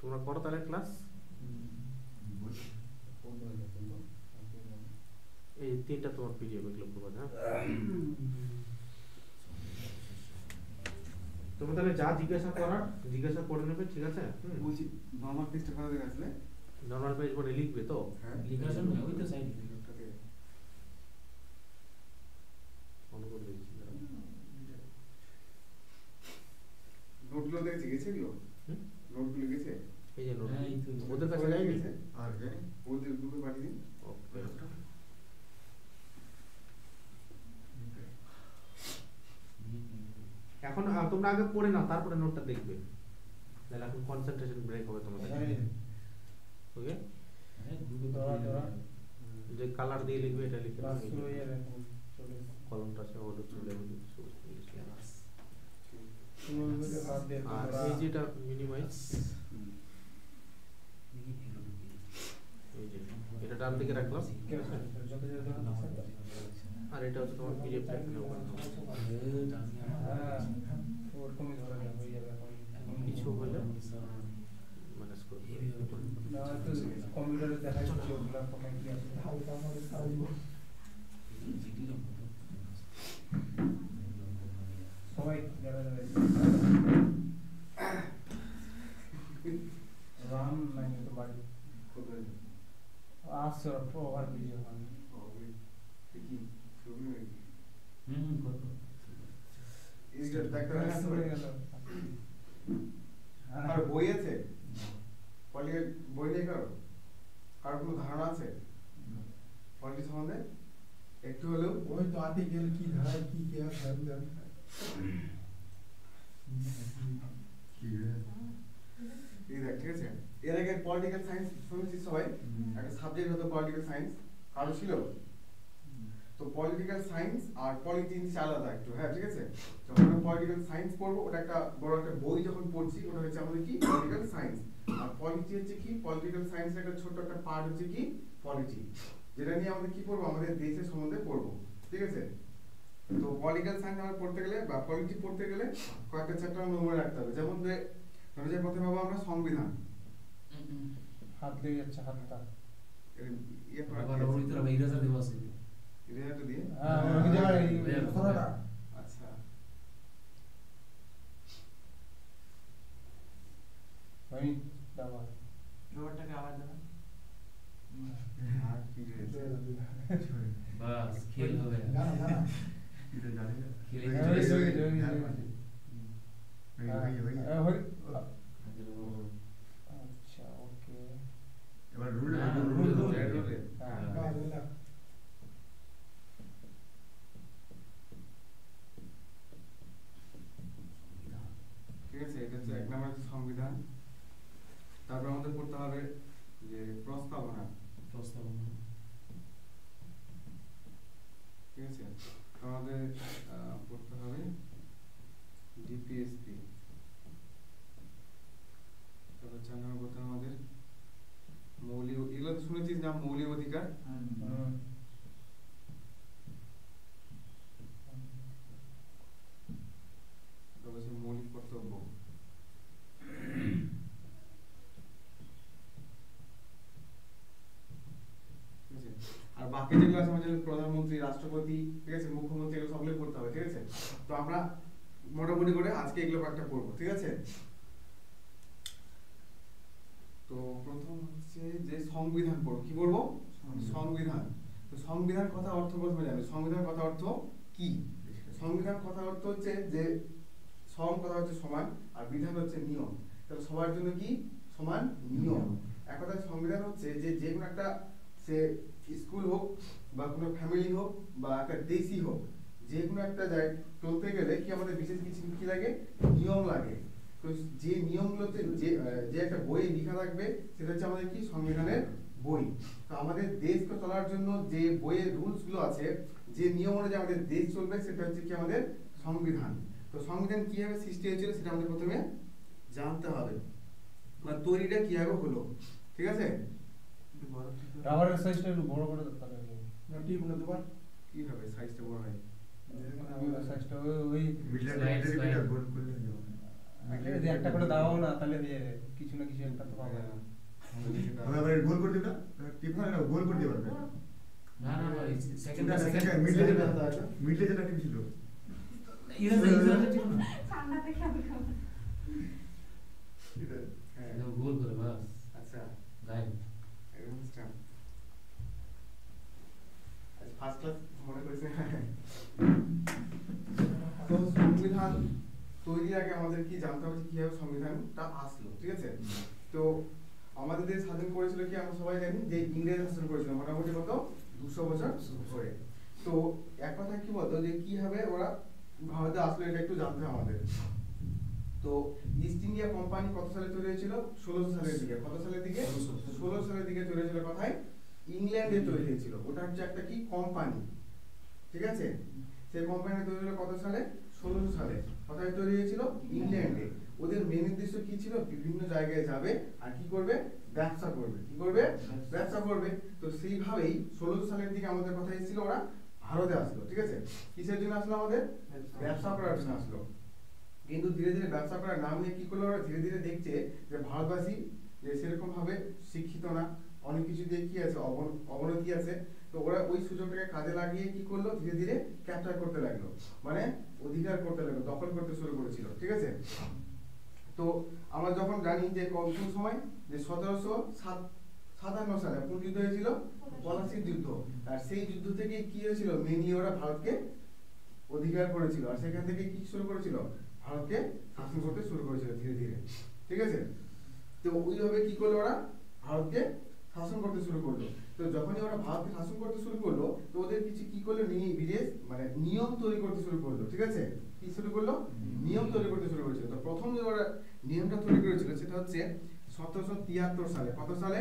তোমরা করো তাহলে ক্লাস। এই 3টা তোমার পিডিএফ এগুলো করবে না। তুমি তাহলে যা জিজ্ঞাসা করার জিজ্ঞাসা করে নেবে, ঠিক আছে? বলছি নরমাল পেজটা করে দেখাস না? নরমাল পেজ পরে লিখবে তো? হ্যাঁ লিখার জন্য ওই তো সাইড ওটাতে অন করে দিচ্ছি। নোটগুলো দেখে গেছে এগুলো? নোটগুলো গেছে? এই যে নোট হ্যাঁ, এই তো ওদের কাছে যায়নি? আর জানি ওদের গ্রুপে পাঠিয়ে দিন। ওকে। এখন তোমরা আগে পড়ে নাও, তারপরে নোটটা দেখবে, তাহলে এখন কনসেন্ট্রেশন ব্রেক হবে তোমাদের। ওকে, যে কালার দিয়ে লিখবে এটা লিখে কলমটা আছে হলুদ চলে হলুদ সবুজ ইংলিশ আর এই যেটা মিনিমাইজ, এই যে এটা ডান দিকে রাখলাম, আর এটা হচ্ছে তোমার পিডিএফ টা এখানে ওপেন হবে। কিছু হলে ম্যানেজ করবে কম্পিউটারে দেখা যাচ্ছে ওগুলা কোথায় কি আছে হালকা আমাদের সাহায্য সবাই যারা রাম লাইনে তো বাড়ি কোথায় আসছে ওভার ভিডিও মানে কি ছবি নাকি? কত এই যে একটা ব্যস্ত হয়ে গেল। আর বই আছে পলিটিক্যাল বই নেই কারো? কারো কোনো ধারণা আছে পলিটিক্স সম্বন্ধে একটু হলেও? ওই তো আর্টিকেল কি ধারায় কি কে আছে এই দেখ, ঠিক আছে? এর আগে পলিটিক্যাল সায়েন্স শুনেছি সবাই, একটা সাবজেক্ট হতো পলিটিক্যাল সায়েন্স, কারো ছিল? তো পলিটিক্যাল সায়েন্স আর পলিটি জিনিস আলাদা একটু, হ্যাঁ ঠিক আছে? যখন আমরা পলিটিক্যাল সায়েন্স পড়বো ওটা একটা বড় একটা বই যখন পড়ছি ওটা হচ্ছে আমাদের কি পলিটিক্যাল সায়েন্স, আর পলিটি হচ্ছে কি পলিটিক্যাল সায়েন্সের একটা ছোট একটা পার্ট হচ্ছে কি পলিটি, যেটা নিয়ে আমাদের কি পড়বো আমাদের দেশের সম্বন্ধে পড়বো, ঠিক আছে? তো পলিটিক্যাল সায়েন্স আমরা পড়তে গেলে বা পলিটি পড়তে গেলে কয়েকটা চ্যাপ্টার আমরা মনে রাখতে হবে, যেমন ধরো যে প্রথমে পাবো আমরা সংবিধান, হাত লেগে যাচ্ছে হাতটা ইয়ে করা আবার ওই তো ইরেজার দেওয়া আছে রেজাল্ট দিয়ে হ্যাঁ ওই জায়গায় কথাটা আচ্ছা ওই দাও ব্যাপারটাকে আবার দেবেন আর কি রয়েছে বাস খেল হবে জানা জানা এটা জানি না খেলে আচ্ছা ওকে এবার রুল ঠিক আছে, এটা হচ্ছে এক নম্বর হচ্ছে সংবিধান। তারপর আমাদের পড়তে হবে যে প্রস্তাবনা, ঠিক আছে? আমাদের পড়তে হবে ডিপিএসপি। তারপর 4 নম্বর পড়তে হবে আমাদের মৌলিক, এগুলো তো শুনেছিস না, মৌলিক অধিকার। তারপর হচ্ছে মৌলিক কর্তব্য। ঠিক আছে, আর বাকি যেগুলো আছে আমাদের প্রধানমন্ত্রী, রাষ্ট্রপতি, ঠিক আছে, মুখ্যমন্ত্রী, এগুলো সবগুলো পড়তে হবে, ঠিক আছে? তো আমরা মোটামুটি করে আজকে এগুলো কয়েকটা পড়বো, ঠিক আছে? তো প্রথম হচ্ছে যে সংবিধান পড়বো, কি পড়বো? সংবিধান। তো সংবিধান কথা অর্থ প্রথমে জানবে, সংবিধান কথা অর্থ কি? সংবিধান কথা অর্থ হচ্ছে যে সম কথা হচ্ছে সমান, আর বিধান হচ্ছে নিয়ম। তাহলে সবার জন্য কি সমান নিয়ম। এক কথায় সংবিধান হচ্ছে যে যে কোনো একটা সে স্কুল হোক বা কোনো ফ্যামিলি হোক বা একটা দেশই হোক, যে কোনো একটা জায়গায় চলতে গেলে কি আমাদের বিশেষ কিছু কি লাগে? নিয়ম লাগে। তো যে নিয়মগুলোতে যে একটা বই লেখা থাকবে সেটা হচ্ছে আমাদের কি সংবিধানের বই। তো আমাদের দেশকে চলার জন্য যে বইয়ের রুলস গুলো আছে, যে নিয়ম অনুযায়ী আমাদের দেশ চলবে, সেটা হচ্ছে কি আমাদের সংবিধান। তো সংবিধান কিভাবে সৃষ্টি হয়েছিল সেটা আমাদের প্রথমে জানতে হবে, বা তৈরিটা কিভাবে হলো, ঠিক আছে? রাবারের সাইজটা একটু বড় করে দরকার লাগে ঠিক মনে তোমার কিভাবে সাইজটা বড় হয়? সাইজটা ওই স্লাইড গোল করলে যদি একটা করে দাও না তাহলে হয়ে যাবে, কিছু না কিছু একটা তো পাবে। আমরা এবার গোল করে দিই না, টিপ না গোল করে দিই পারবে। না না না সেকেন্ড সেকেন্ড মিডলে যেটা টিপ ছিল ইরাজার ছিল না ঠান্ডা থেকে আমি খাবো। হ্যাঁ একদম গোল করে বাস আচ্ছা গাইড একদম স্ট্যাম্প ফার্স্ট ক্লাস মনে করেছে। তো সংবিধান তৈরির আগে আমাদের কি জানতে হবে কিভাবে সংবিধানটা আসলো, ঠিক আছে? তো আমাদের দেশ স্বাধীন করেছিল কি আমরা সবাই জানি যে ইংরেজ শাসন করেছিল মোটামুটি কত 200 বছর ধরে। তো এক কথা কি বলতো যে কিভাবে ওরা ভারতে আসলো এটা একটু জানতে হবে আমাদের। তো ইস্ট ইন্ডিয়া কোম্পানি কত সালে তৈরি হয়েছিল? 1600 সালের দিকে। কত সালের দিকে? 1600 সালের দিকে তৈরি হয়েছিল। কোথায়? ইংল্যান্ডে তৈরি হয়েছিল। ওটা হচ্ছে একটা কি কোম্পানি, ঠিক আছে? সেই কোম্পানি তৈরি হলো কত সালে? 1600 সালে। কোথায় তৈরি হয়েছিল? ইংল্যান্ডে। ওদের মেন উদ্দেশ্য কি ছিল? বিভিন্ন জায়গায় যাবে আর কি করবে? ব্যবসা করবে। কি করবে? ব্যবসা করবে। তো সেইভাবেই 1600 সালের দিকে আমাদের কথা এসেছিল ওরা ভারতে আসলো, ঠিক আছে? কিসের জন্য আসলো আমাদের? ব্যবসা করার জন্য আসলো। কিন্তু ধীরে ধীরে ব্যবসা করার নাম নিয়ে কি করলো ওরা? ধীরে ধীরে দেখছে যে ভারতবাসী যে সেরকম ভাবে শিক্ষিত না, অনেক কিছু দিয়ে কি আছে অবনতি আছে। তো ওরা ওই সুযোগটাকে কাজে লাগিয়ে কি করলো? ধীরে ধীরে ক্যাপচার করতে লাগলো, মানে অধিকার করতে লাগলো, দখল করতে শুরু করেছিল, ঠিক আছে? তো আমরা যখন জানি যে কোন সময় যে 1757 সালে কোন যুদ্ধ হয়েছিল? পলাশির যুদ্ধ। আর সেই যুদ্ধ থেকে কি হয়েছিল? মেইনলি ওরা ভারতকে অধিকার করেছিল আর সেখান থেকে কি শুরু করেছিল? ভারতকে শাসন করতে শুরু করেছিল ধীরে ধীরে, ঠিক আছে? তো ওইভাবে কি করলো ওরা? ভারতকে শাসন করতে শুরু করলো। তো যখনই ওরা ভারতকে শাসন করতে শুরু করলো তো ওদের কিছু কি করলো? বিদেশ মানে নিয়ম তৈরি করতে শুরু করলো, ঠিক আছে? কি শুরু করলো? নিয়ম তৈরি করতে শুরু করেছিল। তো প্রথম যে ওরা নিয়মটা তৈরি করেছিল সেটা হচ্ছে 1773 সালে। কত সালে?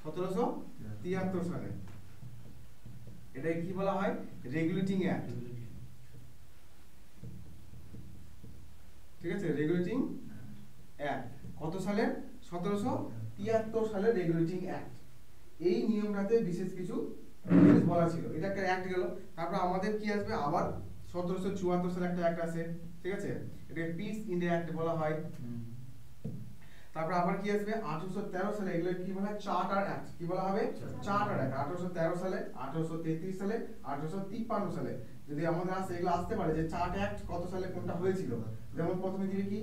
1773 সালে। এটা কি বলা হয়? রেগুলেটিং অ্যাক্ট, ঠিক আছে? রেগুলেটিং অ্যাক্ট কত সালে? 1773 সালে রেগুলেটিং অ্যাক্ট। এই নিয়মটাতে বিশেষ কিছু জিনিস বলা ছিল। এটা একটা অ্যাক্ট গেল। তারপর আমাদের কি আসবে? আবার 1774 সালে একটা অ্যাক্ট আছে, ঠিক আছে? এটাকে পিস ইন্ডিয়া অ্যাক্ট বলা হয়। তারপর আবার কি আসবে? 1813 সালে এগুলো কি বলা হয়? Charter act. কি বলা হবে? Charter act. 1813 সালে, 1833 সালে, 1853 সালে। যদি আমাদের আসে এগুলো আসতে পারে যে চার্টার অ্যাক্ট কত সালে কোনটা হয়েছিল। যেমন প্রথমে দিবে কি?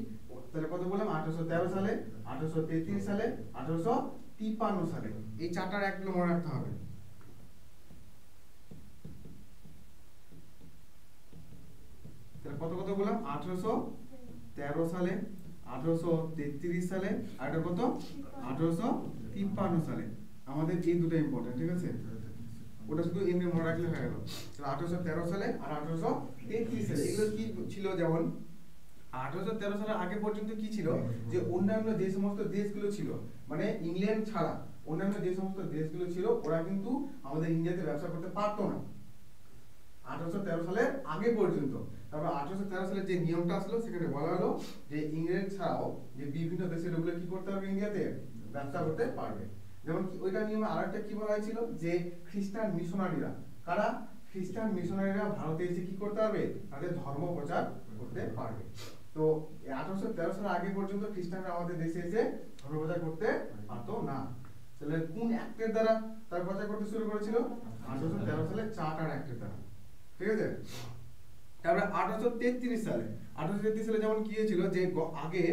তাহলে কত বললাম? 1813 সালে, 1833 সালে, 1853 সালে। এই চার্টার অ্যাক্টগুলো মনে রাখতে হবে। তাহলে কত কত বললাম? 1813 সালে, 1833 সালে, আর এটা কত? 1853 সালে। আমাদের এই দুটো ইম্পর্টেন্ট, ঠিক আছে? ওটা শুধু এমনি মনে রাখলে হয়ে গেল। তাহলে 1813 সালে আর 1833 সালে এগুলো কি ছিল? যেমন 1813 সালের আগে পর্যন্ত কি ছিল? যে অন্যান্য যে সমস্ত দেশগুলো ছিল, মানে ইংল্যান্ড ছাড়া অন্যান্য যে সমস্ত দেশগুলো ছিল ওরা কিন্তু আমাদের ইন্ডিয়াতে ব্যবসা করতে পারতো না 1813 সালের আগে পর্যন্ত। তারপর 1813 সালে যে নিয়মটা আসলো সেখানে বলা হলো যে ইংল্যান্ড ছাড়াও যে বিভিন্ন দেশের লোকগুলো কি করতে পারবে? ইন্ডিয়াতে ব্যবসা করতে পারবে। যেমন কি ওইটা নিয়মে আরেকটা কি বলা হয়েছিল? যে খ্রিস্টান মিশনারিরা, কারা? খ্রিস্টান মিশনারিরা ভারতে এসে কি করতে পারবে? তাদের ধর্ম প্রচার করতে পারবে। তো 1813 সালের আগে পর্যন্ত খ্রিস্টানরা আমাদের দেশে এসে ধর্ম প্রচার করতে পারতো না। তাহলে কোন অ্যাক্টের দ্বারা তার প্রচার করতে শুরু করেছিল? 1813 সালে চার্টার অ্যাক্টের দ্বারা, ঠিক আছে? তারপরে 1833 সালে, 1833 সালে যেমন কি হয়েছিল? যে আগে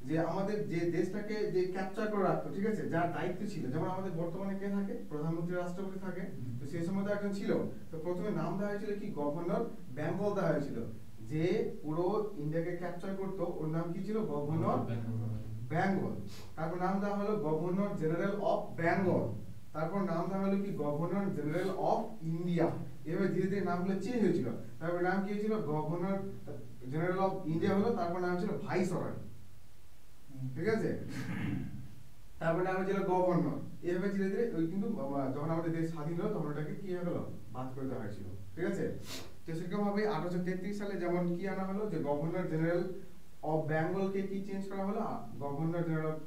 যে আমাদের যে দেশটাকে যে ক্যাপচার করে রাখতো, ঠিক আছে, যার দায়িত্ব ছিল, যেমন আমাদের বর্তমানে কে থাকে? প্রধানমন্ত্রী, রাষ্ট্রপতি থাকে। তো সেই সময় তো একজন ছিল। তো প্রথমে নাম দেওয়া হয়েছিল কি? গভর্নর বেঙ্গল দেওয়া হয়েছিল। যে পুরো ইন্ডিয়াকে ক্যাপচার করতো ওর নাম কি ছিল? গভর্নর বেঙ্গল। তারপর নাম দেওয়া হলো গভর্নর জেনারেল অফ বেঙ্গল। তারপর নাম দেওয়া হলো কি? Governor general of India. এভাবে ধীরে ধীরে নামগুলো চেঞ্জ হয়েছিল। তারপর নাম কি হয়েছিল? গভর্নর জেনারেল অফ ইন্ডিয়া হলো। তারপর নাম ছিল ভাইসরয়, ঠিক আছে? তারপর নাম হয়েছিল গভর্নর। এভাবে ধীরে ধীরে ওই কিন্তু যখন আমাদের দেশ স্বাধীন হলো তখন ওটাকে কি হয়ে গেল? বাদ করে দেওয়া হয়েছিল, ঠিক আছে? তো সেরকম ভাবে 1833 সালে যেমন কি আনা হলো? যে গভর্নর জেনারেল অফ বেঙ্গলকে কি চেঞ্জ করা হলো? গভর্নর জেনারেল অফ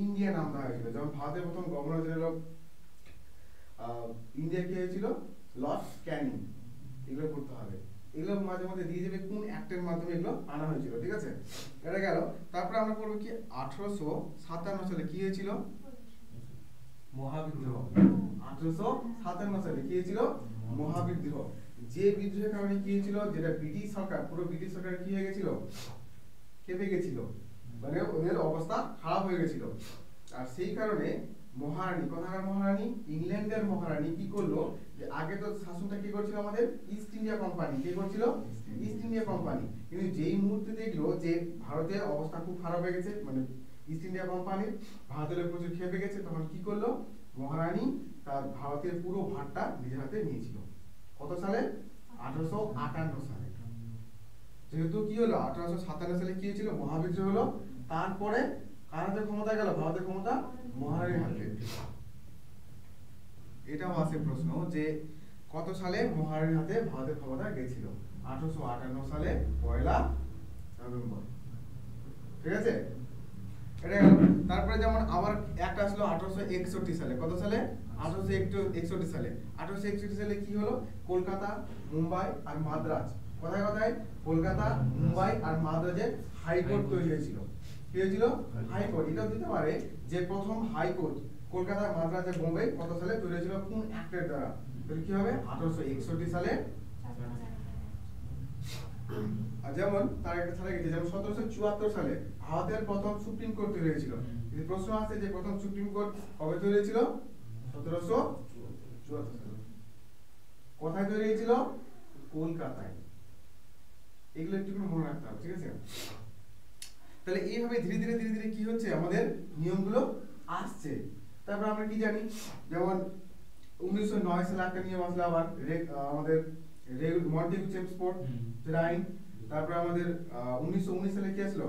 ইন্ডিয়া নাম দেওয়া হয়েছিল। যেমন ভারতের প্রথম গভর্নর জেনারেল অফ ইন্ডিয়া কি হয়েছিল? লর্ড ক্যানিং, এগুলো করতে হবে। এগুলো মাঝে মাঝে দিয়ে দেবে কোন অ্যাক্টের মাধ্যমে এগুলো আনা হয়েছিল, ঠিক আছে? এটা গেল। তারপরে আমরা করবো কি 1857 সালে কি হয়েছিল? মহাবিদ্রোহ। 1857 সালে কি হয়েছিল? মহাবিদ্রোহ। যে বিদ্রোহের কারণে কি হয়েছিল, যেটা ব্রিটিশ সরকার, পুরো ব্রিটিশ সরকার কি হয়ে গেছিল, কেঁপে গেছিল, মানে ওদের অবস্থা খারাপ হয়ে গেছিল। আর সেই কারণে মহারানী, কোথাকার মহারানী, ইংল্যান্ডের মহারানী কি করলো, যে আগে তো শাসনটা কি করছিল আমাদের ইস্ট ইন্ডিয়া কোম্পানি, কে করছিল? East India company. কিন্তু যেই মুহূর্তে দেখলো যে ভারতের অবস্থা খুব খারাপ হয়ে গেছে, মানে ইস্ট ইন্ডিয়া কোম্পানির ভারতের প্রচুর খেপে গেছে, তখন কি করলো মহারানী, তার ভারতের পুরো ভারটা নিজের হাতে নিয়েছিল। কত সালে? 1858 সালে। যেহেতু কি হলো 1857 সালে কি হয়েছিল, মহাবিদ্রোহ হলো। তারপরে কার হাতে ক্ষমতা গেল? ভারতের ক্ষমতা মহারানীর হাতে। এটাও আছে প্রশ্ন যে কত সালে মহারানীর হাতে ভারতের ক্ষমতা গেছিল? 1858 সালে 1 নভেম্বর, ঠিক আছে? এটা গেল। তারপরে যেমন আবার একটা আসলো 1861 সালে। কত সালে? 1861 সালে। 1861 সালে কি হলো, কলকাতা, মুম্বাই আর মাদ্রাজ, কোথায় কোথায়? কলকাতা, মুম্বাই আর মাদ্রাজে হাইকোর্ট তৈরি হয়েছিল। কি হয়েছিল? হাইকোর্ট। এটাও দিতে পারে যে প্রথম হাইকোর্ট কলকাতা, মাদ্রাজ আর বোম্বে কত সালে তৈরি হয়েছিল, কোন অ্যাক্টের দ্বারা? তাহলে কি হবে? 1861 সালে। আর যেমন তার একটা সালে গেছে, যেমন 1774 সালে ভারতের প্রথম সুপ্রিম কোর্ট তৈরি হয়েছিল। যদি প্রশ্ন আসে যে প্রথম সুপ্রিম কোর্ট কবে তৈরি হয়েছিল? 1774 সালে। কোথায় তৈরি হয়েছিল? কলকাতায়। এগুলো একটু মনে রাখতে হবে, ঠিক আছে? তাহলে এইভাবে ধীরে ধীরে ধীরে ধীরে কি হচ্ছে, আমাদের নিয়মগুলো আসছে। তারপর আমরা কি জানি, যেমন 1909 সালে একটা নিয়ম আসলো আবার, আমাদের মন্টেগু চেমস্ফোর্ড আইন। তারপর আমাদের 1919 সালে কি আসলো,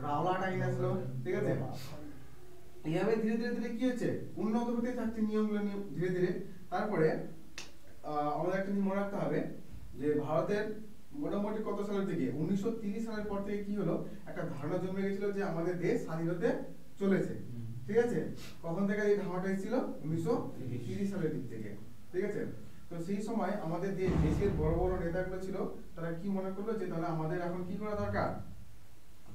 রাওলাট আইন আসলো, ঠিক আছে? এইভাবে ধীরে ধীরে ধীরে কি হচ্ছে, উন্নত হতে থাকছে নিয়মগুলো ধীরে ধীরে। তারপরে আমাদের একটা জিনিস মনে রাখতে হবে যে ভারতের মোটামুটি কত সালের থেকে, 1930 সালের পর থেকে কি হলো, একটা ধারণা জন্মে গেছিল যে আমাদের দেশ স্বাধীন হতে চলেছে, ঠিক আছে? কখন থেকে এই ধারণাটা এসেছিল? 1930 সালের দিক থেকে, ঠিক আছে? তো সেই সময় আমাদের যে দেশের বড় বড় নেতাগুলো ছিল, তারা কি মনে করলো যে তাহলে আমাদের এখন কি করা দরকার,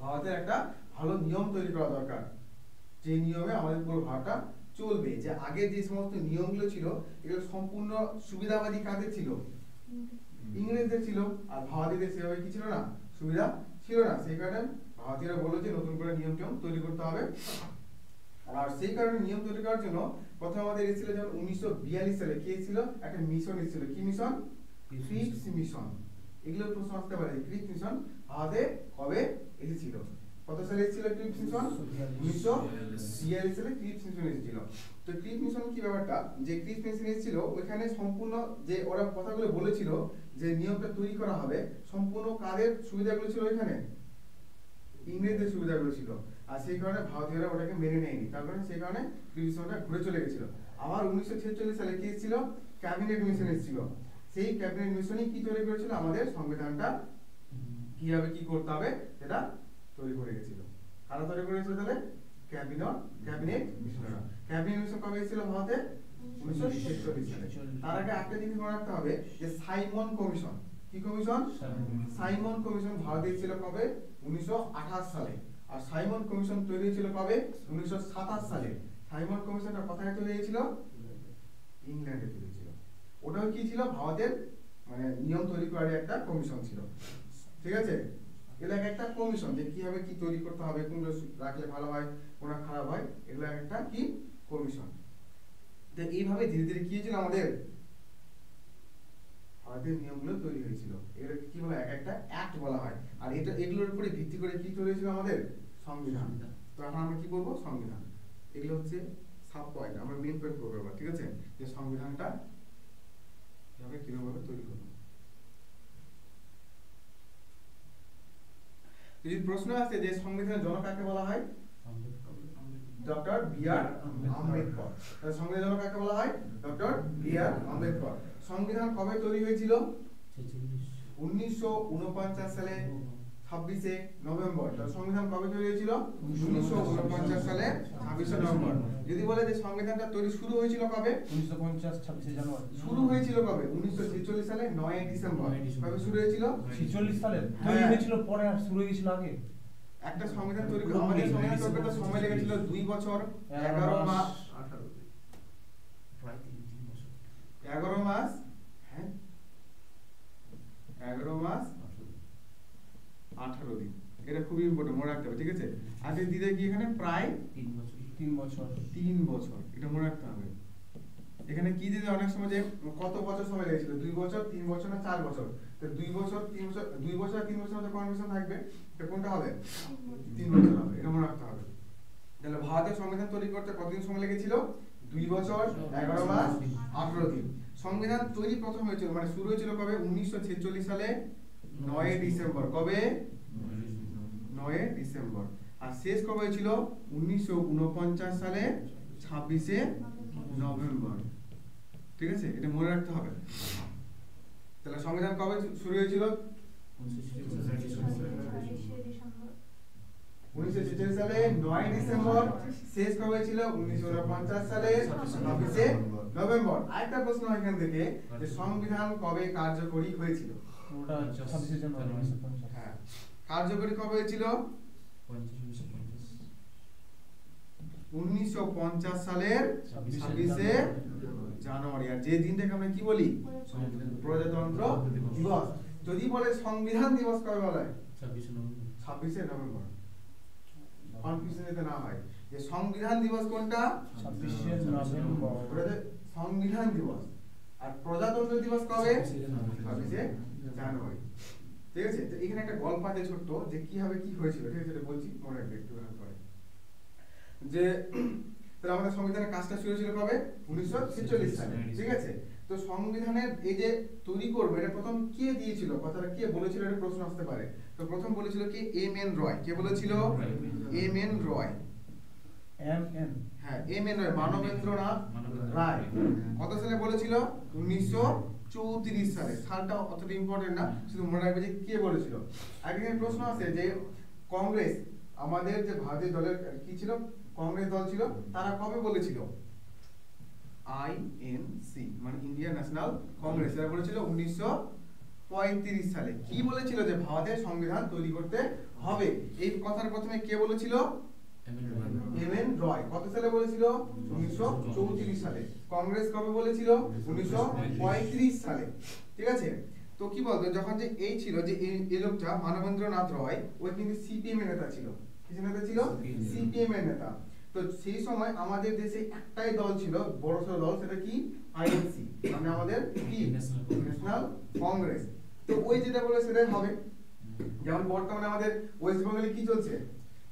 ভারতের একটা ভালো নিয়ম তৈরি করা দরকার, যে নিয়মে আমাদের পুরো ভারতটা চলবে। যে আগে যে সমস্ত নিয়মগুলো ছিল এগুলো সম্পূর্ণ সুবিধাবাদী কাদের ছিল? ইংরেজদের ছিল। আর ভারতীয়দের সেভাবে কি ছিল না, সুবিধা ছিল না। সেই কারণে ভারতীয়রা বললো যে নতুন করে নিয়ম টিয়ম তৈরি করতে হবে। আর সেই কারণে নিয়ম তৈরি করার জন্য প্রথমে আমাদের এসেছিল, যেমন 1942 সালে কি এসেছিল, একটা মিশন এসেছিল। কি মিশন? Cripps mission. এগুলো প্রশ্ন আসতে পারে, ক্রিপস মিশন ভারতে কবে এসেছিল? কত সালে এসেছিল ক্রিপস মিশন? 1942 সালে ক্রিপস মিশন এসেছিল। তো ক্রিপস মিশন কি ব্যাপারটা, যে ক্রিপস মিশন এসেছিল ওইখানে সম্পূর্ণ যে ওরা কথাগুলো বলেছিল যে নিয়মটা তৈরি করা হবে, সম্পূর্ণ কাদের সুবিধাগুলো ছিল ওইখানে? ইংরেজদের সুবিধাগুলো ছিল। আর সেই কারণে ভারতীয়রা ওটাকে মেনে নেয়নি, তার কারণে সেই কারণে ক্রিপস মিশনটা ঘুরে চলে গেছিল। আবার 1946 সালে কি এসেছিল? ক্যাবিনেট মিশন এসেছিল। সেই ক্যাবিনেট মিশনই কি তৈরি করেছিল, আমাদের সংবিধানটা কিভাবে কি করতে হবে সেটা তৈরি করে গেছিল। কারা তৈরি করেছিল তাহলে? ক্যাবিনেট মিশনরা। ক্যাবিনেট মিশন কবে এসেছিল ভারতে? 1946 সালে। তার আগে একটা জিনিস মনে রাখতে হবে যে সাইমন কমিশন। কি কমিশন? সাইমন কমিশন ভারতে এসেছিল কবে? 1928 সালে। আর সাইমন কমিশন তৈরি হয়েছিল কবে? 1927 সালে। সাইমন কমিশনটা কোথায় তৈরি হয়েছিল? ইংল্যান্ডে তৈরি হয়েছিল। ওটাও কি ছিল? ভারতের মানে নিয়ম তৈরি করার একটা কমিশন ছিল, ঠিক আছে? এগুলো একটা কমিশন, যে কিভাবে কি তৈরি করতে হবে, কোনগুলো রাখলে ভালো হয়, কোনটা খারাপ হয়, এগুলো একটা কি কমিশন। তো এইভাবে ধীরে ধীরে কি হয়েছিল, আমাদের ভারতের নিয়মগুলো তৈরি হয়েছিল। এগুলো কি বলা হয়? একটা অ্যাক্ট বলা হয়। আর এটা এগুলোর উপরে ভিত্তি করে কি তৈরি হয়েছিল আমাদের? সংবিধান। তো এখন আমরা কি করব? সংবিধান। এগুলো হচ্ছে সাব পয়েন্ট, আমরা মেইন পয়েন্ট করবো এবার, ঠিক আছে? যে সংবিধানটা কিভাবে তৈরি করব। যদি প্রশ্ন আসে যে সংবিধানের জনক কাকে বলা হয়? Doctor B R. আম্বেদকর। তাহলে সংবিধানের জনক কাকে বলা হয়? Doctor B R. আম্বেদকর। সংবিধান কবে তৈরি হয়েছিল? 1949 সালে 26 নভেম্বর। তাহলে সংবিধান কবে তৈরি হয়েছিল? 1949 সালে 26 নভেম্বর। যদি বলে যে সংবিধানটা তৈরি শুরু হয়েছিল কবে? 1950 26 জানুয়ারি। শুরু হয়েছিল কবে? 1946 সালে 9 ডিসেম্বর। কবে শুরু হয়েছিল? 46 সালে তৈরি হ্যাঁ। হয়েছিল, পরে আর শুরু হয়েছিল আগে। একটা সংবিধান তৈরি করতে আমাদের সংবিধান তৈরি করতে সময় লেগেছিল 2 বছর 11 মাস 18 দিন। প্রায় 3 বছর 11 মাস, হ্যাঁ 11 মাস 18 দিন। এটা খুবই ইম্পর্টেন্ট, মনে রাখতে হবে, ঠিক আছে? আগে দিতে কি এখানে প্রায় 3 বছর 3 বছর 3 বছর, এটা মনে রাখতে হবে। এখানে কি দিতে অনেক সময় যে কত বছর সময় লেগেছিল, 2 বছর 3 বছর না 4 বছর। তো 2 বছর 3 বছর, 2 বছর আর 3 বছর মধ্যে কনফিউশন থাকবে, তো কোনটা হবে? 3 বছর হবে, এটা মনে রাখতে হবে। তাহলে ভারতের সংবিধান তৈরি করতে কতদিন সময় লেগেছিল? 2 বছর 11 মাস 18 দিন। সংবিধান তৈরি প্রথম হয়েছিল মানে শুরু হয়েছিল কবে? 1946 সালে 9 ডিসেম্বর। কবে? 9 ডিসেম্বর। আর শেষ কবে হয়েছিল? 1949 সালে 26 নভেম্বর। ঠিক আছে, এটা মনে রাখতে হবে। তাহলে সংবিধান কবে শুরু হয়েছিল? 1946 সালে 9 ডিসেম্বর। শেষ কবে ছিল? 1949 সালে 26 নভেম্বর। আরেকটা প্রশ্ন এখান থেকে যে সংবিধান কবে কার্যকরী হয়েছিল? ওটা 26 জানুয়ারি 1950। হ্যাঁ, কার্যকরী কবে হয়েছিল? 1950 সালের 26 জানুয়ারি। আর যে দিনটাকে আমরা কি বলি? প্রজাতন্ত্র দিবস। যদি বলে সংবিধান দিবস কবে বলা হয়? 26 নভেম্বর। কনফিউশন যাতে না হয় যে সংবিধান দিবস কোনটা? 26 নভেম্বর। সংবিধান দিবস। আর প্রজাতন্ত্র দিবস কবে? 26 জানুয়ারি। ঠিক আছে, তো এখানে একটা গল্প আছে ছোট্ট, যে কিভাবে কি হয়েছিল, ঠিক আছে, এটা বলছি, মনে রাখবে একটু পরে। যে তাহলে আমাদের সংবিধানের কাজটা শুরু হয়েছিল কবে? 1946 সালে। ঠিক আছে, তো সংবিধানের এই যে তৈরি করবে, এটা প্রথম কে দিয়েছিল, কথাটা কে বলেছিল, এটা প্রশ্ন আসতে পারে। তো প্রথম বলেছিল কি? এম.এন. রয়। কে বলেছিল? এম.এন. রয়। এম.এন. হ্যাঁ, এম.এন. রয়, মানবেন্দ্রনাথ রায়। কত সালে বলেছিল? 1934 সালে। সালটা অতটা ইম্পর্টেন্ট না, শুধু মনে রাখবে যে কে বলেছিল। আগে প্রশ্ন আছে যে কংগ্রেস, আমাদের যে ভারতীয় দলের কি ছিল, কংগ্রেস দল ছিল, তারা কবে বলেছিল? আইএনসি মানে ইন্ডিয়ান ন্যাশনাল কংগ্রেস, এরা বলেছিল 1935 সালে। কি বলেছিল? যে ভারতের সংবিধান তৈরি করতে হবে। এই কথার প্রথমে কে বলেছিল? এম.এন. রয়। কত সালে বলেছিল? 1934 সালে। কংগ্রেস কবে বলেছিল? 1935 সালে। ঠিক আছে, তো কি বলতো, যখন যে এই ছিল যে এই লোকটা মানবেন্দ্রনাথ রয়, ওই কিন্তু সিপিএম এর নেতা ছিল। কিসের নেতা ছিল? সিপিএম এর নেতা। তো সেই সময় আমাদের দেশে একটাই দল ছিল, বড়সড় দল, সেটা কি? আইএনসি মানে আমাদের কি? ন্যাশনাল কংগ্রেস। তো ওই যেটা বলে সেটাই হবে। যেমন বর্তমানে আমাদের ওয়েস্ট বেঙ্গলে কি চলছে?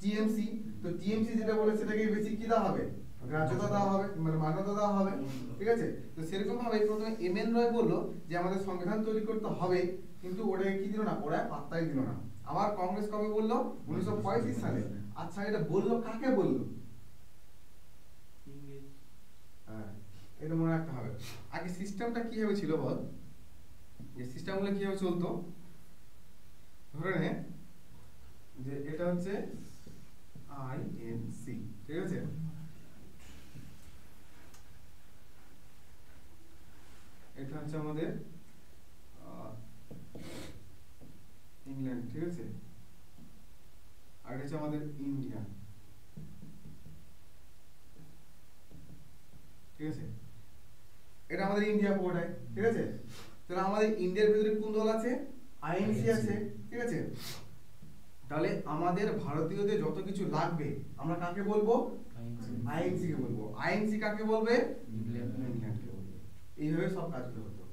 টিএমসি। তো টিএমসি যেটা বলে সেটাকে বেশি কি দেওয়া হবে? গ্রাহ্যতা দেওয়া হবে, মানে মান্যতা দেওয়া হবে। ঠিক আছে, তো সেরকম ভাবে প্রথমে এম.এন. রয় বললো যে আমাদের সংবিধান তৈরি করতে হবে, কিন্তু ওরা কি দিল না, ওরা পাত্তাই দিল না। আবার কংগ্রেস কবে বললো? 1935 সালে। আচ্ছা, এটা বললো কাকে বললো? হ্যাঁ, এটা মনে রাখতে হবে। আগে সিস্টেমটা কিভাবে ছিল বল, যে সিস্টেমগুলো কিভাবে চলতো। ধরে নে যে এটা হচ্ছে আইএনসি, ঠিক আছে, এটা হচ্ছে আমাদের ইংল্যান্ড, ঠিক আছে, আর এটা হচ্ছে আমাদের ইন্ডিয়া। ঠিক আছে, এটা আমাদের ইন্ডিয়া বোর্ড, ঠিক আছে। তাহলে আমাদের ইন্ডিয়ার ভিতরে কোন দল আছে? আইএনসি আছে। ঠিক আছে, তাহলে আমাদের ভারতীয়দের যত কিছু লাগবে আমরা কাকে বলবো? আইএনসি কে বলবো। আইএনসি কাকে বলবে? ইংল্যান্ডকে বলবে। এইভাবে সব কাজগুলো হতো।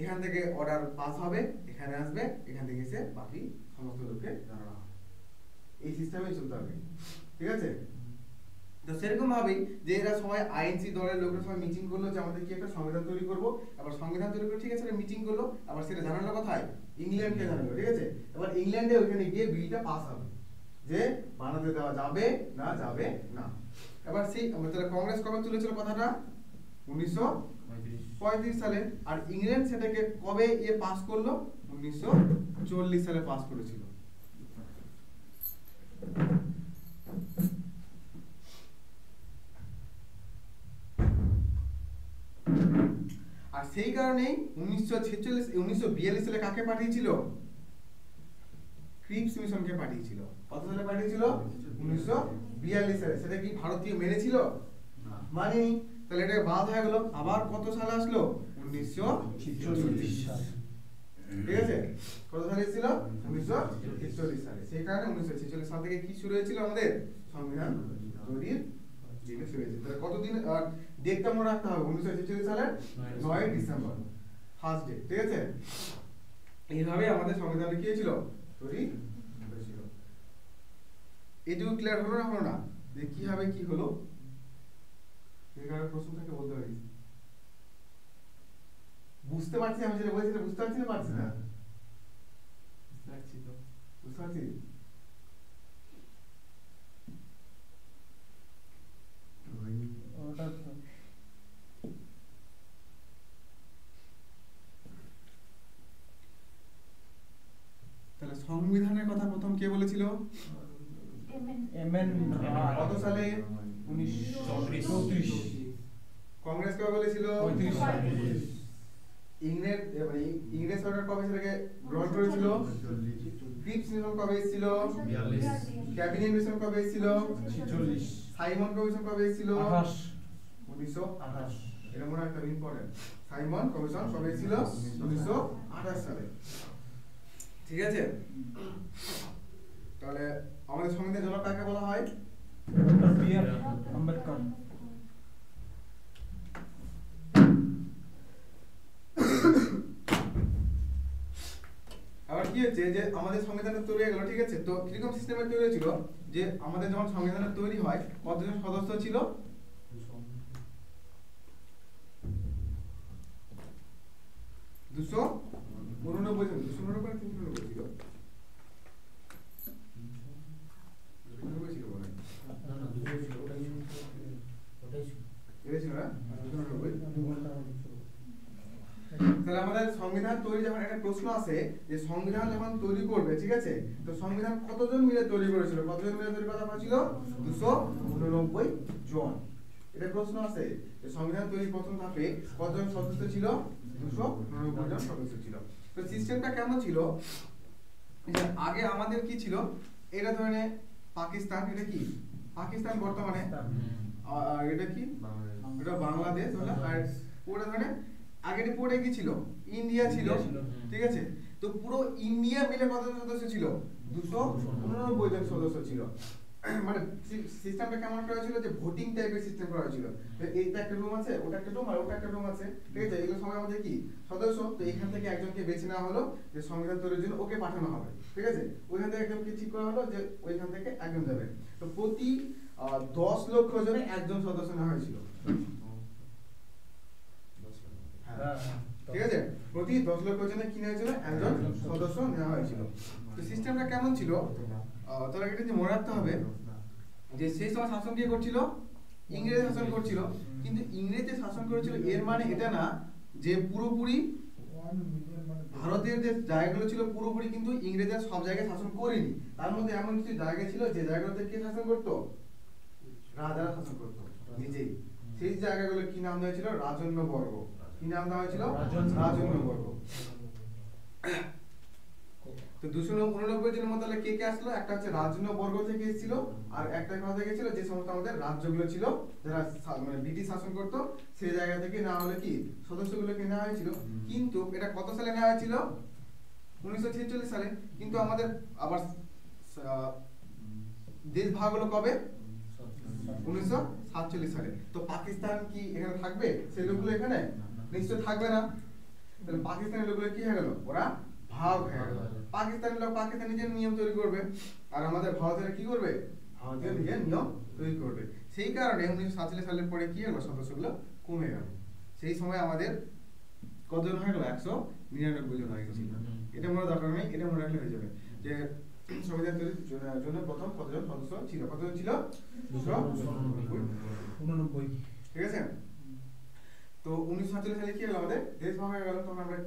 এখান থেকে অর্ডার পাস হবে, এখানে আসবে, এখান থেকে এসে বাকি সমস্ত লোককে জানানো হবে। এই সিস্টেমে চলতে হবে। ঠিক আছে, তো সেরকম ভাবেই যে এরা সবাই আইএনসি দলের লোকরা সবাই মিটিং করলো যে আমাদের কি একটা সংবিধান তৈরি করব। আবার সংবিধান তৈরি করে ঠিক আছে মিটিং করলো, আবার সেটা জানালো কোথায়? ইংল্যান্ডকে জানালো। ঠিক আছে, এবার ইংল্যান্ডে ওখানে গিয়ে বিলটা পাস হবে যে বানাতে দেওয়া যাবে না যাবে না। এবার সেই তাহলে কংগ্রেস কবে তুলেছিল কথাটা? 1935 সালে। আর ইংল্যান্ড সেটাকে কবে পাস করলো? 1940 সালে পাস করেছিল। আর সেই কারণেই 1942 সালে কাকে পাঠিয়েছিল? ক্রিপস মিশনকে পাঠিয়েছিল। কত সালে পাঠিয়েছিল? 1942 সালে। সেটা কি ভারতীয় মেনেছিল? মানেনি। তাহলে এটা বাদ হয়ে গেল। আবার কত সালে আসলো? 1946 সালে। ঠিক আছে? কত সালে ছিল? 1946 সালে। সেই কারণে 1946 সাল থেকে কি শুরু হয়েছিল আমাদের সংবিধান তৈরির দিনে শুরু হয়েছে। তাহলে কতদিন ডেটটা মনে রাখতে হবে? 1946 সালের 9 ডিসেম্বর ফার্স্ট ডে। ঠিক আছে? এইভাবে আমাদের সংবিধানটা কি হয়েছিল? তৈরি হয়েছিল। এটুকু ক্লিয়ার হলো না হলো না? যে কিভাবে কি হলো? এখানে প্রশ্ন থেকে বলতে পারিস। বুঝতে পারছি আমি যেটা বলছি সেটা বুঝতে পারছি না পারছি না? বুঝতে পারছি তো। বুঝতে পারছি? ওটা তাহলে সংবিধানের কথা প্রথম কে বলেছিল? এমএন কত সালে? 1934 কংগ্রেস কবে বলেছিল? 35 সালে। ইংরেজ সরকার কবে সেটাকে গ্রহণ করেছিল? ক্রিপস মিশন কবে এসেছিল? 42 ক্যাবিনেট মিশন কবে এসেছিল? 46 সাইমন কমিশন কবে এসেছিল? 28 1928। এটা মনে একটা ইম্পর্টেন্ট। সাইমন কমিশন কবে এসেছিল? 1928 সালে। ঠিক আছে? তাহলে আমাদের সংবিধান জনক কাকে বলা হয়? ডক্টর বি আর আম্বেদকর। আবার কি হচ্ছে যে আমাদের সংবিধানের তৈরি হয়ে গেল, ঠিক আছে? তো কিরকম সিস্টেমে তৈরি হয়েছিল যে আমাদের যখন সংবিধানের তৈরি হয় কতজন সদস্য ছিল? 289 জন। 289 399 ছিল। 299 ছিল বলে। না না দুটো ছিল ওটাই ছিল এটা ছিল না? 299। তাহলে আমাদের সংবিধান তৈরি যখন একটা প্রশ্ন আসে যে সংবিধান যখন তৈরি করবে, ঠিক আছে? তো সংবিধান কতজন মিলে তৈরি করেছিল? কতজন মিলে তৈরি করা হয়েছিল? 289 জন। এটা প্রশ্ন আসে যে সংবিধান তৈরির প্রথম ধাপে কতজন সদস্য ছিল? 289 জন সদস্য ছিল। তো সিস্টেমটা কেমন ছিল? যে আগে আমাদের কি ছিল? এটা ধরে পাকিস্তান, এটা কি পাকিস্তান বর্তমানে, আর এটা কি এটা বাংলাদেশ হলো, আর পুরো ধরে আগের পুরোটা কি ছিল? ইন্ডিয়া ছিল। ঠিক আছে? তো পুরো ইন্ডিয়া মিলে কতজন সদস্য ছিল? 289 জন সদস্য ছিল। মানে সিস্টেমটা কেমন করা ছিল? যে ভোটিং টাইপের সিস্টেম করা ছিল। তো এইটা একটা রুম আছে, ওটা একটা রুম, আর ওটা একটা রুম আছে। ঠিক আছে? এগুলো সবাই আমাদের কি সদস্য। তো এখান থেকে একজনকে বেছে নেওয়া হলো যে সংবিধান তৈরির জন্য ওকে পাঠানো হবে। ঠিক আছে? ওইখান থেকে একজনকে ঠিক করা হলো যে ওইখান থেকে একজন যাবে। তো প্রতি 10 লক্ষ জনে একজন সদস্য নেওয়া হয়েছিল। ঠিক আছে? প্রতি 10 লক্ষ জনে কি নেওয়া হয়েছিল? একজন সদস্য নেওয়া হয়েছিল। তো সিস্টেমটা কেমন ছিল? তাহলে এটা যে মনে রাখতে হবে যে সেই সময় শাসন কে করছিল? ইংরেজ শাসন করছিল। কিন্তু ইংরেজ যে শাসন করেছিল এর মানে এটা না যে পুরোপুরি ভারতের যে জায়গাগুলো ছিল পুরোপুরি কিন্তু ইংরেজরা সব জায়গায় শাসন করেনি। তার মধ্যে এমন কিছু জায়গা ছিল যে জায়গাগুলোতে কে শাসন করতো? রাজারা শাসন করতো নিজেই। সেই জায়গাগুলো কি নাম দেওয়া হয়েছিল? রাজন্যবর্গ। কি নাম দেওয়া হয়েছিল? রাজন্যবর্গ। তো 289 জনের মধ্যে কে কে আসলো? একটা হচ্ছে রাজন্যবর্গ থেকে এসেছিল, আর একটা কথা থেকে ছিল যে সমস্ত আমাদের রাজ্যগুলো ছিল যারা মানে ব্রিটিশ শাসন করতো সেই জায়গা থেকে নেওয়া হলো কি সদস্যগুলোকে নেওয়া হয়েছিল। কিন্তু এটা কত সালে নেওয়া হয়েছিল? 1946 সালে। কিন্তু আমাদের আবার দেশ ভাগ হলো কবে? 1947 সালে। তো পাকিস্তান কি এখানে থাকবে? সেই লোকগুলো এখানে নিশ্চয় থাকবে না। তাহলে পাকিস্তানের লোকগুলো কি হয়ে গেল? ওরা ভাগ হয়ে গেল। পাকিস্তানের লোক পাকিস্তান নিজের নিয়ম তৈরি করবে, আর আমাদের ভারতের কি করবে? ভারতীয় নিজের নিয়ম তৈরি করবে। সেই কারণে 1947 সালের পরে কি হলো? সদস্যগুলো কমে গেল। সেই সময় আমাদের কতজন হয়ে গেল? 199 জন হয়ে গেছিল। এটা মনে দরকার নেই, এটা মনে রাখলে হয়ে যাবে যে সংবিধান তৈরির জন্য প্রথম কতজন সদস্য ছিল? কতজন ছিল? 289। ঠিক আছে? তো 1947 সালে কি হলো? আমাদের দেশ ভাগ হয়ে গেল। তখন আমরা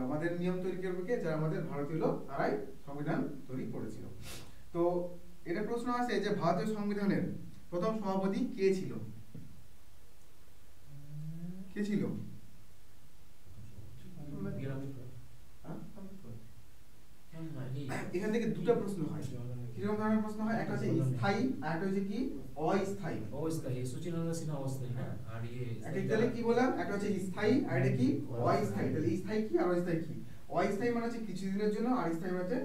আমাদের নিয়ম তৈরি করবে কে? যারা আমাদের ভারতীয় লোক তারাই সংবিধান তৈরি করেছিল। তো এটা প্রশ্ন আছে যে ভারতীয় সংবিধানের প্রথম সভাপতি কে ছিল? কে ছিল? এখান থেকে দুটো প্রশ্ন হয়। কিরকম ধরনের প্রশ্ন হয়? একটা হচ্ছে স্থায়ী আর একটা হচ্ছে কি অস্থায়ী। অস্থায়ী সচিদানন্দ সিনহা অস্থায়ী না, আর তাহলে কি বললাম? একটা হচ্ছে স্থায়ী আর এটা কি অস্থায়ী। তাহলে স্থায়ী কি আর অস্থায়ী কি? অস্থায়ী মানে হচ্ছে কিছুদিনের জন্য, আর স্থায়ী মানে হচ্ছে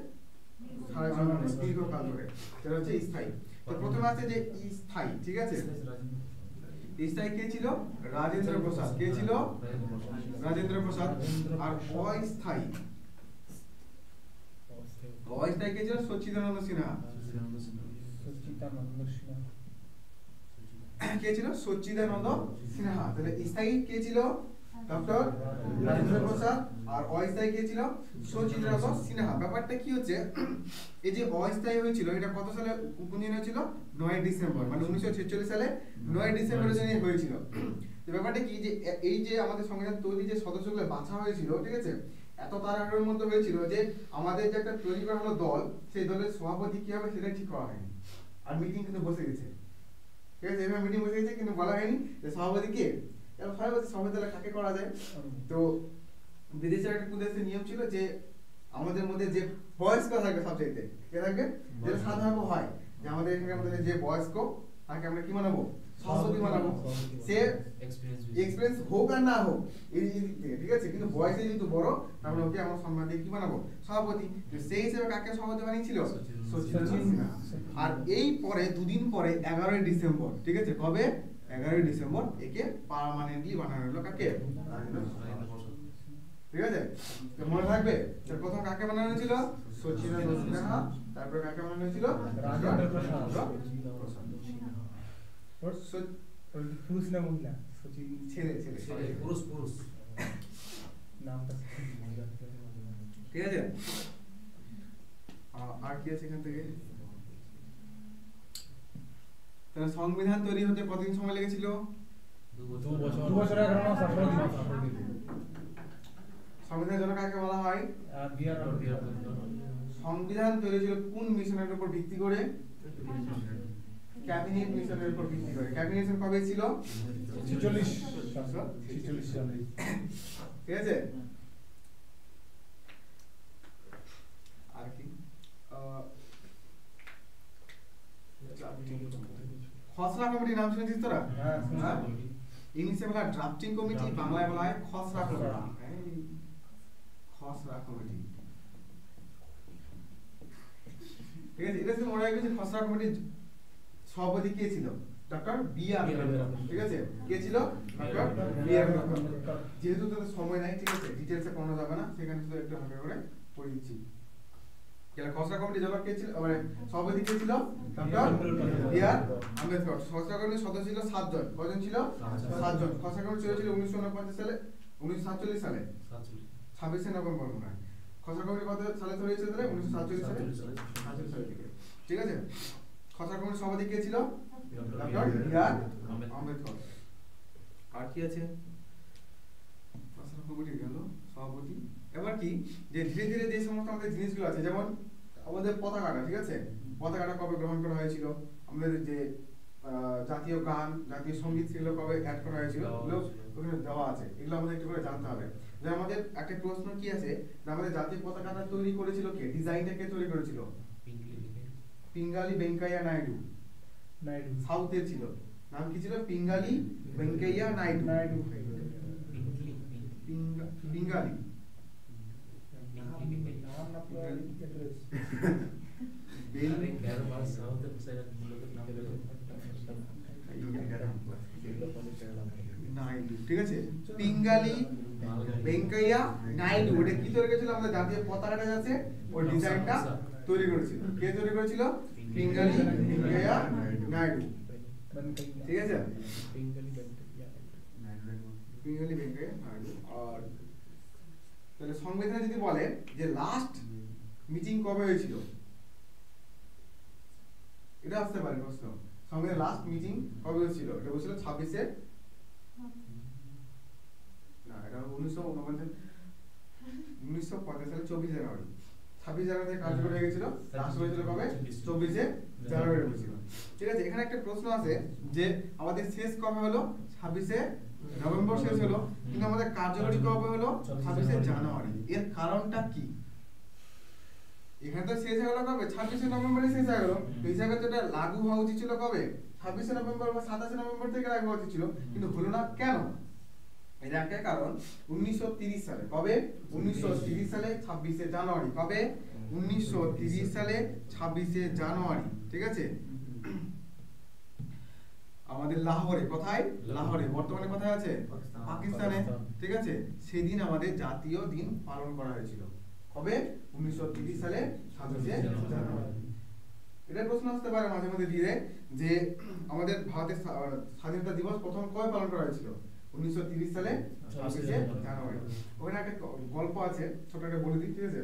সারা জীবন, দীর্ঘকাল ধরে। সেটা হচ্ছে স্থায়ী। তো প্রথমে আছে যে স্থায়ী, ঠিক আছে? স্থায়ী কে ছিল? রাজেন্দ্র প্রসাদ। কে ছিল? রাজেন্দ্র প্রসাদ। আর অস্থায়ী অস্থায়ী কে ছিল? সচ্চিদানন্দ সিনহা। কে ছিল? সচ্চিদানন্দ সিনহা। তাহলে স্থায়ী কে ছিল? ডক্টর রাজেন্দ্র প্রসাদ। আর অস্থায়ী কে ছিল? সচ্চিদানন্দ সিনহা। ব্যাপারটা কি হচ্ছে, এই যে অস্থায়ী হয়েছিল এটা কত সালে, কোন দিন হয়েছিল? 9 ডিসেম্বর, মানে 1946 সালে 9 ডিসেম্বরের জন্য হয়েছিল। তো ব্যাপারটা কি যে এই যে আমাদের সংবিধান তৈরি যে সদস্যগুলো বাছা হয়েছিল, ঠিক আছে, এত তাড়াহুড়োর মধ্যে হয়েছিল যে আমাদের যে একটা তৈরি করা হলো দল, সেই দলের সভাপতি কি হবে সেটা ঠিক করা হয়নি। আর মিটিং কিন্তু বসে গেছে, ঠিক আছে, এবার মিটিং বসে গেছে কিন্তু বলা হয়নি যে সভাপতি কে। এবার সভাপতি তাহলে কাকে করা যায়? তো বিদেশের একটা কুদেশের নিয়ম ছিল যে আমাদের মধ্যে যে বয়স্ক থাকবে সবচাইতে, কে থাকবে? যেটা সাধারণত হয় যে আমাদের এখানে আমাদের যে বয়স্ক তাকে আমরা কি বানাবো? সভাপতি বানাবো। সে এক্সপেরিয়েন্স হোক আর না হোক এই দিক থেকে, ঠিক আছে, কিন্তু বয়সে যেহেতু বড় তাহলে ওকে আমরা সম্মান দিয়ে কি বানাবো? সভাপতি। তো সেই হিসেবে কাকে সভাপতি বানিয়েছিল? সচিদানন্দ সিনহা। আর এই পরে দুদিন পরে 11ই ডিসেম্বর, ঠিক আছে, কবে? 11ই ডিসেম্বর একে পার্মানেন্টলি বানানো হলো। কাকে? রাজেন্দ্র প্রসাদ। ঠিক আছে, তো মনে থাকবে যে প্রথম কাকে বানানো হয়েছিল? সচিদানন্দ সিনহা। তারপরে কাকে বানানো হয়েছিল? রাজেন্দ্র প্রসাদ। পুরুষ না মহিলা? সচিন ছেলে ছেলে পুরুষ নামটা ঠিক আছে। আর কি আছে এখান থেকে? তাহলে সংবিধান তৈরি হতে কতদিন সময় লেগেছিল? 2 বছর 11 মাস 18 দিন। সংবিধানের জন্য কাকে বলা হয়? সংবিধান তৈরি হয়েছিল কোন মিশনের উপর ভিত্তি করে? ক্যাবিনেট মিশনের উপর ভিত্তি করে। ক্যাবিনেট মিশন কবে ছিল? 46 সালে। ঠিক আছে। আর কি খসড়া কমিটি নাম শুনেছিস তোরা? হ্যাঁ, ইংলিশে বলা ড্রাফটিং কমিটি, বাংলায় বলা হয় খসড়া কমিটি। খসড়া কমিটি, ঠিক আছে। এটা মনে রাখবে যে খসড়া কমিটির সভাপতি কে ছিল? Doctor B R. আম্বেদকর। ঠিক আছে, কে ছিল? Doctor B R. আম্বেদকর। যেহেতু তোদের সময় নাই, ঠিক আছে, ডিটেইলসে পড়ানো যাবে না, সেখানে শুধু একটু হালকা করে পড়ে দিচ্ছি। তাহলে খসড়া কমিটি জনক কে ছিল, মানে সভাপতি কে ছিল? Doctor B R. আম্বেদকর। খসড়া কমিটির সদস্য ছিল 7 জন। কয়জন ছিল? 7 জন। খসড়া কমিটি ছিল 1949 সালে, 1947 সালে 26 নভেম্বর মনে হয়। খসড়া কমিটি কত সালে তৈরি হয়েছিল? 1947 সালে, 47 সালে থেকে। ঠিক আছে। খসড়া কমিটির সভাপতি কে ছিল? Doctor B R. আম্বেদকর। আর কি আছে? খসড়া কমিটি গেল, সভাপতি। এবার কি যে ধীরে ধীরে যে সমস্ত আমাদের জিনিসগুলো আছে, যেমন আমাদের পতাকাটা, ঠিক আছে, পতাকাটা কবে গ্রহণ করা হয়েছিল, আমাদের যে জাতীয় গান, জাতীয় সঙ্গীত, সেগুলো কবে অ্যাড করা হয়েছিল, এগুলো ওখানে দেওয়া আছে। এগুলো আমাদের একটু করে জানতে হবে। যে আমাদের একটা প্রশ্ন কি আছে, যে আমাদের জাতীয় পতাকাটা তৈরি করেছিল কে? ডিজাইনটা কে তৈরি করেছিল? পিঙ্গালি ভেঙ্কাইয়া নাইডু। সাউথের ছিল, নাম কি ছিল? পিঙ্গালি ভেঙ্কাইয়া নাইডু। পিঙ্গালি নাইডু, ঠিক আছে। পিঙ্গালি ভেঙ্কাইয়া নাইডু, ওটা কি তৈরি করেছিল? আমাদের জাতীয় পতাকাটা আছে ওই ডিজাইনটা তৈরি করেছিল। কে তৈরি করেছিল? পিঙ্গালি ভেঙ্কাইয়া নাইডু। ঠিক আছে, পিঙ্গালি ভেঙ্কাইয়া নাইডু। আর তাহলে সংবিধানে যদি বলে যে লাস্ট মিটিং কবে হয়েছিল, এটা আসতে পারে প্রশ্ন। সংবিধানের লাস্ট মিটিং কবে হয়েছিল? এটা বলছিল 26 না, এটা 1949 সালে 24 জানুয়ারি। 26 জানুয়ারি থেকে কার্যকর হয়ে গেছিল, রাষ্ট্র হয়েছিল কবে 24 জানুয়ারি হয়েছিল। ঠিক আছে, এখানে একটা প্রশ্ন আছে যে আমাদের শেষ কবে হলো 26 নভেম্বর শেষ হলো, কিন্তু আমাদের কার্যকরী কবে হলো 26 জানুয়ারি। এর কারণটা কি? এখানে তো শেষ হয়ে গেল কবে 26 নভেম্বরে শেষ হয়ে গেল, তো হিসাবে তো এটা লাগু হওয়া উচিত ছিল কবে 26 নভেম্বর বা 27 নভেম্বর থেকে লাগু হওয়া উচিত ছিল, কিন্তু হলো না কেন? এর একটা কারণ 1930 সালে, কবে 1930 সালে 26 জানুয়ারি, কবে 1930 সালে 26 জানুয়ারি। ঠিক আছে, আমাদের লাহোরে, কোথায়? লাহোরে, বর্তমানে কোথায় আছে? পাকিস্তানে। ঠিক আছে, সেদিন আমাদের জাতীয় দিন পালন করা হয়েছিল, কবে 1930 সালে 26 জানুয়ারি। এটা প্রশ্ন আসতে পারে মাঝে মাঝে দিয়ে যে আমাদের ভারতের স্বাধীনতা দিবস প্রথম কবে পালন করা হয়েছিল? 1930 সালে 26 জানুয়ারি। ওখানে একটা গল্প আছে, ছোট একটা বলে দিই। ঠিক আছে,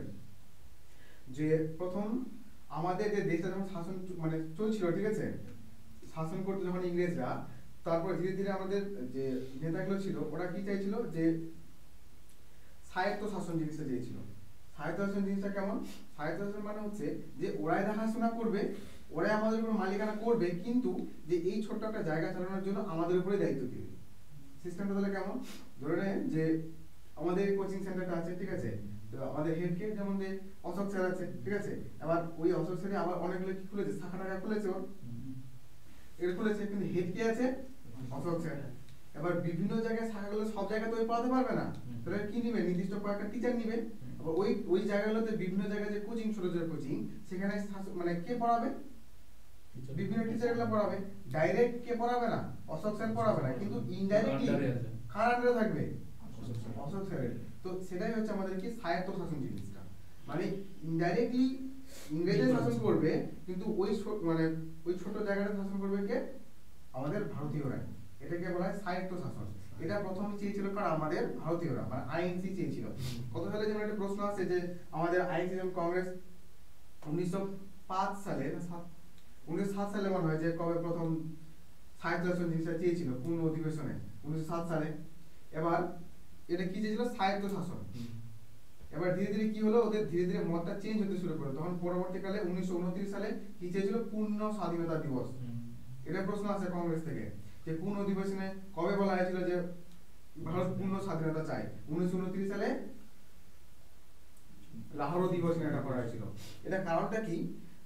যে প্রথম আমাদের যে দেশটা যখন শাসন মানে চলছিল, ঠিক আছে, শাসন করতে যখন ইংরেজরা, তারপর ধীরে ধীরে আমাদের যে নেতাগুলো ছিল ওরা কি চাইছিল, যে স্বায়ত্ত শাসন জিনিসটা চেয়েছিল। স্বায়ত্ত শাসন জিনিসটা কেমন? স্বায়ত্ত শাসন মানে হচ্ছে যে ওরাই দেখাশোনা করবে, ওরাই আমাদের উপর মালিকানা করবে, কিন্তু যে এই ছোট্ট একটা জায়গা চালানোর জন্য আমাদের উপরে দায়িত্ব দিবে। সিস্টেমটা তাহলে কেমন? ধরে নেন যে আমাদের কোচিং সেন্টারটা আছে, ঠিক আছে, তো আমাদের হেডকে যেমন যে অশোক স্যার আছে, ঠিক আছে, এবার ওই অশোক স্যারে আবার অনেকগুলো কি খুলেছে, শাখা টাখা খুলেছে, ওর এর খুলেছে, কিন্তু হেড কে আছে? অশোক স্যার। এবার বিভিন্ন জায়গায় শাখাগুলো সব জায়গায় তো ওই পড়াতে পারবে না, তাহলে কি নিবে? নির্দিষ্ট কয়েকটা টিচার নিবে। আবার ওই জায়গাগুলোতে বিভিন্ন জায়গায় যে কোচিং, ছোট ছোট কোচিং, সেখানে মানে কে পড়াবে? বিভিন্ন টিচারগুলো পড়াবে। ডাইরেক্ট কে পড়াবে না? অশোক স্যার পড়াবে না, কিন্তু ইনডাইরেক্টলি কার আন্ডারে থাকবে? অশোক স্যারের। তো সেটাই হচ্ছে আমাদের কি স্বায়ত্ত শাসন জিনিসটা, মানে ইনডাইরেক্টলি ইংরেজরা শাসন করবে, কিন্তু ওই মানে ওই ছোট জায়গাটা শাসন করবে কে? আমাদের ভারতীয়রা। এটাকে বলা হয় স্বায়ত্ত শাসন। এটা প্রথম চেয়েছিল কার? আমাদের ভারতীয়রা, মানে আইএনসি চেয়েছিল। কত সালে যেমন একটা প্রশ্ন আছে যে আমাদের আইএনসি যেমন কংগ্রেস 1905 সালে 1907 সালে মনে হয় যে কবে প্রথম স্বায়ত্ত শাসন জিনিসটা চেয়েছিল পূর্ণ অধিবেশনে 1907 সালে। এবার এটা কি চেয়েছিল? স্বায়ত্ত শাসন। এবার ধীরে ধীরে কি হলো, ওদের ধীরে ধীরে মতটা চেঞ্জ হতে শুরু করলো, তখন পরবর্তীকালে 1929 সালে কি চেয়েছিল? পূর্ণ স্বাধীনতা দিবস। এটা প্রশ্ন আছে কংগ্রেস থেকে যে পূর্ণ অধিবেশনে কবে বলা হয়েছিল যে ভারত পূর্ণ স্বাধীনতা চায়? 1929 সালে লাহোর অধিবেশনে এটা করা হয়েছিল। এটা কারণটা কি?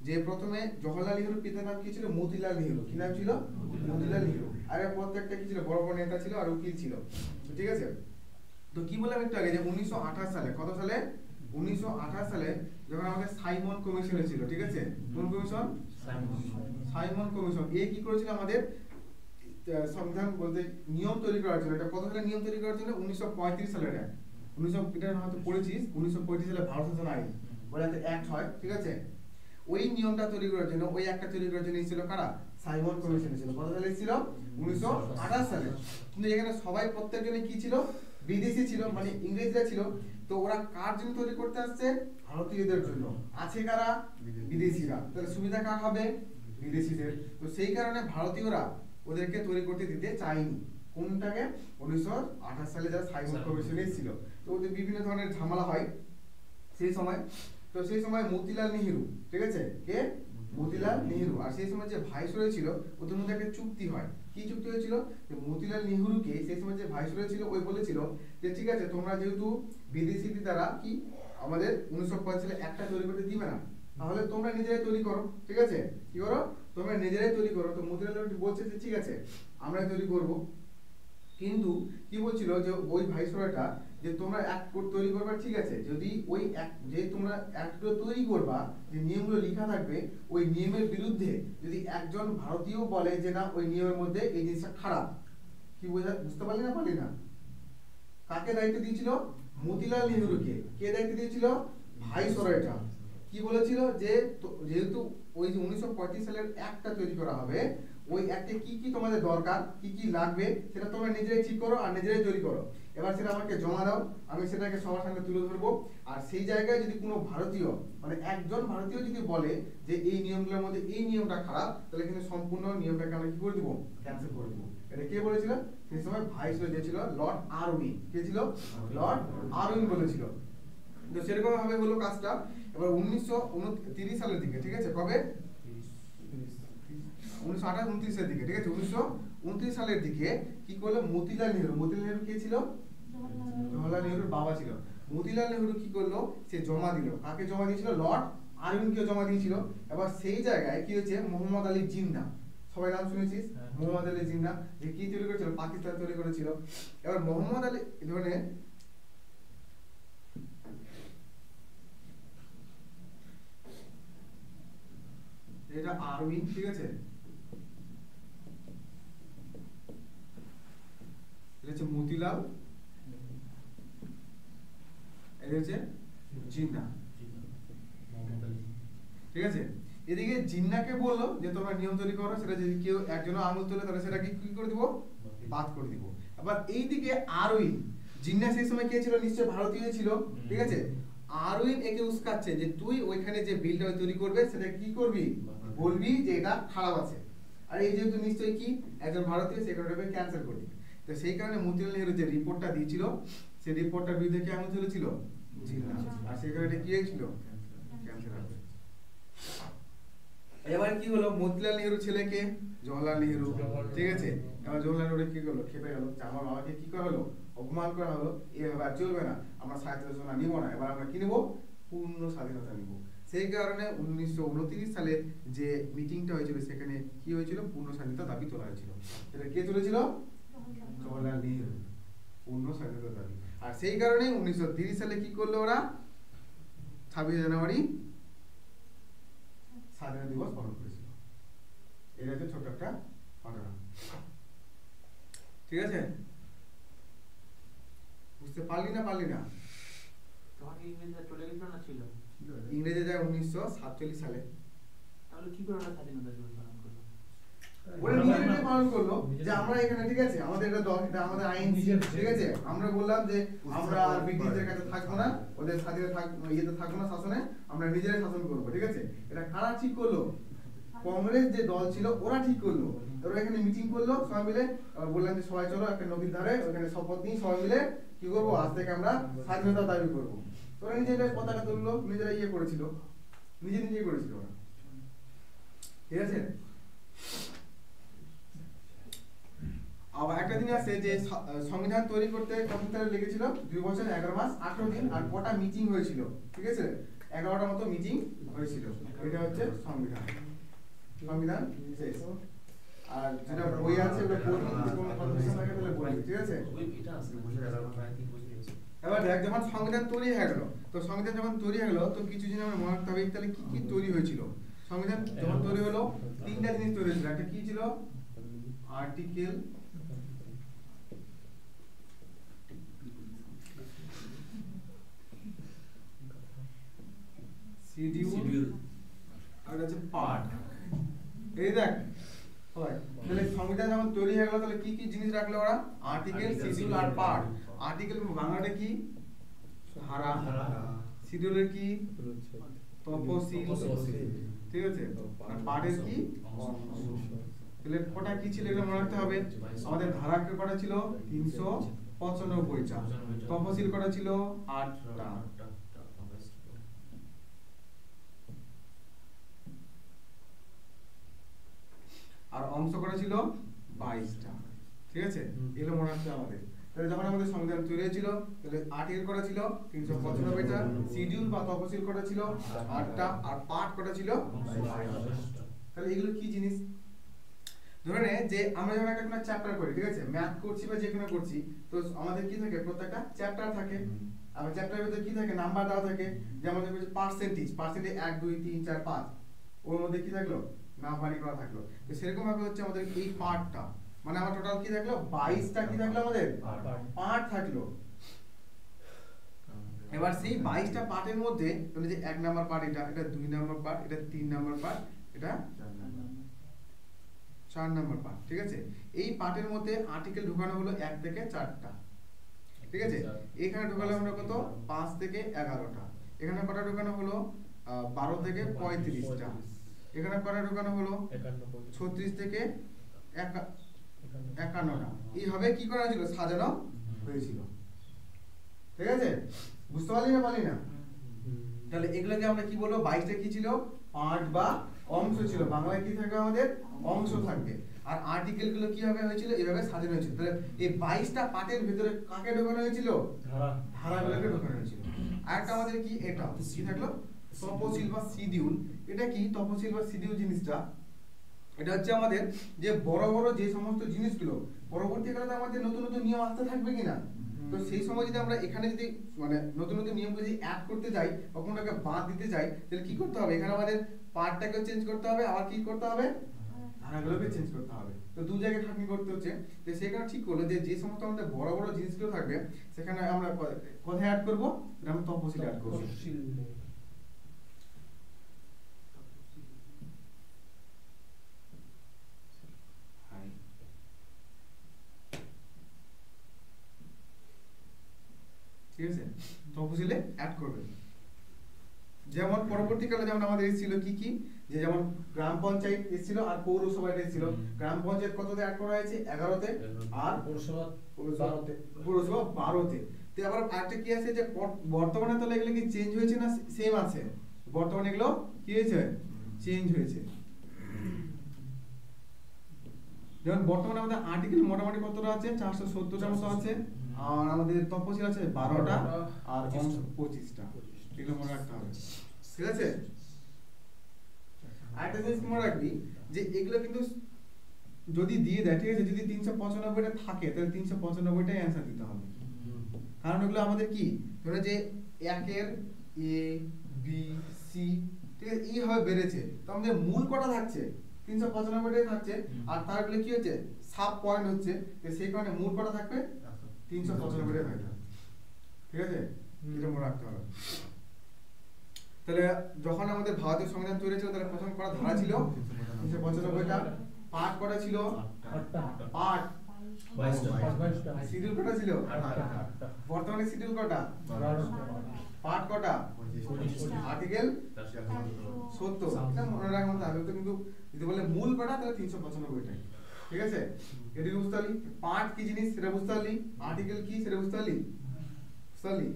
যে প্রথমে জওহরলাল নেহরুর পিতার নাম কি ছিল? মতিলাল নেহরু। কি নাম ছিল? মতিলাল নেহরু। আর এর প্রত্যেকটা কি ছিল? বড় বড় নেতা ছিল আর উকিল ছিল। ঠিক আছে, তো কি বললাম একটু আগে যে 1928 সালে, কত সালে? 1928 সালে যখন আমাদের সাইমন কমিশন ছিল, ঠিক আছে, কোন কমিশন? Simon commission. এ কি করেছিল? আমাদের সংবিধান বলতে নিয়ম তৈরি করার জন্য। এটা কত সালে নিয়ম তৈরি করার জন্য? 1935 সালে। এটা 1900, এটা হয়তো পড়েছিস, 1935 সালে ভারত শাসন আইন বলে একটা অ্যাক্ট হয়, ঠিক আছে। ওই নিয়মটা তৈরি করার জন্য, ওই একটা তৈরি করার জন্য এসেছিল কারা? সাইমন কমিশন এসেছিল। কত সালে এসেছিল? 1928 সালে। কিন্তু এখানে সবাই প্রত্যেকজনে কি ছিল? বিদেশি ছিল, মানে ইংরেজরা ছিল। তো ওরা কার জন্য তৈরি করতে আসছে? ভারতীয়দের জন্য। আছে কারা? বিদেশিরা। তাহলে সুবিধা কার হবে? বিদেশিদের। তো সেই কারণে ভারতীয়রা ওদেরকে তৈরি করতে দিতে চায়নি। কোনটাকে? 1928 সালে যারা সাইমন কমিশন এসেছিল। তো ওদের বিভিন্ন ধরনের ঝামেলা হয় সেই সময়। তো সেই সময় মতিলাল নেহরু, ঠিক আছে, কে? মতিলাল নেহরু। আর সেই সময় যে ভাইসরয় ছিল ওদের মধ্যে একটা চুক্তি হয়। কি চুক্তি হয়েছিল? যে মতিলাল নেহরুকে সেই সময় যে ভাইসরয় ছিল ওই বলেছিল যে ঠিক আছে, তোমরা যেহেতু বিদেশিদের দ্বারা কি আমাদের 1905 সালে একটা তৈরি করতে দিবে না, তাহলে তোমরা নিজেরাই তৈরি করো। ঠিক আছে, কি করো? তোমরা নিজেরাই তৈরি করো। তো মতিলাল নেহরু বলছে যে ঠিক আছে, আমরাই তৈরি করব। কিন্তু কি বলছিল যে ওই ভাইসরয়টা যে তোমরা এক তৈরি করবা, ঠিক আছে, যদি ওই এক যে তোমরা একগুলো তৈরি করবা, যে নিয়মগুলো লেখা থাকবে, ওই নিয়মের বিরুদ্ধে যদি একজন ভারতীয় বলে যে না ওই নিয়মের মধ্যে এই জিনিসটা খারাপ, কি বুঝতে পারলি না? পারলি না? কাকে দায়িত্ব দিয়েছিল? মতিলাল নেহরুকে। কে দায়িত্ব দিয়েছিল? ভাইসরয়টা। কি বলেছিল? যে যেহেতু ওই যে 1935 সালের একটা তৈরি করা হবে, ওই অ্যাক্টে কি কি তোমাদের দরকার, কি কি লাগবে, সেটা তোমরা নিজেরাই ঠিক করো আর নিজেরাই তৈরি করো। এবার সেটা আমাকে জমা দাও, আমি সেটাকে সবার সামনে তুলে ধরবো। আর সেই জায়গায় যদি কোনো ভারতীয়, মানে একজন ভারতীয় যদি বলে যে এই নিয়মগুলোর মধ্যে এই নিয়মটা খারাপ, তাহলে কিন্তু সম্পূর্ণ নিয়মটাকে আমরা কি করে দিব? ক্যান্সেল করে দিব। এটা কে বলেছিল? সেই সময় ভাইসরয় যে ছিল লর্ড আরউইন। কে ছিল? লর্ড আরউইন বলেছিল। তো সেরকম ভাবে হলো কাজটা। এবার 1929 সালের দিকে, ঠিক আছে, কবে 1928-29 এর দিকে, ঠিক আছে, 1929 সালের দিকে কি করলো মতিলাল নেহরু। মতিলাল নেহরু কে ছিল? জওহরলাল নেহরুর বাবা ছিল। মতিলাল নেহরু কি করলো, সে জমা দিল, কাকে জমা দিয়েছিল? লর্ড আরউইনকে জমা দিয়েছিল। এবার সেই জায়গায় কি হয়েছে, মোহাম্মদ আলী জিন্নাহ, সবাই নাম শুনেছিস, মোহাম্মদ আলী জিন্নাহ, যে কি তৈরি করেছিল, পাকিস্তান তৈরি করেছিল। এবার মোহাম্মদ আলী ধরনের এটা আরউইন, ঠিক আছে, এটা হচ্ছে মতিলাল, এটা হচ্ছে জিন্নাহ, ঠিক আছে। এদিকে জিন্নাহকে বললো যে তোমরা নিয়ম তৈরি করো, সেটা যদি কেউ একজন আঙুল তোলে তাহলে সেটাকে কি করে দিব, বাদ করে দিব। আবার এইদিকে আরউইন, জিন্নাহ সেই সময় কে ছিল, নিশ্চয় ভারতীয় ছিল, ঠিক আছে। আরউইন একে উস্কাচ্ছে যে তুই ওইখানে যে বিলটা তৈরি করবে সেটা কি করবি, বলবি যে এটা খারাপ আছে, আর এই যেহেতু নিশ্চয়ই কি একজন ভারতীয়, সেই কারণে ক্যান্সেল করবি। তো সেই কারণে মতিলাল নেহরু যে রিপোর্টটা দিয়েছিল, সেই রিপোর্টটার বিরুদ্ধে কে আঙুল তুলেছিল, জিন্নাহ, আর সেই কারণে কি হয়েছিল, ক্যান্সেল হবে। এবার কি হলো, মতিলাল নেহরু ছেলেকে জওহরলাল নেহরু, ঠিক আছে। এবার জওহরলাল নেহরু কি করলো, খেপে গেল যে আমার বাবাকে কি করা হলো, অপমান করা হলো, এভাবে আর চলবে না, আমরা স্বায়ত্তশাসন নিব না, এবার আমরা কি নেব, পূর্ণ স্বাধীনতা নিব। সেই কারণে 1929 সালে যে মিটিংটা হয়েছিল সেখানে কি হয়েছিল, পূর্ণ স্বাধীনতা দাবি তোলা হয়েছিল। এটা কে তুলেছিল, জওহরলাল নেহরু, পূর্ণ স্বাধীনতা দাবি। আর সেই কারণে 1930 সালে কি করলো ওরা, 26 জানুয়ারি স্বাধীনতা দিবস পালন করেছিল। এটা হচ্ছে ছোট একটা ঘটনা, ঠিক আছে। বুঝতে পারলি না তখন ইংরেজরা চলে গেছিল না ছিল? ইংরেজে যায় 1947 সালে। তাহলে কি করে ওরা স্বাধীনতা দিবস পালন করলো? ওরা নিজেরাই পালন করলো যে আমরা এখানে, ঠিক আছে, আমাদের এটা দল, এটা আমাদের আইন, ঠিক আছে। আমরা বললাম যে আমরা আর ব্রিটিশদের কাছে থাকবো না, ওদের স্বাধীনতা ইয়েতে থাকবো না, শাসনে আমরা নিজেরাই শাসন করবো, ঠিক আছে। এটা কারা ঠিক করলো, কংগ্রেস যে দল ছিল ওরা ঠিক করলো। ওরা এখানে মিটিং করলো সবাই মিলে, বললাম যে সবাই চলো একটা নদীর ধারে, ওখানে শপথ নিয়ে সবাই মিলে কি করবো, আজ থেকে আমরা স্বাধীনতা দাবি করবো। ওরা নিজেরা পতাকা তুললো, নিজেরা ইয়ে করেছিল, নিজেই করেছিল ওরা, ঠিক আছে। আবার একটা দিন আছে যে সংবিধান তৈরি করতে কত তারিখ লেগেছিল, 2 বছর 11 মাস 18 দিন, আর কটা মিটিং হয়েছিল, ঠিক আছে, 11টা মতো মিটিং হয়েছিল। এটা হচ্ছে সংবিধান শেষ। আর যেটা বই আছে ওটা পড়ি, কোনো কনফিউশন থাকে তাহলে বলি, ঠিক আছে। এবার দেখ, যখন সংবিধান তৈরি হয়ে গেল, তো সংবিধান যখন তৈরি হয়ে গেল, তো কিছু জিনিস আমরা মনে রাখতে হবে, তাহলে কি কি তৈরি হয়েছিল। সংবিধান যখন তৈরি হলো, 3টা জিনিস তৈরি হয়েছিল। একটা কি ছিল, আর্টিকেল, শিডিউল, আর আছে পার্ট। এই দেখ তাহলে সংবিধান যখন তৈরি হয়ে গেল, তাহলে কি কি জিনিস রাখলো ওরা, আর্টিকেল, শিডিউল আর পার্ট। আর্টিকেল বাংলাটা কি, ধারা, শিডিউলের কি, তফসিল, ঠিক আছে, আর পার্টের কি, তাহলে কটা কি ছিল এগুলো মনে রাখতে হবে। আমাদের ধারা কটা ছিল, 395টা, তফসিল কটা ছিল, 8টা, আর অংশ করা ছিল 22টা, ঠিক আছে। এগুলো মনে রাখতে আমাদের। তাহলে যখন আমাদের সংবিধান তৈরি হয়েছিল, তাহলে আর্টিকেল করা ছিল 395টা, শিডিউল বা তফসিল করা ছিল 8টা, আর পার্ট করা ছিল 22টা। তাহলে এগুলো কি জিনিস, ধরে নে যে আমরা যখন একটা কোনো চ্যাপ্টার করি, ঠিক আছে, ম্যাথ করছি বা যে কোনো করছি, তো আমাদের কি থাকে, প্রত্যেকটা চ্যাপ্টার থাকে, আর চ্যাপ্টারের ভিতরে কি থাকে, নাম্বার দেওয়া থাকে। যেমন দেখবে পার্সেন্টেজ 1 2 3 4 5, ওর মধ্যে কি থাকলো, নাম্বারিং করা থাকলো। তো সেরকম ভাবে হচ্ছে আমাদের এই পার্টটা, মানে আমার টোটাল কি থাকলো, 22টা কি থাকলো, আমাদের পার্ট থাকলো। এবার সেই 22টা পার্টের মধ্যে মানে যে 1 নাম্বার পার্ট, এটা 2 নাম্বার পার্ট, এটা 3 নাম্বার পার্ট, এটা 4 নাম্বার পার্ট, ঠিক আছে। এই পার্টের মধ্যে আর্টিকেল ঢোকানো হলো 1 থেকে 4টা, ঠিক আছে। এখানে ঢোকালো আমরা কত, 5 থেকে 11টা। এখানে কটা ঢোকানো হলো, 12 থেকে 35টা। এখানে কটা ঢোকানো হলো, 36 থেকে 51টা। এইভাবে কি করা হয়েছিল, সাজানো হয়েছিল, ঠিক আছে। বুঝতে পারলি না তাহলে এগুলোকে আমরা কি বলবো? 22টা কি ছিল? পার্ট বা অংশ ছিল। বাংলায় কি থাকবে আমাদের? অংশ থাকবে। আর আর্টিকেল গুলো কিভাবে হয়েছিল? এইভাবে সাজানো হয়েছিল। তাহলে এই 22টা পার্টের ভিতরে কাকে ঢোকানো হয়েছিল? ধারাগুলোকে ঢোকানো হয়েছিল। আরেকটা আমাদের কি এটা কি থাকলো? তপশিল বা শিডিউল। এটা কি তপশিল বা শিডিউল জিনিসটা? এটা হচ্ছে আমাদের যে বড় বড় যে সমস্ত জিনিসগুলো পরবর্তীকালে তো আমাদের নতুন নতুন নিয়ম আসতে থাকবে কিনা, তো সেই সময় যদি আমরা এখানে যদি মানে নতুন নতুন নিয়মগুলো যদি অ্যাড করতে যাই বা কোনোটাকে বাদ দিতে যাই, তাহলে কি করতে হবে? এখানে আমাদের পার্টটাকে চেঞ্জ করতে হবে, আবার কি করতে হবে? ধারাগুলোকে চেঞ্জ করতে হবে। তো দু জায়গায় খাটনি করতে হচ্ছে। তো সেখানে ঠিক করলো যে যে সমস্ত আমাদের বড় বড় জিনিসগুলো থাকবে সেখানে আমরা কোথায় অ্যাড করব? আমরা তপশিল অ্যাড করব। ঠিক আছে, তপশিলে অ্যাড করবেন। যেমন পরবর্তীকালে যেমন আমাদের এসেছিল কি কি, যে যেমন গ্রাম পঞ্চায়েত এসেছিল আর পৌরসভা এসেছিল। গ্রাম পঞ্চায়েত কততে অ্যাড করা হয়েছে? 11তে, আর পৌরসভা 12তে। তো আবার আরেকটা কি আছে যে বর্তমানে তাহলে এগুলো কি চেঞ্জ হয়েছে না সেম আছে? বর্তমানে এগুলো কি হয়েছে? চেঞ্জ হয়েছে। যেমন বর্তমানে আমাদের আর্টিকেল মোটামুটি কতটা আছে? 470টার মতো আছে। আর আমাদের তপশিল আছে 12টা আর অংশ 25টা। এগুলো মনে রাখতে হবে, ঠিক আছে? আরেকটা জিনিস মনে রাখবি যে এগুলো কিন্তু যদি দিয়ে দেয়, ঠিক আছে, যদি 395টা থাকে তাহলে 395টাই অ্যানসার দিতে হবে। কারণ এগুলো আমাদের কি ধরে যে 1 এর এ বি সি, ঠিক আছে, এইভাবে বেড়েছে। তো আমাদের মূল কটা থাকছে? 395টাই থাকছে। আর তারগুলো কি হচ্ছে? সাব পয়েন্ট হচ্ছে। তো সেই কারণে মূল কটা থাকবে? 395টাই থাকবে, ঠিক আছে? এটা মনে রাখতে হবে। তাহলে যখন আমাদের ভারতীয় সংবিধান তৈরি হয়েছিল তাহলে প্রথম কটা ধারা ছিল? 395টা। পার্ট কটা ছিল? পার্ট 22টা। শিডিউল কটা ছিল? বর্তমানে শিডিউল কটা? পার্ট কটা? আর্টিকেল 70। এটা মনে রাখার মতো হবে। তো কিন্তু যদি বলে মূল কটা তাহলে 395টাই, ঠিক আছে? এদিকে বুঝতে পারলি পার্ট কি জিনিস সেটা বুঝতে পারলি, আর্টিকেল কি সেটা বুঝতে পারলি, বুঝতে পারলি?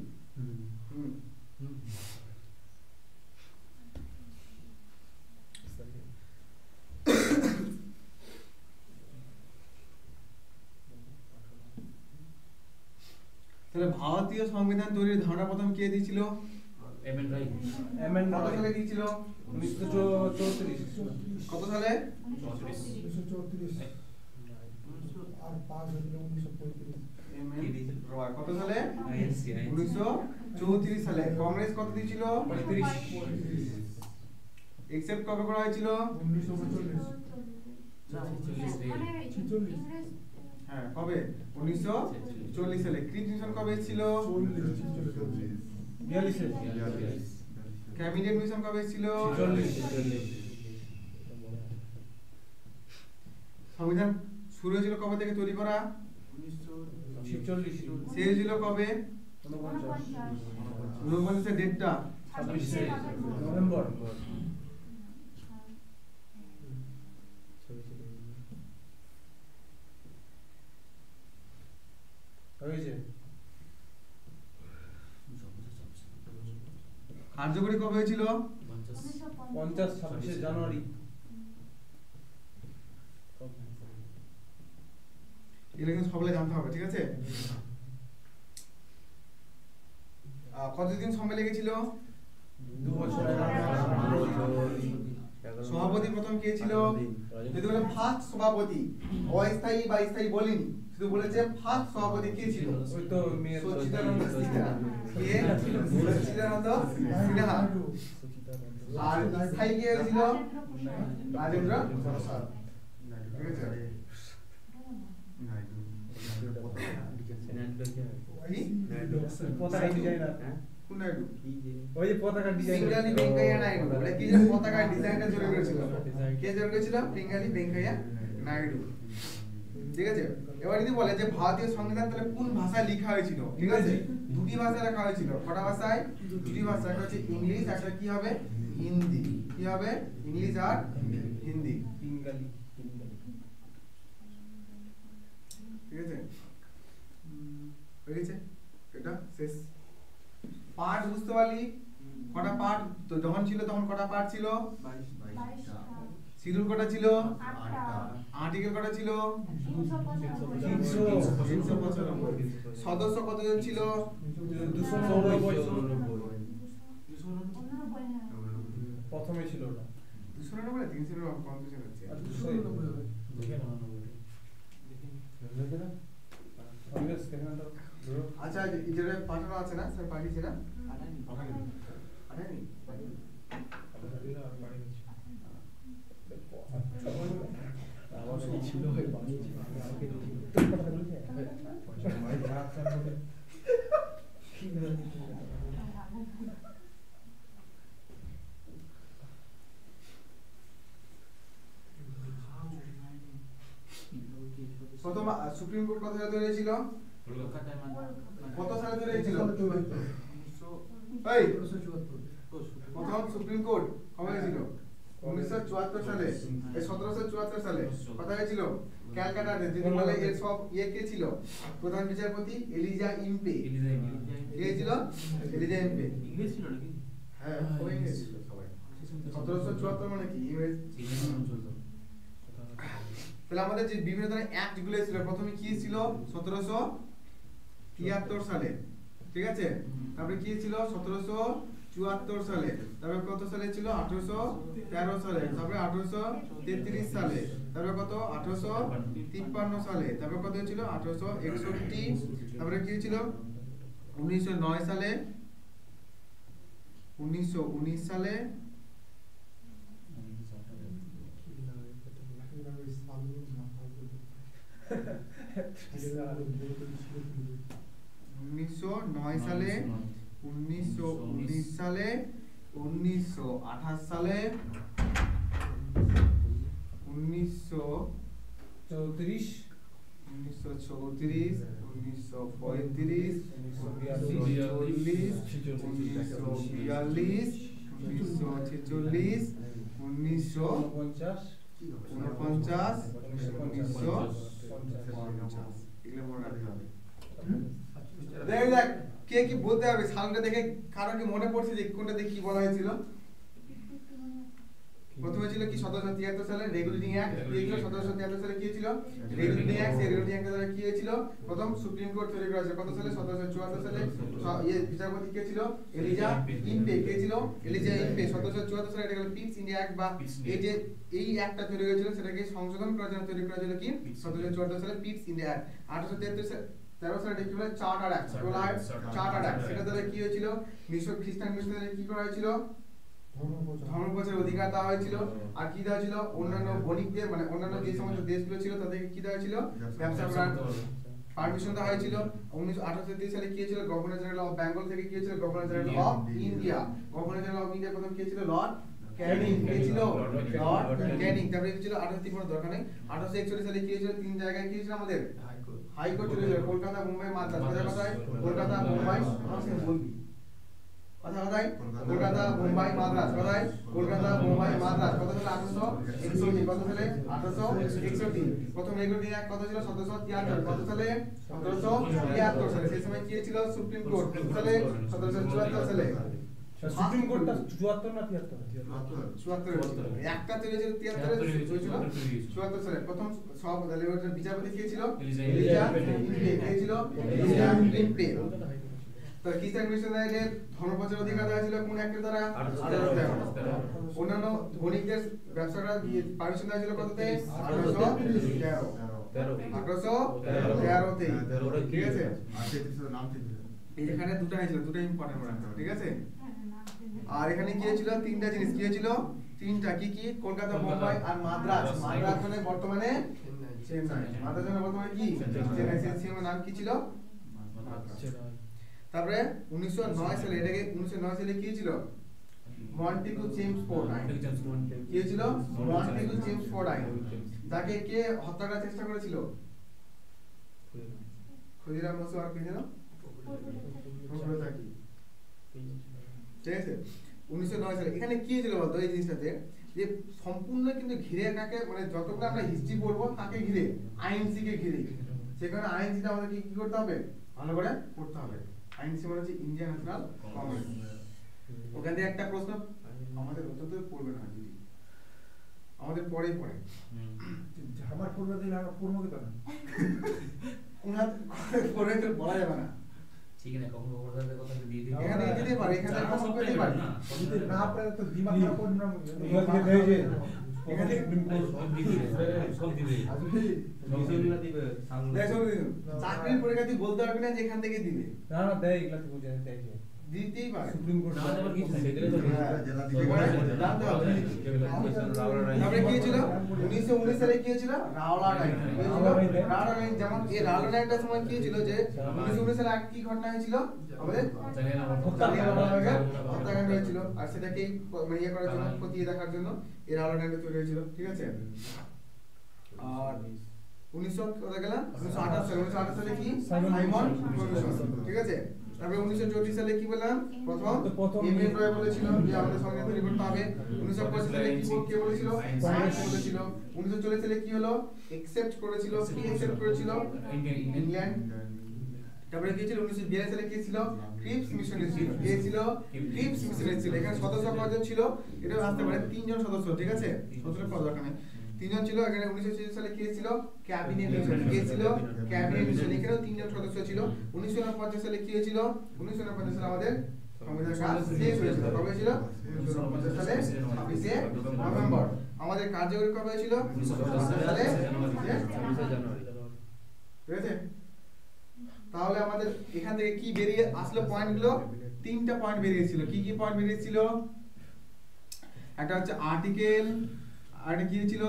তাহলে ভারতীয় সংবিধান তৈরির ধারণা প্রথম কে দিয়েছিল? এমএন রায়। কত সালে দিয়েছিল? 1934। কত সালে? 1934 আর 5 হলো 1935। এমএন রয় কত সালে? 1934 সালে। কংগ্রেস কত দিয়েছিল? 35। একসেপ্ট কবে করা হয়েছিল? 1939। হ্যাঁ, কবে? 1940 সালে। ক্রিপ মিশন কবে ছিল? 42 ক্যাবিনেট মিশন কবে ছিল? 46। সংবিধান শুরু হয়েছিল কবে থেকে তৈরি করা? 46। শেষ হয়েছিল কবে? 49 এর ডেটটা 26 নভেম্বর। হয়েছে। কার্যকরী কবে হয়েছিল? 26 জানুয়ারি। এগুলো কিন্তু সকলে জানতে হবে, ঠিক আছে? কতদিন সময় লেগেছিল? 2 বছর। সভাপতি প্রথম কে ছিল? যদি বলে ফার্স্ট সভাপতি, অস্থায়ী বা স্থায়ী বলিনি, শুধু বলেছে ফার্স্ট সভাপতি কে ছিল? ওই তো মেয়ের সচিদানন্দ সিনহা। কে? সচিদানন্দ সিনহা। আর স্থায়ী কে ছিল? রাজেন্দ্র প্রসাদ। ঠিক আছে? পতাকা ডিজাইনার। কোন নাইডু? ওই যে পতাকা ডিজাইন। পিঙ্গালি ভেঙ্কাইয়া নাইডু। বলে কি যে পতাকা ডিজাইনটা জোরে করেছিল? কে জোরে করেছিল? পিঙ্গালি ভেঙ্কাইয়া নাইডু। ঠিক আছে? এবার যদি বলে যে ভারতীয় সংবিধান তাহলে কোন ভাষায় লেখা হয়েছিল? ঠিক আছে? দুটি ভাষায় লেখা হয়েছিল। কটা ভাষায়? দুটি ভাষা। একটা হচ্ছে ইংলিশ, একটা কি হবে? হিন্দি। কি হবে? ইংলিশ আর হিন্দি। পিঙ্গালি। ঠিক আছে? হয়ে গেছে? এটা শেষ। পার্ট বুঝতে পারলি? কটা পার্ট তো যখন ছিল তখন কটা পার্ট ছিল? 22টা। শিডিউল কটা ছিল? 8টা। আর্টিকেল কটা ছিল? 395 সদস্য কতজন ছিল? 299 প্রথমে ছিল ওটা 299 300 কনফিউশন হচ্ছে। আর 200 দেখে 99 আমি স্ক্যানার দাও ধরো আচ্ছা এই যেটা পাঠানো আছে না স্যার পাঠিয়েছে না? পাঠায়নি। আর বাড়ি গেছে আমার ছিল হয় বানিয়েছি আমি আগে কথা বলেছে ভাই খারাপ চাল বলে কি না প্রথম সুপ্রিম কোর্ট কত সালে তৈরি হয়েছিল? কত সালে তৈরি হয়েছিল? এই প্রথম সুপ্রিম কোর্ট কবে হয়েছিল? 1974 সালে। এই 1774 সালে কথা হয়েছিল ক্যালকাটাতে। যদি বলে এর সব কে ছিল? প্রধান বিচারপতি এলিজা ইম্পে। কে ছিল? Elijah Impey. ইংলিশ ছিল নাকি? হ্যাঁ সবাই ইংরেজ ছিল সবাই। 1774 মানে কি ইংরেজ? তাহলে আমাদের যে বিভিন্ন ধরনের অ্যাক্ট গুলো ছিল প্রথমে কি ছিল? 1773 সালে, ঠিক আছে? তারপরে কি ছিল? 1774 সালে। তারপরে কত সালে ছিল? 1813 সালে। তারপরে 1833 সালে। তারপরে কত? 1853 সালে। তারপরে কত ছিল? 1861। তারপরে কি ছিল? 1909 সালে, 1919 সালে, 1909 সালে, 1919 সালে, 1928 সালে, 34 1934, 1935, 1940, 1942, 1946, 1949, 1950, এগুলো মনে রাখতে হবে। দেখ কে কি বলতে হবে সালটা দেখে কারো কি মনে পড়ছে যে কোনটা দেখে কি বলা হয়েছিল? প্রথমে ছিল কি 1773 সালে রেগুলেটিং অ্যাক্ট। কি ছিল 1773 সালে? কি ছিল রেগুলেটিং অ্যাক্ট। সেই রেগুলেটিং অ্যাক্ট দ্বারা কি হয়েছিল? প্রথম সুপ্রিম কোর্ট তৈরি করা হয়েছে কত সালে? 1774 সালে। বিচারপতি কে ছিল? Elijah Impey. কে ছিল? Elijah Impey. 1774 সালে এটা হলো পিপস ইন্ডিয়া অ্যাক্ট, বা এই যে এই অ্যাক্টটা তৈরি হয়েছিল সেটাকে সংশোধন করার জন্য তৈরি করা হয়েছিল কি 1774 সালে পিপস ইন্ডিয়া অ্যাক্ট। 1833 সালে 13 সালে কি হলো? Charter act. চার্টার অ্যাক্ট সেটা দ্বারা কি হয়েছিল? খ্রিস্টান মিশনারি কি করা হয়েছিল? ধর্ম প্রচারের অধিকার দেওয়া হয়েছিল। আর কি দেওয়া হয়েছিল? অন্যান্য বণিকদের মানে অন্যান্য যে সমস্ত দেশগুলো ছিল তাদেরকে কি দেওয়া হয়েছিল? ব্যবসা করার পারমিশন দেওয়া হয়েছিল। 1938 সালে কি হয়েছিল? গভর্নর জেনারেল অফ বেঙ্গল থেকে কি হয়েছিল? Governor general of India. Governor general of India প্রথম কি ছিল? লর্ড ক্যানিং। কে ছিল? লর্ড ক্যানিং। তারপরে কি ছিল? 1853 দরকার নেই। 1861 সালে কি হয়েছিল? তিন জায়গায় কি হয়েছিল আমাদের? হাইকোর্ট চলে গেল। কলকাতা, মুম্বাই, মাদ্রাস। কোথায়? কলকাতা, মুম্বাই, বলবি কোথায়? কলকাতা, মুম্বাই, মাদ্রাস। কোথায়? কলকাতা, মুম্বাই, মাদ্রাস। কত সালে? 1861। কত সালে? 1861। প্রথম রেগুলেটিং অ্যাক্ট কত ছিল? 1773। কত সালে? 1773 সালে। সেই সময় কি ছিল? Supreme court. কত সালে? 1774 সালে। সুপ্রিম কোর্টটা 74 না 73? 74 একটা তৈরি হয়েছিল 73 হয়েছিল 74 সালে। প্রথম সব বিচারপতি কে ছিল? Elijah Impey. কে ছিল? Elijah Impey. তো খ্রিস্টান মিশনারিদের ধর্ম প্রচারের অধিকার দেওয়া ছিল কোন অ্যাক্টের দ্বারা? 1813। অন্যান্য বণিকদের ব্যবসা করার পারমিশন দেওয়া ছিল কততে? 1813। 1813 তে। ঠিক আছে? আর 33 নাম ঠিক আছে। এখানে দুটো হয়েছিল, দুটো ইম্পর্টেন্ট রাখতে হবে, ঠিক আছে? আর এখানে কি হয়েছিল? তিনটা জিনিস কি হয়েছিল? তিনটা কি কি? কলকাতা, মুম্বাই আর মাদ্রাস। মাদ্রাস মানে বর্তমানে চেন্নাই। মাদ্রাস মানে বর্তমানে কি? চেন্নাই। সেই নাম কি ছিল? তারপরে 1909 সালে এটাকে 1909 সালে কি ছিল? মন্টেগু চেমসফোর্ড আইন। কি ছিল? মন্টেগু চেমসফোর্ড আইন। যাকে কে হত্যা করার চেষ্টা করেছিল? ক্ষুদিরাম বসু আর কে ছিল? ঠিক আছে? 1909 সালে এখানে কি ছিল বলতো এই জিনিসটাতে? যে সম্পূর্ণ কিন্তু ঘিরে কাকে মানে যতটা আমরা হিস্ট্রি পড়বো কাকে ঘিরে? আইএনসি কে ঘিরে। সেখানে আইএনসিটা আমাদেরকে কি করতে হবে? ভালো করে পড়তে হবে। আইএনসি মানে হচ্ছে ইন্ডিয়ান ন্যাশনাল কংগ্রেস। ওখান থেকে একটা প্রশ্ন আমাদের অন্তত পড়বে না যদি আমাদের পরেই পড়ে আমার পূর্বে দিলে আমার পূর্ব কি না ওনার পরে তো বলা যাবে না ঠিক না কখনো ওদের কথা দিয়ে দিই এখানে দিতে পারে এখানে কম করতে পারে না যদি না পারে তো দিমাগ খারাপ করবে না এখানে সব দিবে সব দিবে মিশনগুলো দিবে দেখো চাকরির পরীক্ষা তুই বলতে পারবি না যে এখান থেকে দিবে না না দেয় এগুলা তো বুঝে দেয় দিতেই পারে সুপ্রিম কোর্ট না দেবার কিছু নেই সেগুলো তো জেলা এবারে থেকে জানতে হবে তারপরে কি হয়েছিল 1919 সালে কি হয়েছিল রাওলাট আইন রাওলাট আইন যেমন এই রাওলাট আইনটার সময় কি হয়েছিল যে 1919 সালে কি ঘটনা হয়েছিল আমাদের হত্যাকাণ্ড হয়েছিল আর সেটাকে মানে ইয়ে করার জন্য খতিয়ে দেখার জন্য এই রাওলাট আইনটা তৈরি হয়েছিল ঠিক আছে আর 1928 সালে কি সাইমন কমিশন ঠিক আছে তারপরে 1934 সালে কি বললাম প্রথম এমএন রয় বলেছিল যে আমাদের সংবিধান তৈরি করতে হবে 1925 সালে কি কে বলেছিল কংগ্রেস বলেছিল 1940 সালে কি হলো একসেপ্ট করেছিল কি একসেপ্ট করেছিল ইংল্যান্ড তারপরে কি ছিল 1942 সালে কি ছিল ক্রিপস মিশনের ছিল কে ছিল ক্রিপস মিশনের ছিল এখানে সদস্য কয়জন ছিল এটা আসতে পারে তিনজন সদস্য ঠিক আছে সদস্য কত দরকার নেই তিনজন ছিল এখানে 1946 সালে কে ছিল ক্যাবিনেট মিশন কে ছিল ক্যাবিনেট মিশন এখানেও তিনজন সদস্য ছিল 1949 সালে কি হয়েছিল 1949 সালে আমাদের সংবিধান কাজ শেষ হয়েছিল কবে ছিল 1949 সালে 26 নভেম্বর আমাদের কার্যকরী কবে হয়েছিল 1950 সালে 26 জানুয়ারি ঠিক আছে তাহলে আমাদের এখান থেকে কি বেরিয়ে আসলো পয়েন্টগুলো তিনটা পয়েন্ট বেরিয়েছিল কি কি পয়েন্ট বেরিয়েছিল একটা হচ্ছে আর্টিকেল আর কি ছিল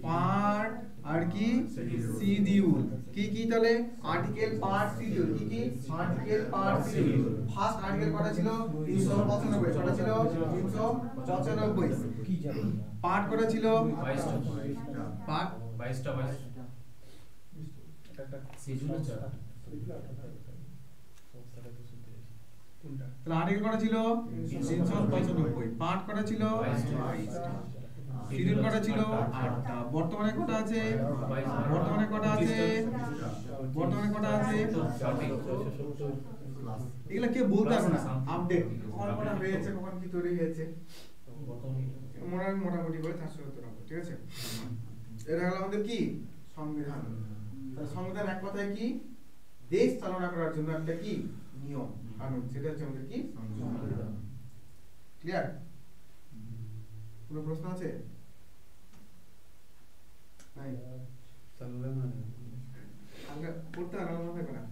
পার্ট আর কি শিডিউল কি কি তাহলে আর্টিকেল পার্ট শিডিউল কি কি article part schedule first article কত ছিল 395 কত ছিল 395 কি জানো পার্ট কত ছিল 22টা পার্ট 22টা একটা শিডিউল আছে তাহলে আর্টিকেল কত ছিল 395 পার্ট কত ছিল 22টা শিডিউল কত ছিল 8টা বর্তমানে কত আছে বর্তমানে কত আছে এগুলা কে বলতে পারবে না আপডেট কখন কটা হয়েছে কখন কি তৈরি হয়েছে মোটামুটি করে 470 নম্বর ঠিক আছে এটা হলো আমাদের কি সংবিধান তাহলে সংবিধান এক কথায় কি দেশ চালনা করার জন্য একটা কি নিয়ম কানুন সেটা হচ্ছে আমাদের কি সংবিধান ক্লিয়ার কোনো প্রশ্ন আছে নাই চালনা মানে আগে পড়তে আরাম হবে না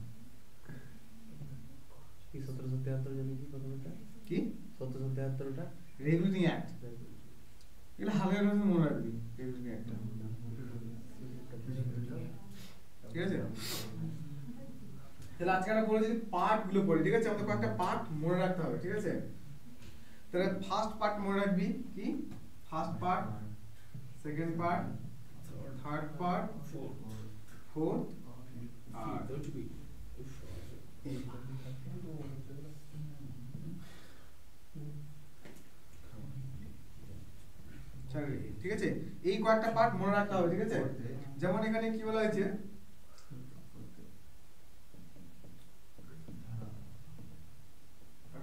কি 1773 জানি কি প্রথমটা কি 1773টা রেগুলেটিং অ্যাক্ট এগুলো হালকা করে মনে রাখবি রেগুলেটিং অ্যাক্ট ঠিক আছে তাহলে আজকে আমরা পড়ে যদি পার্ট গুলো পড়ি ঠিক আছে আমাদের কয়েকটা পার্ট মনে রাখতে হবে ঠিক আছে তাহলে ফার্স্ট পার্ট মনে রাখবি কি first part second part third part fourth আর ঠিক আছে এই কয়েকটা পার্ট মনে রাখতে হবে ঠিক আছে যেমন এখানে কি বলা হয়েছে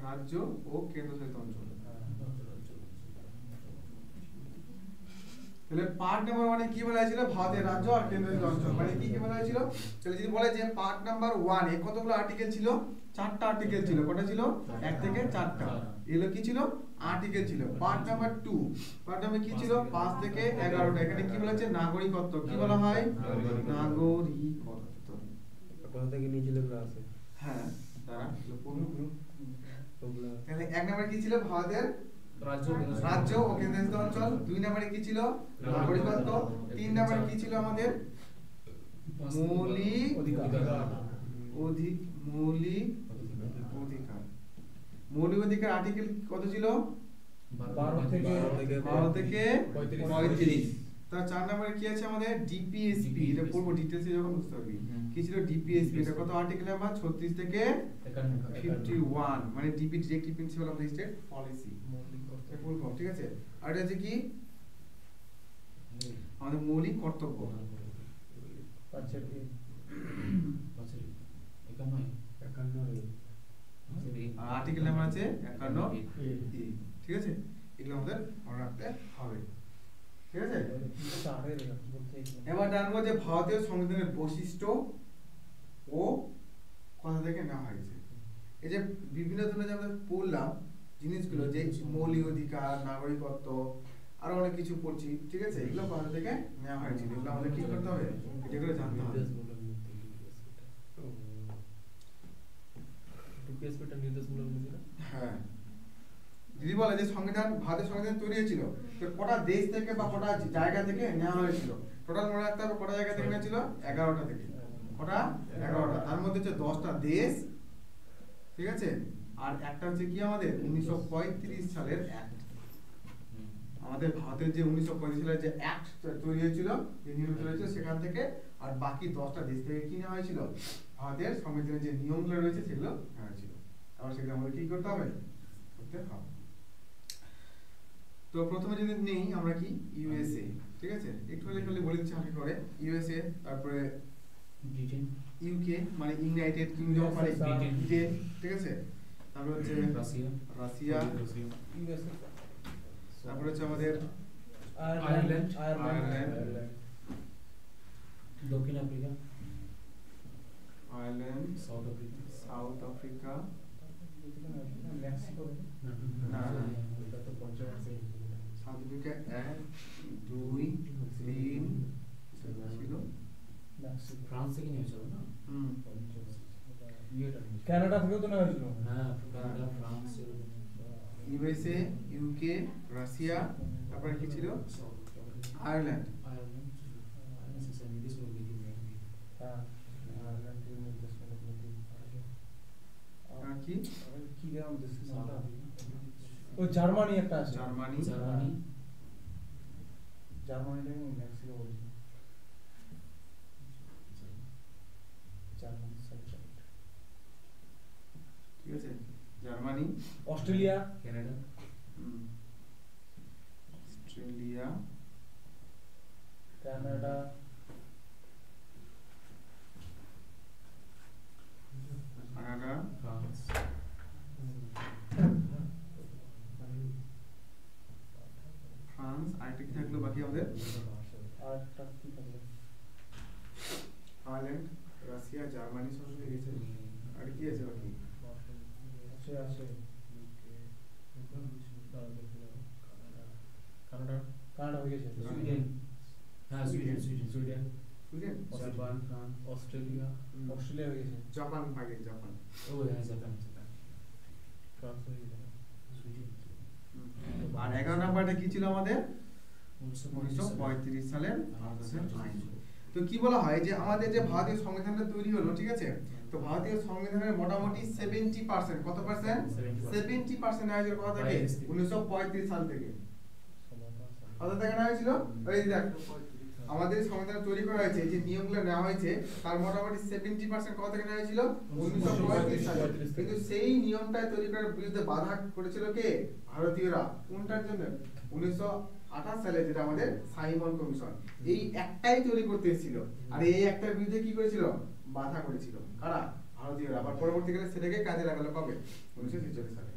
রাজ্য ও কেন্দ্রশাসিত অঞ্চল তাহলে পার্ট নাম্বার 1 এ কি বলা হয়েছিল ভারতের রাজ্য আর কেন্দ্রশাসিত অঞ্চল মানে কি কি বলা হয়েছিল তাহলে যদি বলে যে পার্ট নাম্বার 1 এ কতগুলো আর্টিকেল ছিল 4টা আর্টিকেল ছিল কয়টা ছিল 1 থেকে 4টা এগুলো কি ছিল আর্টিকেল ছিল পার্ট নাম্বার 2 পার্ট নাম্বার কি ছিল 5 থেকে 11টা এখানে কি বলা হচ্ছে নাগরিকত্ব কি বলা হয় নাগরিকত্ব কোথা থেকে নিচে লেখা আছে হ্যাঁ তারা পড়ুন ওগুলা তাহলে এক নম্বরে কি ছিল ভারতের রাজ্য ও কেন্দ্রশাসিত অঞ্চল 2 নম্বরে কি ছিল নাগরিকত্ব 3 নম্বরে কি ছিল আমাদের মৌলিক অধিকার আর্টিকেল কত ছিল 12 থেকে 35 তার 4 নম্বরে কি আছে আমাদের ডিপিএসপি এটা পড়বো ডিটেইলসে যখন বুঝতে পারবি কি ছিল ডিপিএসপি এটা কত আর্টিকেল নাম্বার 36 থেকে 51 মানে DP directive principal of the state policy এটা ফুল ফর্ম ঠিক আছে আর এটা হচ্ছে কি আমাদের মৌলিক কর্তব্য আচ্ছা একান্ন আর আর্টিকেল নাম্বার আছে 51 ই, ঠিক আছে? এগুলো আমাদের মনে রাখতে হবে, ঠিক আছে? এবার জানবো যে ভারতীয় সংবিধানের বৈশিষ্ট্য ও কোথা থেকে নেওয়া হয়েছে। এই যে বিভিন্ন ধরনের যে আমরা পড়লাম জিনিসগুলো, যে মৌলিক অধিকার, নাগরিকত্ব, আরো অনেক কিছু পড়ছি, ঠিক আছে? এগুলো কোথা থেকে নেওয়া হয়েছিল, এগুলো আমাদের কি করতে হবে, এগুলো জানতে হবে। হ্যাঁ, যদি বলে যে সংবিধান, ভারতের সংবিধান তৈরি হয়েছিল তো কটা দেশ থেকে বা কটা জায়গা থেকে নেওয়া হয়েছিল, টোটাল মনে রাখতে হবে কটা জায়গা থেকে নেওয়া ছিল, 11টা থেকে। কটা? 11টা। তার মধ্যে হচ্ছে 10টা দেশ, ঠিক আছে? আর একটা হচ্ছে কি আমাদের 1935 সালের অ্যাক্ট। আমাদের ভারতের যে 1935 সালের যে অ্যাক্ট তৈরি হয়েছিল, যে নিয়ম তৈরি হয়েছিল সেখান থেকে, আর বাকি 10টা দেশ থেকে কি নেওয়া হয়েছিল, ভারতের সংবিধানের যে নিয়মগুলো রয়েছে সেগুলো নেওয়া হয়েছিল। আবার সেগুলো আমাদের কি করতে হবে, করতে হবে। তো প্রথমে যদি নেই আমরা কি ইউএসএ, ঠিক আছে? একটু খালি বলে দিচ্ছি হালকা করে। ইউএসএ, তারপরে ব্রিটেন, ইউকে মানে ইউনাইটেড কিংডম মানে ব্রিটেন, ঠিক আছে? তারপর হচ্ছে রাশিয়া, তারপর হচ্ছে আমাদের আয়ারল্যান্ড, দক্ষিণ আফ্রিকা, সাউথ আফ্রিকা, মেক্সিকো, না, এটা তো কন্ট্রোভার্সি। সাউথ আফ্রিকা 1 2 3 ছিল, মেক্সিকো, ফ্রান্স থেকে নিয়েছিল না? কানাডা থেকেও তো নেওয়া হয়েছিল। হ্যাঁ, Canada, France, USA, UK, Russia, তারপরে কি ছিল, আয়ারল্যান্ড। হ্যাঁ, আয়ারল্যান্ড থেকে নির্দেশমূলক নীতি। আর কি কি নাম দেশ নামটা? ও জার্মানি একটা আছে। জার্মানি, জার্মানিটাকে মেক্সিকো বলছি। জার্মানি সাইড, ঠিক আছে? Germany, Australia, Canada, Australia, Canada, Canada, France, France, আরেকটা কি থাকলো বাকি আমাদের, আর একটা কি থাকবে? আয়ারল্যান্ড, রাশিয়া, জার্মানি সব হয়ে গেছে। আর কি আছে বাকি? আছে কানাডা হয়ে গেছে। সুইডেন, হ্যাঁ Sweden, Sweden, Japan, France, Australia, Australia হয়ে গেছে। জাপান, আগে জাপান। ও হ্যাঁ জাপান, ফ্রান্স হয়ে গেছে। সুইডেন। আর 11 নাম্বারটা কি ছিল আমাদের, 1935 1935 সালের ভারতের আইন। তো কি বলা হয় যে আমাদের যে ভারতীয় সংবিধানটা তৈরি হলো, ঠিক আছে? তো ভারতীয় সংবিধানের মোটামুটি 70%, কত পার্সেন্ট, 70% নেওয়া হয়েছিল কথা থেকে 1935 সাল থেকে। কত থেকে নেওয়া হয়েছিল, ওই দেখ আমাদের সংবিধান তৈরি করা হয়েছে, যে নিয়মগুলো নেওয়া হয়েছে তার মোটামুটি 70% কত থেকে নেওয়া হয়েছিল, 1935 সালে। কিন্তু সেই নিয়মটা তৈরি করার বিরুদ্ধে বাধা করেছিল কে, ভারতীয়রা। কোনটার জন্য, 1928 সালে, যেটা আমাদের সাইমন কমিশন, এই একটাই তৈরি করতে এসেছিল। আর এই একটার বিরুদ্ধে কি করেছিল, বাধা করেছিল কারা, ভারতীয়রা। আবার পরবর্তীকালে সেটাকে কাজে লাগালো কবে, 1946 সালে,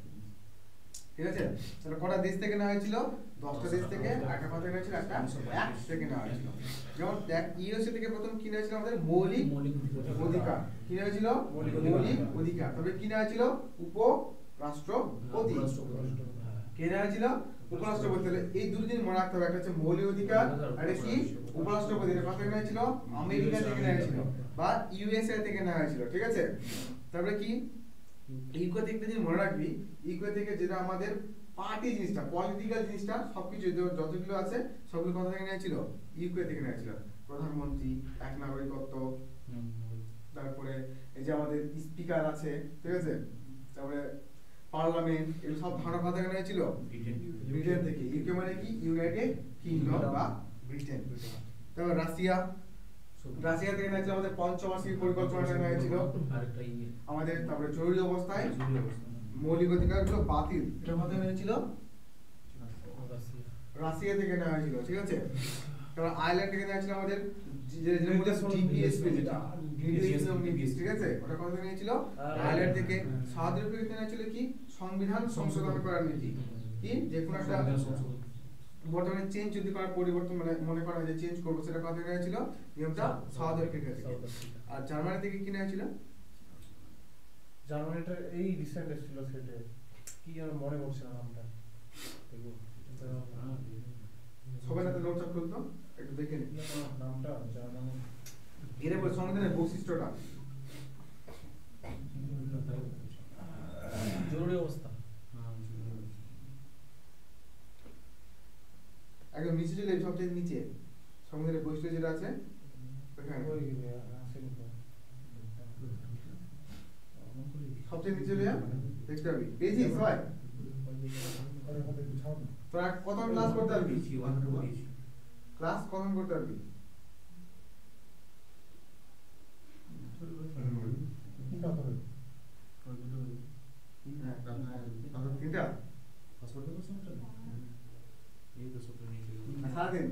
ঠিক আছে? তাহলে কটা দেশ থেকে নেওয়া হয়েছিল, 10টা দেশ থেকে। একটা কথা হয়েছিল, একটা এক থেকে নেওয়া হয়েছিল। যেমন দেখ, ইউএসএ থেকে প্রথম কি নেওয়া হয়েছিল আমাদের, মৌলিক অধিকার। কি নেওয়া হয়েছিল, মৌলিক অধিকার। তবে কি নেওয়া হয়েছিল, উপরাষ্ট্রপতি। কে নেওয়া হয়েছিল, উপরাষ্ট্রপতি। তাহলে এই দুটো জিনিস মনে রাখতে হবে, একটা হচ্ছে মৌলিক অধিকার, আর একটা কি, উপরাষ্ট্রপতি। এটা কথা নেওয়া হয়েছিল, আমেরিকা থেকে নেওয়া হয়েছিল বা ইউএসএ থেকে নেওয়া হয়েছিল, ঠিক আছে? তারপরে কি, ইউকে থেকে যদি মনে রাখবি, ইউকে থেকে যেটা আমাদের পার্টি জিনিসটা, পলিটিক্যাল জিনিসটা, সবকিছু যতগুলো আছে সবগুলো কথা থেকে নেওয়া ছিল, ইউকে থেকে নেওয়া ছিল। প্রধানমন্ত্রী, এক নাগরিকত্ব, তারপরে এই যে আমাদের স্পিকার আছে, ঠিক আছে? তারপরে পার্লামেন্ট, এগুলো সব ধারণা কথা থেকে নেওয়া ছিল ব্রিটেন থেকে। ইউকে মানে কি, ইউনাইটেড কিংডম বা ব্রিটেন। তারপর রাশিয়া, রাশিয়া থেকে নেওয়া ছিল আমাদের পঞ্চবার্ষিক পরিকল্পনাটা নেওয়া হয়েছিল আমাদের। তারপরে জরুরি অবস্থায় মৌলিক অধিকারগুলো বাতিল, এটা কথা হয়েছিল রাশিয়া থেকে নেওয়া হয়েছিল, ঠিক আছে? কারণ আয়ারল্যান্ড থেকে নিয়েছিল আমাদের যেটা মধ্যে ডিপিএসপি যেটা ডিপিএস, ঠিক আছে, ওটা কথা থেকে নিয়েছিল আয়ারল্যান্ড থেকে। সাউথ আফ্রিকা থেকে নিয়েছিল কি সংবিধান সংশোধন করার নীতি, কি যে কোনো একটা বর্তমানে চেঞ্জ যদি করার পরিবর্তন মানে মনে করা হয় যে চেঞ্জ করবো, সেটা কথা থেকে নিয়েছিল নিয়মটা সাউথ আফ্রিকা থেকে। আর জার্মানি থেকে কি নিয়েছিল? জার্মানিটা এই রিসেন্ট এসেছিল, সেটা কি যেন মনে পড়ছে না নামটা। সবাই না নোটটা খুলতো একটু দেখে নিন নামটা জার্মানি। এর বলে সংবিধানের বৈশিষ্ট্যটা জরুরি অবস্থা। একদম নিচে চলে সবচেয়ে নিচে সংবিধানের বৈশিষ্ট্য যেটা আছে ওখানে সবচেয়ে নিচে চলে যা, দেখতে পাবি পেয়েছিস সবাই? তোরা কতক্ষণ ক্লাস করতে পারবি? ক্লাস কতক্ষণ করতে পারবি? তিনটা সারাদিন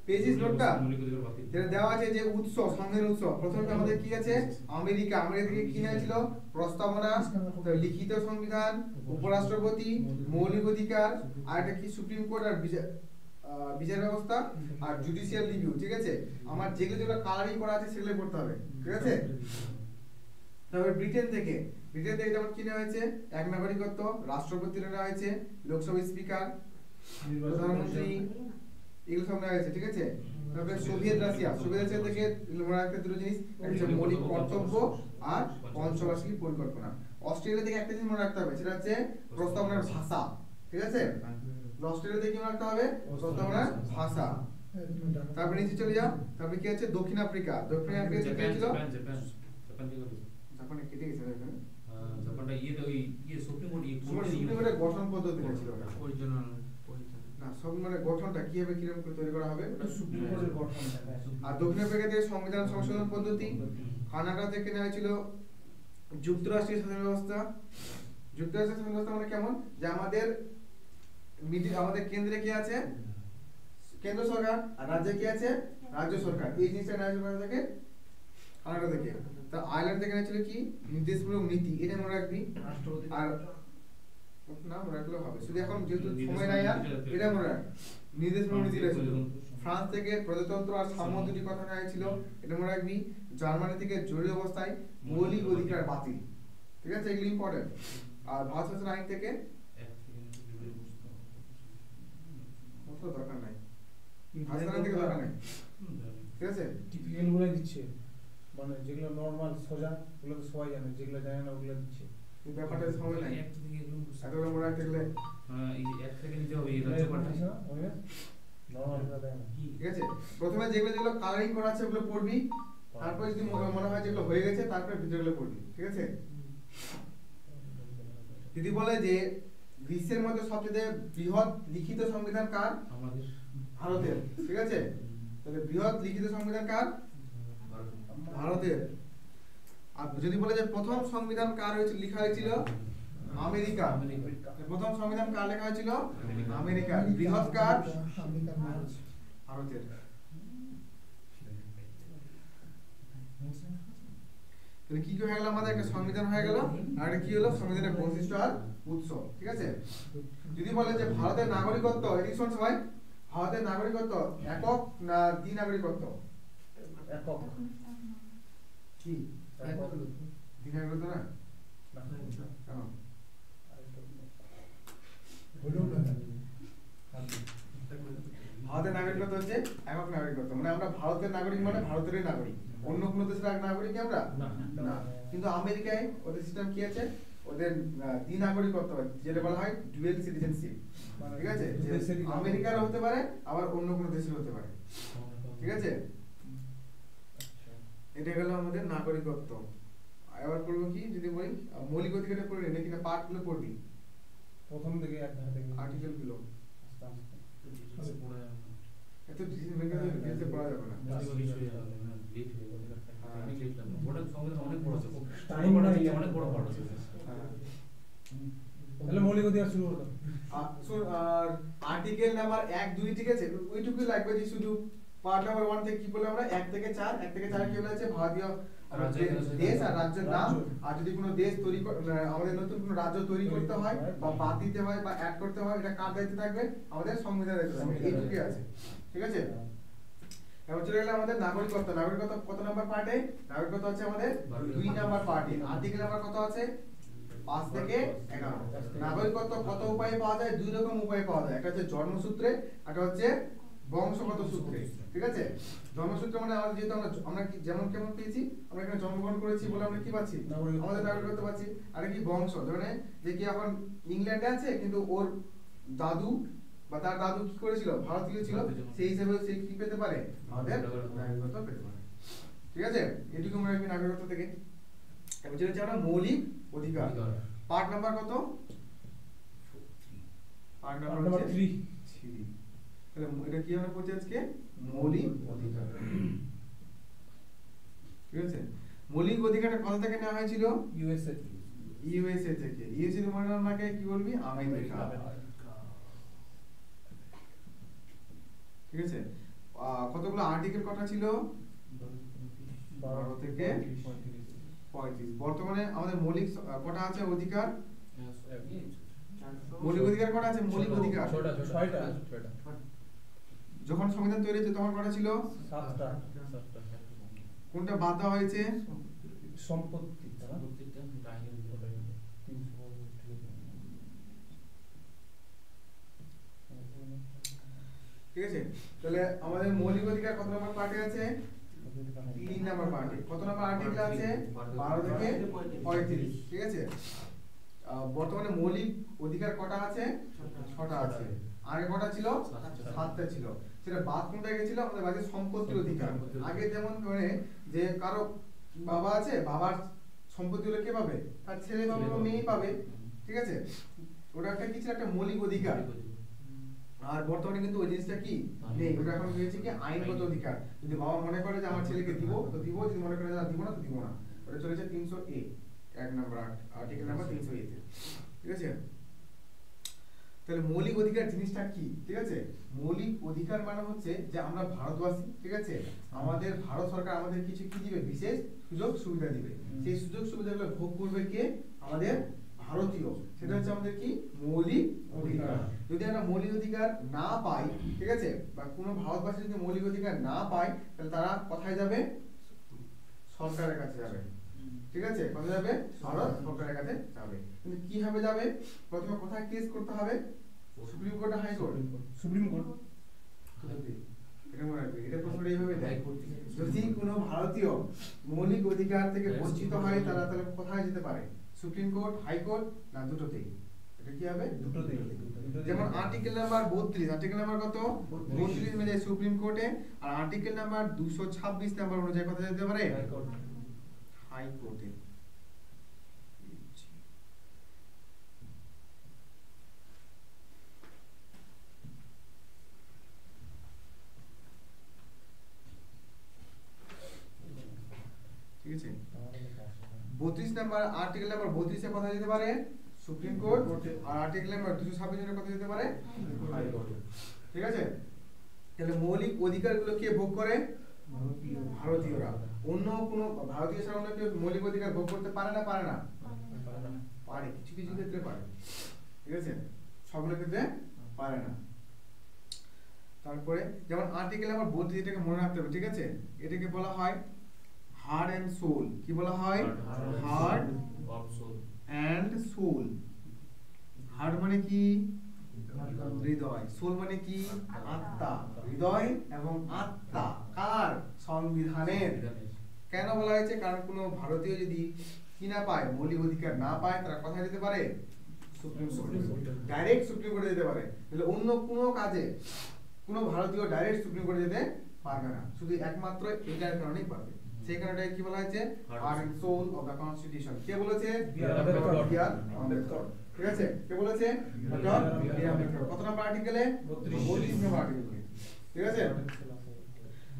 পেয়েছিস নোটটা? যেটা দেওয়া আছে যে উৎস, সংবিধানের উৎস, প্রথমে আমাদের কি আছে? আমেরিকা। আমেরিকা থেকে কি নিয়েছিল? প্রস্তাবনা, লিখিত সংবিধান, উপরাষ্ট্রপতি, মৌলিক অধিকার, আর একটা কি সুপ্রিম কোর্ট আর বিচার ব্যবস্থা আর জুডিশিয়াল রিভিউ, ঠিক আছে। আমার যেগুলো কালারিং করা আছে সেগুলো পড়তে হবে, ঠিক আছে। তারপরে ব্রিটেন থেকে যেমন কি নেওয়া হয়েছে? এক নাগরিকত্ব, রাষ্ট্রপতির নেওয়া হয়েছে, লোকসভা স্পিকার, প্রধানমন্ত্রী, এগুলো সব নেওয়া হয়েছে, ঠিক আছে। তারপরে সোভিয়েত রাশিয়া থেকে মনে রাখতে দুটো জিনিস, একটা হচ্ছে মৌলিক কর্তব্য আর পঞ্চবার্ষিকী পরিকল্পনা। অস্ট্রেলিয়া থেকে একটা জিনিস মনে রাখতে হবে, সেটা হচ্ছে প্রস্তাবনার ভাষা, ঠিক আছে। অস্ট্রেলিয়া থেকে কি মনে রাখতে হবে? প্রস্তাবনার ভাষা। তারপরে নিচে চলে যাও, তারপরে কি আছে? দক্ষিণ আফ্রিকা থেকে কি ছিল? জাপানে কেটে গেছে এখানে। জাপানটা সুপ্রিম কোর্টের গঠন পদ্ধতি ছিল ওটা। অরিজিনাল না, সব মানে গঠনটা কিভাবে কিরকম করে তৈরি করা হবে ওটা সুপ্রিম কোর্টের গঠনটা। আর দক্ষিণ আফ্রিকা থেকে সংবিধান সংশোধন পদ্ধতি। কানাডা থেকে নেওয়া হয়েছিল যুক্তরাষ্ট্রীয় শাসন ব্যবস্থা। যুক্তরাষ্ট্রীয় শাসন ব্যবস্থা মানে কেমন? যে আমাদের কেন্দ্রে কি আছে? কেন্দ্র সরকার, আর রাজ্যে কি আছে? রাজ্য সরকার। এই জিনিসটা নেওয়া থেকে কানাডা থেকে। তা আয়ারল্যান্ড থেকে নিয়েছিল কি? নির্দেশমূলক নীতি, এটা মনে রাখবি। আর না মনে রাখলেও হবে, শুধু এখন যেহেতু সময় নাই আর এটা মনে রাখ, নির্দেশমূলক নীতি ছিল। ফ্রান্স থেকে প্রজাতন্ত্র আর সাম্য দুটি কথা নেওয়া ছিল, এটা মনে রাখবি। জার্মানি থেকে জরুরি অবস্থায় মৌলিক অধিকার বাতিল, ঠিক আছে, এগুলো ইম্পর্টেন্ট। আর ভারত শাসন আইন থেকে দরকার নাই, ভারত শাসন থেকে দরকার নাই, ঠিক আছে। টিপিক্যাল গুলো দিচ্ছে, মানে যেগুলো নরমাল সোজা ওগুলো তো সবাই জানে, যেগুলো জানে না ওগুলো দিচ্ছে। এই ব্যাপারটা সময় নাই, এতগুলো মনে রাখতে গেলে ঠিক আছে। প্রথমে যেগুলো কালারিং করা আছে ওগুলো পড়বি, তারপর যদি মনে হয় যেগুলো হয়ে গেছে তারপরে ভিডিওগুলো পড়বি, ঠিক আছে। যদি বলে যে বিশ্বের মধ্যে সবচেয়ে বৃহৎ লিখিত সংবিধান কার? আমাদের ভারতের, ঠিক আছে। তাহলে বৃহৎ লিখিত সংবিধান কার? ভারতের। আর যদি বলে যে প্রথম সংবিধান কার হয়েছিল, লেখা হয়েছিল আমেরিকা। প্রথম সংবিধান কার লেখা হয়েছিল? আমেরিকা। বৃহৎ কার? ভারতের। তাহলে কি হয়ে গেল আমাদের? একটা সংবিধান হয়ে গেল, আর একটা কি হলো? সংবিধানের বৈশিষ্ট্য আর উৎস, ঠিক আছে। যদি বলে যে ভারতের নাগরিকত্ব, এদিকে শোন সবাই, ভারতের নাগরিকত্ব একক না দ্বি নাগরিকত্ব? একক। কি দ্বি নাগরিকত্ব না? কেন? ভারতের নাগরিকত্ব হচ্ছে একক নাগরিকত্ব, মানে আমরা ভারতের নাগরিক মানে ভারতেরই নাগরিক, অন্য কোনো দেশের নাগরিক কি আমরা না। কিন্তু আমেরিকায় ওদের সিস্টেম কি আছে? ওদের দ্বি নাগরিকত্ব, যেটা বলা হয় ডুয়েল সিটিজেনশিপ, ঠিক আছে। আমেরিকার হতে পারে আবার অন্য কোনো দেশের হতে পারে, ঠিক আছে। এটা গেল আমাদের নাগরিকত্ব। এবার পড়বো কি? যদি বলি মৌলিক অধিকারটা পড়বি নাকি না পার্ট গুলো পড়বি? প্রথম থেকে এক ধারা থেকে আর্টিকেল গুলো এত ডিসিশন মেকার দিতে পড়া যাবে না। অনেক বড় আছে, টাইম অনেক বড় পার্ট আছে। তাহলে মৌলিক অধিকার শুরু করতে আর আর্টিকেল নাম্বার 1 2 ঠিক আছে, ওইটুকুই লাগবে যে শুধু পার্ট নাম্বার 1 থেকে কি বলে আমরা 1 থেকে 4 কি বলা আছে ভারতীয় দেশ আর রাজ্যের নাম। আর যদি কোনো দেশ তৈরি আমাদের নতুন কোনো রাজ্য তৈরি করতে হয় বা বাদ দিতে হয় বা অ্যাড করতে হয়, এটা কার দায়িত্বে থাকবে? আমাদের সংবিধানের দায়িত্বে থাকবে। এইটুকুই আছে, ঠিক আছে। এবার চলে গেলে আমাদের নাগরিকত্ব। নাগরিকত্ব কত নাম্বার পার্টে? নাগরিকত্ব আছে আমাদের 2 নাম্বার পার্টে। আর্টিকেল নাম্বার কত আছে? 5 থেকে 11। নাগরিকত্ব কত উপায়ে পাওয়া যায়? 2 রকম উপায়ে পাওয়া যায়, একটা হচ্ছে জন্মসূত্রে, একটা হচ্ছে বংশগত সূত্রে, ঠিক আছে। জন্মসূত্রে মানে আমাদের যেহেতু আমরা কি যেমন কেমন পেয়েছি, আমরা এখানে জন্মগ্রহণ করেছি বলে আমরা কি পাচ্ছি? আমাদের নাগরিকত্ব পাচ্ছি। আর কি বংশ, মানে যে কি এখন ইংল্যান্ডে আছে কিন্তু ওর দাদু বা তার দাদু কি করেছিল? ভারতীয় ছিল, সেই হিসেবে সে কি পেতে পারে? আমাদের নাগরিকত্ব পেতে পারে, ঠিক আছে। এটুকু মনে রাখবেন নাগরিকত্ব থেকে। এবার যেটা হচ্ছে আমরা মৌলিক অধিকার। পার্ট নাম্বার কত? Part number 3। তাহলে এটা কি আমরা পড়ছি আজকে? মৌলিক অধিকার, ঠিক আছে। মৌলিক অধিকারটা কোথা থেকে নেওয়া হয়েছিল? ইউএসএ থেকে। ইউএসএ মানে আমাকে কি বলবি? আমেরিকা, ঠিক আছে। কতগুলো আর্টিকেল কটা ছিল? 12 থেকে 35। বর্তমানে আমাদের মৌলিক কটা আছে অধিকার? মৌলিক অধিকার কটা আছে? মৌলিক অধিকার 6টা। যখন সংবিধান তৈরি হয়েছে তখন কটা ছিল? 7টা। কোনটা বাদ দেওয়া হয়েছে? সম্পত্তি, ঠিক আছে। তাহলে আমাদের মৌলিক অধিকার কত নম্বর পার্টে আছে? 3 নাম্বার পার্টে। কত নাম্বার আর্টিকেল আছে? 12 থেকে 35, ঠিক আছে। বর্তমানে মৌলিক অধিকার কটা আছে? 6টা আছে। আগে কটা ছিল? 7টা ছিল। সেটা বাদ কোনটা গেছিল? আমাদের বাজে সম্পত্তির অধিকার। আগে যেমন ধরে যে কারো বাবা আছে, বাবার সম্পত্তি হলে কে পাবে? তার ছেলে পাবে বা মেয়ে পাবে, ঠিক আছে। ওটা একটা কি ছিল? একটা মৌলিক অধিকার। আর বর্তমানে কিন্তু ওই জিনিসটা কি নেই, ওটা এখন হয়েছে কি আইনগত অধিকার। যদি বাবা মনে করে যে আমার ছেলেকে দিব তো দিব, যদি মনে করে যে দিব না তো দিব না। ওটা চলেছে 300A, 1 number article number 300A তে, ঠিক আছে। তাহলে মৌলিক অধিকার জিনিসটা কি, ঠিক আছে। মৌলিক অধিকার মানে হচ্ছে যে আমরা ভারতবাসী, ঠিক আছে, আমাদের ভারত সরকার আমাদের কিছু কি দিবে? বিশেষ সুযোগ সুবিধা দিবে। সেই সুযোগ সুবিধাগুলো ভোগ করবে কে? আমাদের ভারতীয়। সেটা হচ্ছে আমাদের কি? মৌলিক অধিকার। যদি আমরা মৌলিক অধিকার না পাই, ঠিক আছে, বা কোনো ভারতবাসী যদি মৌলিক অধিকার না পায়, তাহলে তারা কোথায় যাবে? সরকারের কাছে যাবে, ঠিক আছে। কোথায় যাবে? ভারত সরকারের কাছে যাবে। কিন্তু কিভাবে যাবে? প্রথমে কোথায় কেস করতে হবে? Supreme court, high court? Supreme court. এটা প্রশ্নটা এইভাবে দেয়, যদি কোনো ভারতীয় মৌলিক অধিকার থেকে বঞ্চিত হয় তারা তাহলে কোথায় যেতে পারে? সুপ্রিম কোর্ট, হাই কোর্ট, না দুটোতেই? এটা কি হবে? দুটোতেই। যেমন আর্টিকেল নাম্বার 32, আর্টিকেল নাম্বার কত? 32 অনুযায়ী সুপ্রিম কোর্টে, আর আর্টিকেল নাম্বার 226 নাম্বার অনুযায়ী কোথায় যেতে পারে? হাই কোর্টে। ঠিক আছে। 32 নাম্বার আর্টিকেল নাম্বার 32 এ কোথায় যেতে পারে? Supreme court. আর আর্টিকেল নাম্বার 226 এর কোথায় যেতে পারে? হাই কোর্ট, ঠিক আছে। তাহলে মৌলিক অধিকারগুলো কে ভোগ করে? ভারতীয়রা। অন্য কোনো ভারতীয় ছাড়া অন্য কেউ মৌলিক অধিকার ভোগ করতে পারে না? পারে না? পারে, কিছু কিছু ক্ষেত্রে পারে, ঠিক আছে, সবগুলো ক্ষেত্রে পারে না। তারপরে যেমন আর্টিকেল নাম্বার 32, এটাকে মনে রাখতে হবে, ঠিক আছে। এটাকে বলা হয় হার্ট এন্ড সোল। কি বলা হয়? Heart and soul. হার্ট মানে কি? হৃদয়। সোল মানে কি? আত্মা। হৃদয় এবং আত্মা কার? সংবিধানের। কেন বলা হয়েছে? কারণ কোনো ভারতীয় যদি কি না পায়, মৌলিক অধিকার না পায়, তারা কোথায় যেতে পারে? সুপ্রিম কোর্টে, ডাইরেক্ট সুপ্রিম কোর্টে যেতে পারে। তাহলে অন্য কোনো কাজে কোনো ভারতীয় ডাইরেক্ট সুপ্রিম কোর্টে যেতে পারবে না, শুধু একমাত্র এটার কারণেই পারবে। সেই কারণে কি বলা হয়েছে? Heart and soul of the constitution. কে বলেছে? বি.আর. আম্বেদকর, ঠিক আছে। কে বলেছে? Doctor B R. আম্বেদকর। কত নম্বর আর্টিকেলে? 32 নম্বর আর্টিকেলে, ঠিক আছে।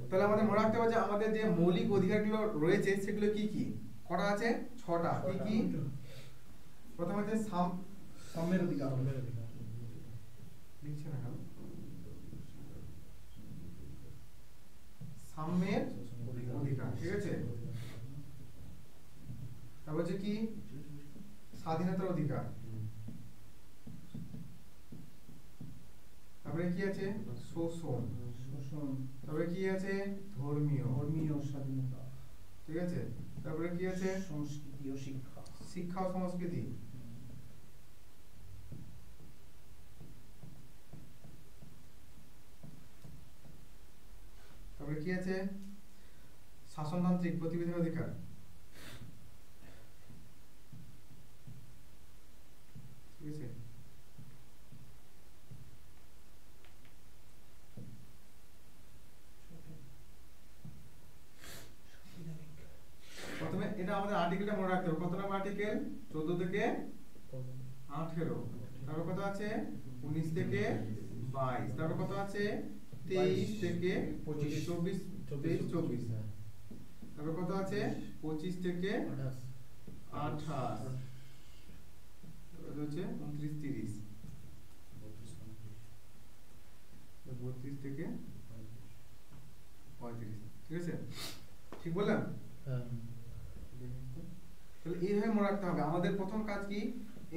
তাহলে আমাদের মনে রাখতে হবে যে আমাদের যে মৌলিক অধিকারগুলো রয়েছে সেগুলো কি কি? কটা আছে? 6টা। কি কি? প্রথম হচ্ছে সাম্যের অধিকার। লিখছে না কেন? সাম্যের অধিকার, ঠিক আছে। তারপর হচ্ছে কি স্বাধীনতার অধিকার, তারপরে কি আছে শোষণ, তারপরে কি আছে ধর্মীয় স্বাধীনতা, ঠিক আছে। তারপরে কি আছে সংস্কৃতি ও শিক্ষা, শিক্ষা ও সংস্কৃতি, তারপরে কি আছে শাসনতান্ত্রিক প্রতিবিধান অধিকার, ঠিক আছে। প্রথমে এটা আমাদের আর্টিকেলটা মনে রাখতে হবে। কত নম্বর আর্টিকেল? 14 থেকে 18। তারপর কত আছে 19 থেকে 22। তারপর কত আছে 23 থেকে 25, 23 24। তারপর কত আছে 25 থেকে 28। তারপর হচ্ছে 29 30, 32 থেকে 35, ঠিক আছে। ঠিক বললাম? তাহলে এইভাবে মনে রাখতে হবে। আমাদের প্রথম কাজ কি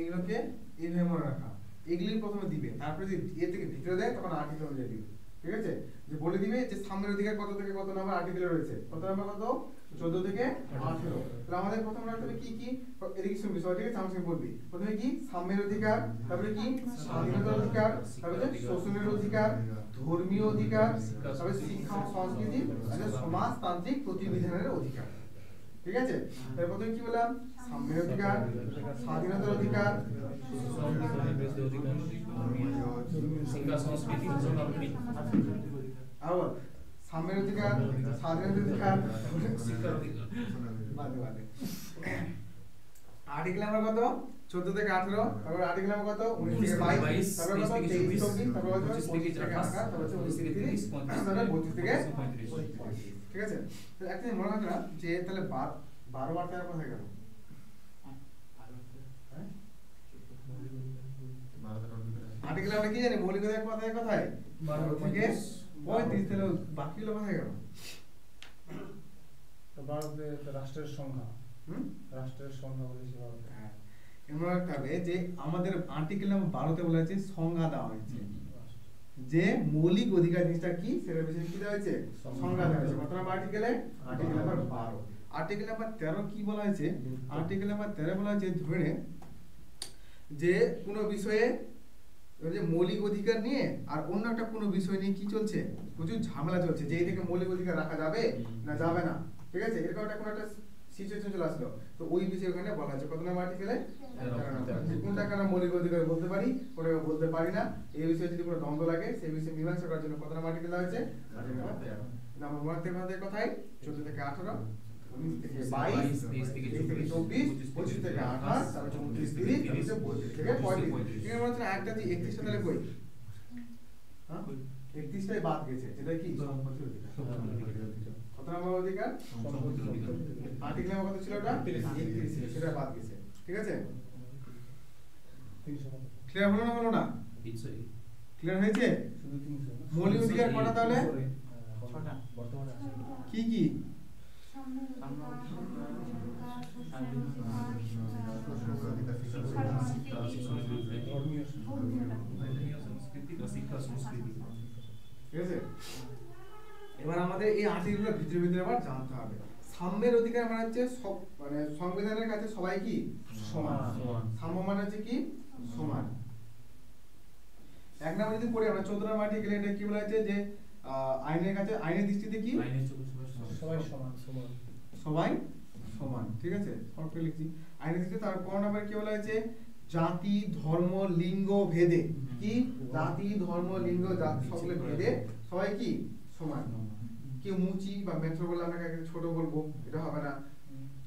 এগুলোকে এইভাবে মনে রাখা। এগুলি প্রথমে দিবে, তারপরে যদি এর থেকে ভিতরে দেয় তখন আর্টিকেল অনুযায়ী দিবে, ঠিক আছে। যে বলে দিবে যে সাম্যের অধিকার কত থেকে কত নাম্বার আর্টিকেলে রয়েছে, কত নাম্বার কত 14 থেকে 18। তাহলে আমাদের প্রথম রাখতে হবে কি কি, এদিকে শুনবি সবাই, ঠিক আছে। আমার সঙ্গে বলবি প্রথমে কি সাম্যের অধিকার, তারপরে কি স্বাধীনতার অধিকার, তারপরে শোষণের অধিকার, ধর্মীয় অধিকার, তারপরে শিক্ষা ও সংস্কৃতি, তারপরে সমাজতান্ত্রিক প্রতিবিধানের অধিকার, ঠিক আছে। তারপর প্রথমে কি বললাম সাম্যের অধিকার, স্বাধীনতার অধিকার, শিক্ষা সংস্কৃতি আবার সাম্যের অধিকার, স্বাধীনতার অধিকার, শিক্ষার অধিকার। বাদে বাদে। আর্টিকেল নাম্বার কত 14 থেকে 18, তারপর আর্টিকেল নাম্বার কত 19 থেকে 22, তারপর কত 23 24, তারপর কত 25 থেকে 28, তারপর হচ্ছে 29 থেকে 30, তারপর 32 থেকে 35, ঠিক আছে। তাহলে একটা জিনিস মনে রাখনা যে তাহলে 12 বার 13 কোথায় গেল? আর্টিকেল আমরা কি জানি মৌলিক অধিকার কোথায় কোথায় 12 থেকে 35, তাহলে বাকিগুলো কোথায় গেল? তো ভারতে রাষ্ট্রের সংখ্যা, রাষ্ট্রের সংখ্যা বলেছি ভারতে। হ্যাঁ, এমন রাখতে হবে যে আমাদের আর্টিকেল নাম্বার 12 তে বলা হয়েছে সংজ্ঞা দেওয়া হয়েছে যে মৌলিক অধিকার জিনিসটা কি সেটার বিষয়ে কি দেওয়া হয়েছে সংজ্ঞা দেওয়া হয়েছে। কত নাম্বার আর্টিকেলে? Article number 12। আর্টিকেল নাম্বার 13 কি বলা হয়েছে? আর্টিকেল নাম্বার 13 বলা হয়েছে ধরে যে কোনো বিষয়ে যে মৌলিক অধিকার নিয়ে আর অন্য একটা কোনো বিষয় নিয়ে কি চলছে প্রচুর ঝামেলা চলছে যে এই থেকে মৌলিক অধিকার রাখা যাবে না যাবে না, ঠিক আছে। এরকম একটা কোনো একটা সিচুয়েশন চলে আসলো, তো ওই বিষয়ে ওখানে বলা আছে কত নাম্বার আর্টিকেলে? 13 নাম্বার। যে কোনটা কেন মৌলিক অধিকার বলতে পারি কোনটা বলতে পারি না, এই বিষয়ে যদি কোনো দ্বন্দ্ব লাগে সেই বিষয়ে মীমাংসা করার জন্য কত নাম্বার আর্টিকেল দেওয়া হয়েছে? Article number 13। নাম্বার 1 থেকে আমাদের কথাই 14 থেকে 18, 19 থেকে 22, 23 থেকে 24, 25 থেকে 28, তারপর 29 30, তারপর 32 থেকে 35। ঠিক আছে, বলছেন একটা যে 31 টা তাহলে কই? হ্যাঁ 31 টাই বাদ গেছে, যেটা কি সম্পত্তির অধিকার। কত নাম্বার অধিকার? সম্পত্তির অধিকার। আর্টিকেল নাম্বার কত ছিল ওটা? 31, সেটা বাদ গেছে, ঠিক আছে। ক্লিয়ার হলো না হলো না? ক্লিয়ার হয়েছে? শুধু 300 মৌলিক অধিকার কটা তাহলে? 6টা বর্তমানে আছে। কি কি? ঠিক আছে, এবার আমাদের এই আর্টিকেলগুলো ভিতরে ভিতরে আবার জানতে হবে। সাম্যের অধিকার মানে হচ্ছে সব মানে সংবিধানের কাছে সবাই কি সমান। সাম্য মানে হচ্ছে কি সমান। এক নাম্বার যদি পড়ি আমরা 14 নম্বর আর্টিকেল, এটা কি বলা হয়েছে যে আইনের কাছে আইনের দৃষ্টিতে কি সবাই সমান, সমান সবাই সমান, ঠিক আছে। শর্ট করে লিখছি আইনের দৃষ্টিতে। তার কোন নাম্বার কি বলা হয়েছে? জাতি ধর্ম লিঙ্গ ভেদে কি জাতি ধর্ম লিঙ্গ জাতি সকলে ভেদে সবাই কি সমান। কেউ মুচি বা মেট্রো বলে আমরা কাকে ছোট বলবো, এটা হবে না।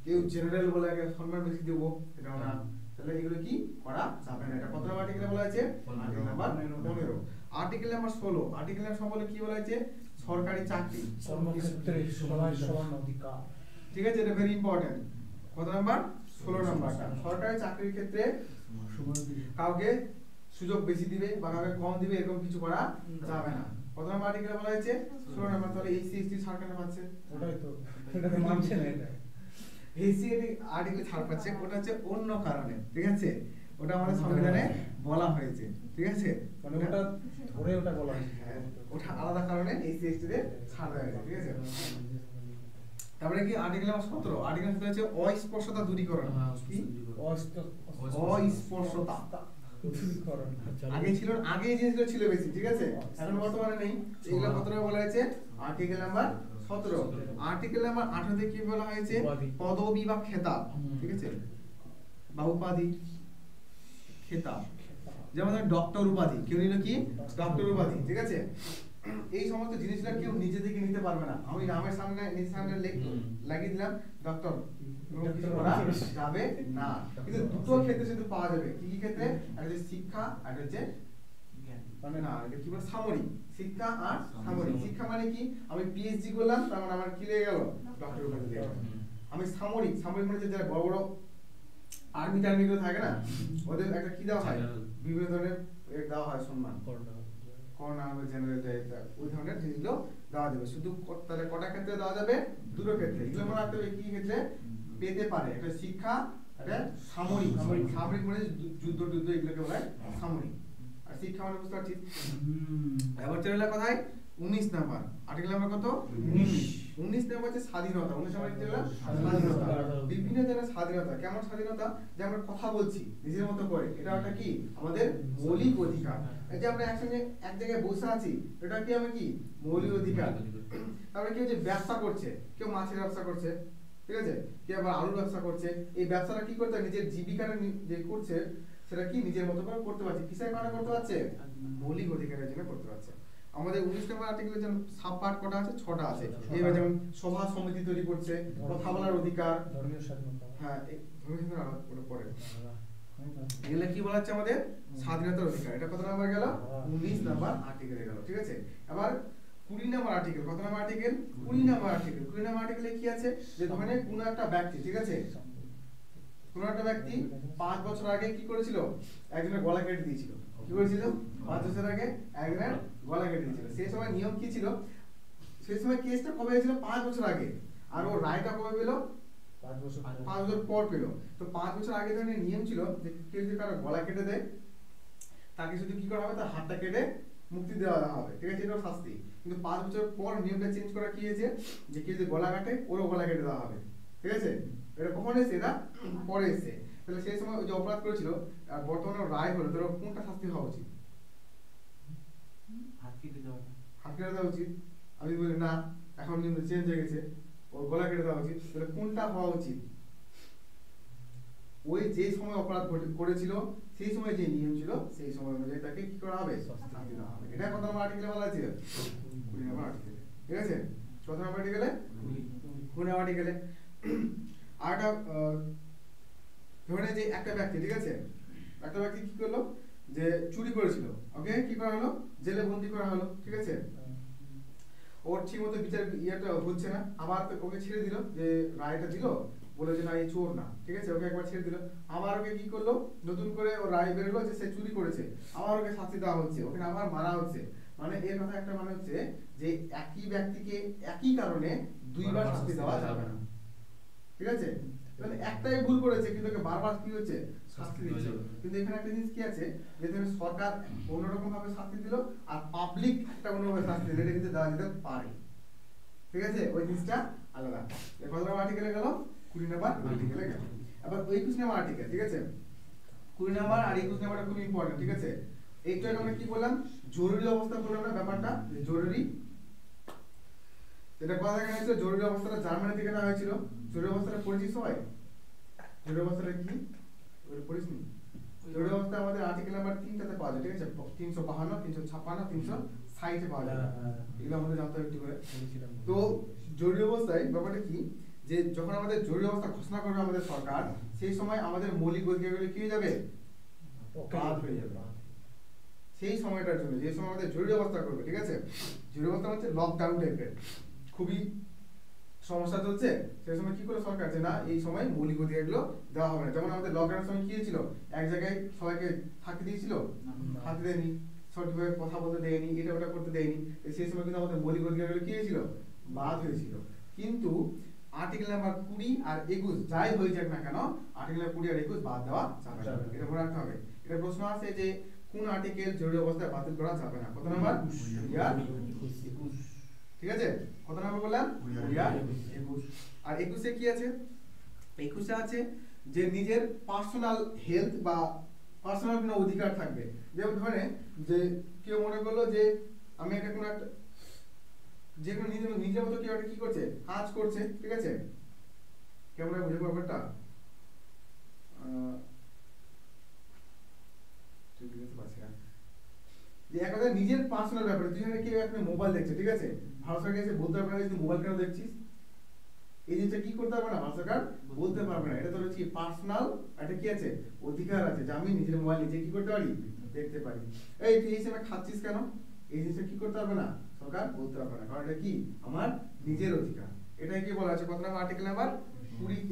কেউ জেনারেল বলে আগে সম্মান বেশি দেবো, এটা হবে না। তাহলে এগুলো কি করা যাবে না। এটা কত নম্বর আর্টিকেলে বলা আছে? Article number 15। Article number 16, article number 16 কি বলা আছে? সরকারি চাকরি সর্বক্ষেত্রে সবাই সমান অধিকার, ঠিক আছে, এটা ভেরি ইম্পর্টেন্ট। কত নাম্বার? 16 নাম্বারটা। সরকারি চাকরির ক্ষেত্রে কাউকে সুযোগ বেশি দিবে বা কাউকে কম দিবে এরকম কিছু করা যাবে না। কত নম্বর আর্টিকেলে বলা হয়েছে? 16 নম্বর। তাহলে এসসি এসটি ছাড় কেন পাচ্ছে? ওটাই তো, এটা তো মানছে না এটা। এসসি আর্টিকেল ছাড় পাচ্ছে ওটা হচ্ছে অন্য কারণে, ঠিক আছে? ওটা আমাদের সংবিধানে বলা হয়েছে, ঠিক আছে? মানে ওটা ধরে ওটা বলা হয়েছে। হ্যাঁ, ওটা আলাদা কারণে এসসি এসটি দের ছাড় দেওয়া হয়েছে, ঠিক আছে? তারপরে কি আর্টিকেল নাম্বার 17, আর্টিকেল হচ্ছে অস্পর্শতা দূরীকরণ। কি? অস্পর্শতা দূরীকরণ। আগে ছিল, আগে এই জিনিসগুলো ছিল বেশি, ঠিক আছে? এখন বর্তমানে নেই। এগুলো কত নম্বর বলা হয়েছে? Article number 17। আর্টিকেল নাম্বার 18 তে কি বলা হয়েছে? পদবি বা খেতাব, ঠিক আছে? বা উপাধি, খেতাব। যেমন ডক্টর উপাধি, কেউ নিল কি? ডক্টর উপাধি, ঠিক আছে? এই সমস্ত জিনিসগুলো কেউ নিজে থেকে নিতে পারবে না। আমি নামের সামনে নিজের সামনে লাগিয়ে দিলাম ডক্টর, কিছু করা যাবে না। কিন্তু দুটো ক্ষেত্রে শুধু পাওয়া যাবে। কি কি ক্ষেত্রে? একটা হচ্ছে শিক্ষা, আর একটা হচ্ছে মানে না, এটা কি বলে? সামরিক। শিক্ষা আর সামরিক। শিক্ষা মানে কি? আমি পিএইচডি করলাম, তার মানে আমার কি লেগে গেল? ডক্টর উপাধি লেগে গেল। আমি সামরিক, সামরিক মানে যারা বড় বড় আর্মি টার্মিগুলো থাকে না, ওদের একটা কি দেওয়া হয়? বিভিন্ন ধরনের দেওয়া হয় সম্মান, কর্নাল, জেনারেল, ওই ধরনের জিনিসগুলো দেওয়া যাবে। শুধু তাহলে কটা ক্ষেত্রে দেওয়া যাবে? দুটো ক্ষেত্রে। এগুলো মনে রাখতে হবে কি ক্ষেত্রে পেতে পারে। একটা শিক্ষা, একটা সামরিক। সামরিক মানে যুদ্ধ টুদ্ধ এগুলোকে বলা হয় সামরিক। আর শিক্ষা মানে বুঝতে পারছিস? এবার চলে এলো কোথায়? 19 নাম্বার আর্টিকেল নাম্বার কত? 19 নাম্বার হচ্ছে স্বাধীনতা। 19 নাম্বার কি হলো? স্বাধীনতা। বিভিন্ন ধরনের স্বাধীনতা। কেমন স্বাধীনতা? যে আমরা কথা বলছি নিজের মতো করে, এটা একটা কি? আমাদের মৌলিক অধিকার। এই যে আমরা একসঙ্গে এক জায়গায় বসে আছি, এটা কি আমি কি? মৌলিক অধিকার। তারপরে কেউ যে ব্যবসা করছে, কেউ মাছের ব্যবসা করছে, ঠিক আছে? কেউ আবার আলুর ব্যবসা করছে। এই ব্যবসাটা কি করতে হয়? নিজের জীবিকাটা যে করছে সেটা কি নিজের মতো করে করতে পারছে। কিসের কারণে করতে পারছে? মৌলিক অধিকারের জন্য করতে পারছে। আমাদের 19 নম্বর আর্টিকেলে যেমন সাব পার্ট কটা আছে? 6টা আছে। এইবার যেমন সভা সমিতি তৈরি করছে, কথা বলার অধিকার, ধর্মীয় স্বাধীনতা। হ্যাঁ, এই ধর্মীয় স্বাধীনতা ওটা পরে। এগুলো কি বলা হচ্ছে? আমাদের স্বাধীনতার অধিকার। এটা কত নাম্বার গেল? 19 নাম্বার আর্টিকেলে গেল, ঠিক আছে? এবার 20 নাম্বার আর্টিকেল। কত number article? 20 number article. 20 number আর্টিকেলে কি আছে? যে ধরে কোন একটা ব্যক্তি, ঠিক আছে? কোন একটা ব্যক্তি 5 বছর আগে কি করেছিল? একজনের গলা কেটে দিয়েছিল। কি করেছিল? 5 বছর আগে একজনের গলা কেটে দিয়েছিল। সেই সময় নিয়ম কি ছিল? সেই সময় কেসটা কবে হয়েছিল? 5 বছর আগে। আর ও রায়টা কবে পেল? 5 বছর 5 বছর পর পেল। তো 5 বছর আগে ধরনের নিয়ম ছিল যে কেউ যদি কারো গলা কেটে দেয়, তাকে শুধু কি করা হবে? তার হাতটা কেটে মুক্তি দেওয়া হবে, ঠিক আছে? এটাও শাস্তি। কিন্তু 5 বছর পর নিয়মটা চেঞ্জ করা কি হয়েছে? যে কেউ যদি গলা কাটে, ওরও গলা কেটে দেওয়া হবে, ঠিক আছে? এটা কখন এসে? এটা পরে এসে। তাহলে সেই সময় ওই যে অপরাধ করেছিল আর বর্তমানে রায় হলো, তাহলে কোনটা শাস্তি হওয়া উচিত? হাত কেটে দেওয়া উচিত। আমি বলি না, এখন কিন্তু চেঞ্জ হয়ে গেছে, ওর গলা কেটে দেওয়া উচিত। তাহলে কোনটা হওয়া উচিত? ওই যে সময় অপরাধ করেছিল সেই সময় যে নিয়ম ছিল সেই সময় অনুযায়ী তাকে কি করা হবে? শাস্তি দেওয়া হবে। এটা কত নম্বর আর্টিকেলে বলা আছে? 20 নম্বর আর্টিকেলে, ঠিক আছে? কত নম্বর আর্টিকেলে? 20 নম্বর আর্টিকেলে। আর একটা ধরে যে একটা ব্যক্তি, ঠিক আছে? একটা ব্যক্তি কি করলো? যে চুরি করেছিল, ওকে কি করা হলো? জেলে বন্দি করা হলো, ঠিক আছে? ওর ঠিক মতো বিচার ইয়েটা হচ্ছে না, আবার ওকে ছেড়ে দিল, যে রায়টা দিল বলে যে না এই চোর না, ঠিক আছে? ওকে একবার ছেড়ে দিল, আবার ওকে কি করলো? নতুন করে ও রায় বেরোলো যে সে চুরি করেছে, আবার ওকে শাস্তি দেওয়া হচ্ছে, ওকে আবার মারা হচ্ছে। মানে এর কথা একটা মানে হচ্ছে যে একই ব্যক্তিকে একই কারণে দুইবার শাস্তি দেওয়া যাবে না, ঠিক আছে? তাহলে একটাই ভুল করেছে কিন্তু ওকে বারবার কি হচ্ছে? শাস্তি দিচ্ছে। কিন্তু এখানে একটা জিনিস কি আছে, যে তুমি সরকার অন্যরকম ভাবে শাস্তি দিল আর পাবলিক একটা অন্যভাবে শাস্তি দিল, এটা কিন্তু দেওয়া যেতে পারে, ঠিক আছে? ওই জিনিসটা আলাদা। এই কত নম্বর আর্টিকেলে গেল? 20 নম্বর আর্টিকেলে গেল। এবার 21 নম্বর আর্টিকেল, ঠিক আছে? 20 নম্বর আর 21 নম্বরটা খুব ইম্পর্টেন্ট, ঠিক আছে? এইটা আমরা কি বললাম? জরুরি অবস্থা বললাম না ব্যাপারটা, জরুরি। এটা কথা এখানে ছিল জরুরি অবস্থাটা জার্মানি থেকে নেওয়া হয়েছিল। জরুরি অবস্থাটা পরিচিত সবাই? জরুরি অবস্থাটা কি? ওটা পড়িস নি? জরুরি অবস্থা আমাদের আর্টিকেল নাম্বার 3টাতে পাওয়া যায়, ঠিক আছে? 352, 356, 360 এ পাওয়া যায়। এগুলো আমাদের জানতে হবে একটু করে। তো জরুরি অবস্থায় ব্যাপারটা কি, যে যখন আমাদের জরুরি অবস্থা ঘোষণা করবে আমাদের সরকার, সেই সময় আমাদের মৌলিক অধিকারগুলো কি হয়ে যাবে? বাদ হয়ে যাবে। সেই সময়টার জন্য যে সময় আমাদের জরুরি অবস্থা করবে, ঠিক আছে? জরুরি অবস্থা হচ্ছে লকডাউন টাইপের, খুবই সমস্যা চলছে, সেই সময় কি করে সরকার যে না এই সময় মৌলিক অধিকারগুলো দেওয়া হবে না। যেমন আমাদের লকডাউনের সময় কি হয়েছিল, এক জায়গায় সবাইকে থাকতে দিয়েছিল, থাকতে দেয়নি, সঠিকভাবে কথা বলতে দেয়নি, এটা ওটা করতে দেয়নি, সেই সময় কিন্তু আমাদের মৌলিক অধিকারগুলো কি হয়েছিল, বাদ হয়েছিল। কিন্তু আর্টিকেল নাম্বার 20 আর 21 যাই হয়ে যাক না কেন, আর্টিকেল নাম্বার 20 আর 21 বাদ দেওয়া যাবে না, এটা মনে রাখতে হবে। এটা প্রশ্ন আছে যে কোন আর্টিকেল জরুরি অবস্থায় বাতিল করা যাবে না। কত নাম্বার? 21। ঠিক আছে, কত নাম্বার বললাম? 21। আর 21 এ কি আছে? 21 এ আছে যে নিজের পার্সোনাল হেলথ বা পার্সোনাল কোনো অধিকার থাকবে। যেমন ধরে যে কেউ মনে করলো যে আমি একটা কোনো একটা যে কোনো নিজের মতো কেউ একটা কি করছে, কাজ করছে, ঠিক আছে, কেমন বুঝে ব্যাপারটা ঠিক বুঝতে পারছি না। যে একটা নিজের পার্সোনাল ব্যাপার, তুই কেউ একটা মোবাইল দেখছে, ঠিক আছে, ভারত সরকার এসে বলতে পারবে না তুই মোবাইল কেন দেখছিস, এই জিনিসটা কি করতে পারবে না, ভারত সরকার বলতে পারবে না। এটা তোর হচ্ছে পার্সোনাল একটা কি আছে, অধিকার আছে, যে আমি নিজের মোবাইল নিজে কি করতে পারি, দেখতে পারি। এই তুই এই সময় খাচ্ছিস কেন, এই জিনিসটা কি করতে পারবে না, সরকার বলতে পারবে না, কারণ এটা কি আমার নিজের অধিকার। এটাই কি বলা আছে, কত নাম্বার আর্টিকেল নাম্বার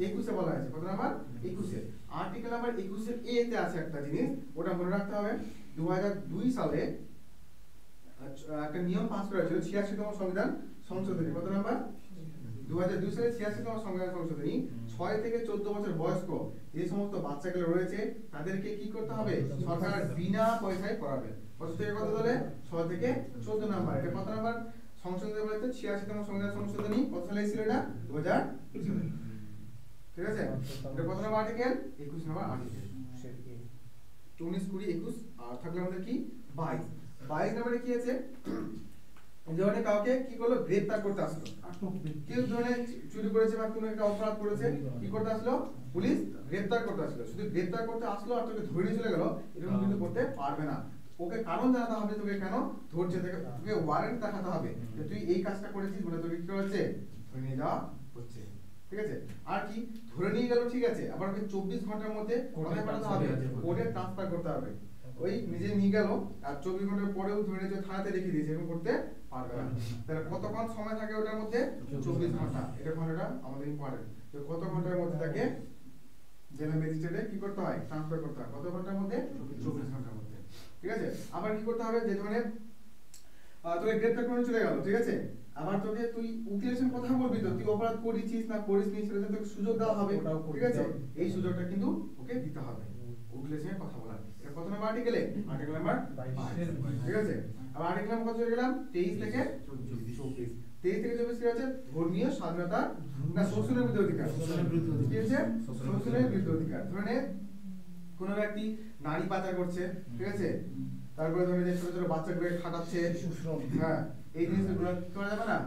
21 এ বলা আছে, কত নাম্বার 21 এ। আর্টিকেল নাম্বার 21 এর এ তে আছে একটা জিনিস, ওটা মনে রাখতে হবে। 2002 সালে একটা নিয়ম পাস করা হয়েছিল, 86তম সংবিধান সংশোধনী, কত নাম্বার? 2002 সালে 86তম সংবিধান সংশোধনী 6 থেকে 14 বছর বয়স্ক যে সমস্ত বাচ্চাগুলো রয়েছে তাদেরকে কি করতে হবে, সরকার বিনা পয়সায় পড়াবে। কত থেকে কত ধরে? 6 থেকে 14 নাম্বার। এটা কত নাম্বার সংশোধনী বলতে? 86তম সংবিধান সংশোধনী। কত সালে ছিল এটা? 2002 সালে। ঠিক আছে, এটা কত নাম্বার আর্টিকেল? 21 number article. 19, 20, 21 আর থাকলে আমাদের কি 22 নম্বরে কি আছে, যখন কাউকে কি করলো, গ্রেফতার করতে আসলো, কেউ ধরনের চুরি করেছে বা কোনো একটা অপরাধ করেছে, কি করতে আসলো, পুলিশ গ্রেফতার করতে আসলো। শুধু গ্রেফতার করতে আসলো আর তোকে ধরে চলে গেল, এরকম কিন্তু করতে পারবে না। ওকে কারণ জানাতে হবে, তোকে কেন ধরছে, তোকে ওয়ারেন্ট দেখাতে হবে যে তুই এই কাজটা করেছিস বলে তোকে কি হচ্ছে, ধরে নিয়ে যাওয়া হচ্ছে। ঠিক আছে, আর কি ধরে নিয়ে গেল, ঠিক আছে, আবার ওকে 24 ঘন্টার মধ্যে কোথায় পাঠাতে হবে, কোর্টে ট্রান্সফার করতে হবে। ওই নিজে নিয়ে গেল আর 24 ঘন্টার পরেও ধরে যে থানাতে রেখে দিয়েছে, এরকম করতে পারবে না। তাহলে কতক্ষণ সময় থাকে ওটার মধ্যে? 24 ঘন্টা। এটা ঘন্টাটা আমাদের ইম্পর্টেন্ট, যে কত ঘন্টার মধ্যে তাকে জেলা ম্যাজিস্ট্রেটে কি করতে হয়, ট্রান্সফার করতে হয়। কত ঘন্টার মধ্যে? 24 ঘন্টার মধ্যে। ঠিক আছে, আবার কি করতে হবে, যে ধরনের তোকে গ্রেফতার করে চলে গেল, ঠিক আছে, আবার তোকে তুই উকিলের সঙ্গে কথা বলবি, তো তুই অপরাধ করেছিস না করিসনি সেটা তোকে সুযোগ দেওয়া হবে, ঠিক আছে, এই সুযোগটা কিন্তু ওকে দিতে হবে উকিলের সঙ্গে কথা বলার। এটা কত নাম্বার আর্টিকেলে? Article number 22। ঠিক আছে, আবার আর্টিকেল নাম্বার কত চলে গেলাম? 23 থেকে 24। 23 থেকে 24 কি আছে? ধর্মীয় স্বাধীনতা না শোষণের বিরুদ্ধে অধিকার। কি আছে? শোষণের বিরুদ্ধে অধিকার। ধরে কোন ব্যক্তি নারী পাচার করছে, ঠিক আছে, তারপরে ধরে যে ছোট ছোট বাচ্চাগুলোকে খাটাচ্ছে, হ্যাঁ, এই জিনিসগুলো করা যাবে না,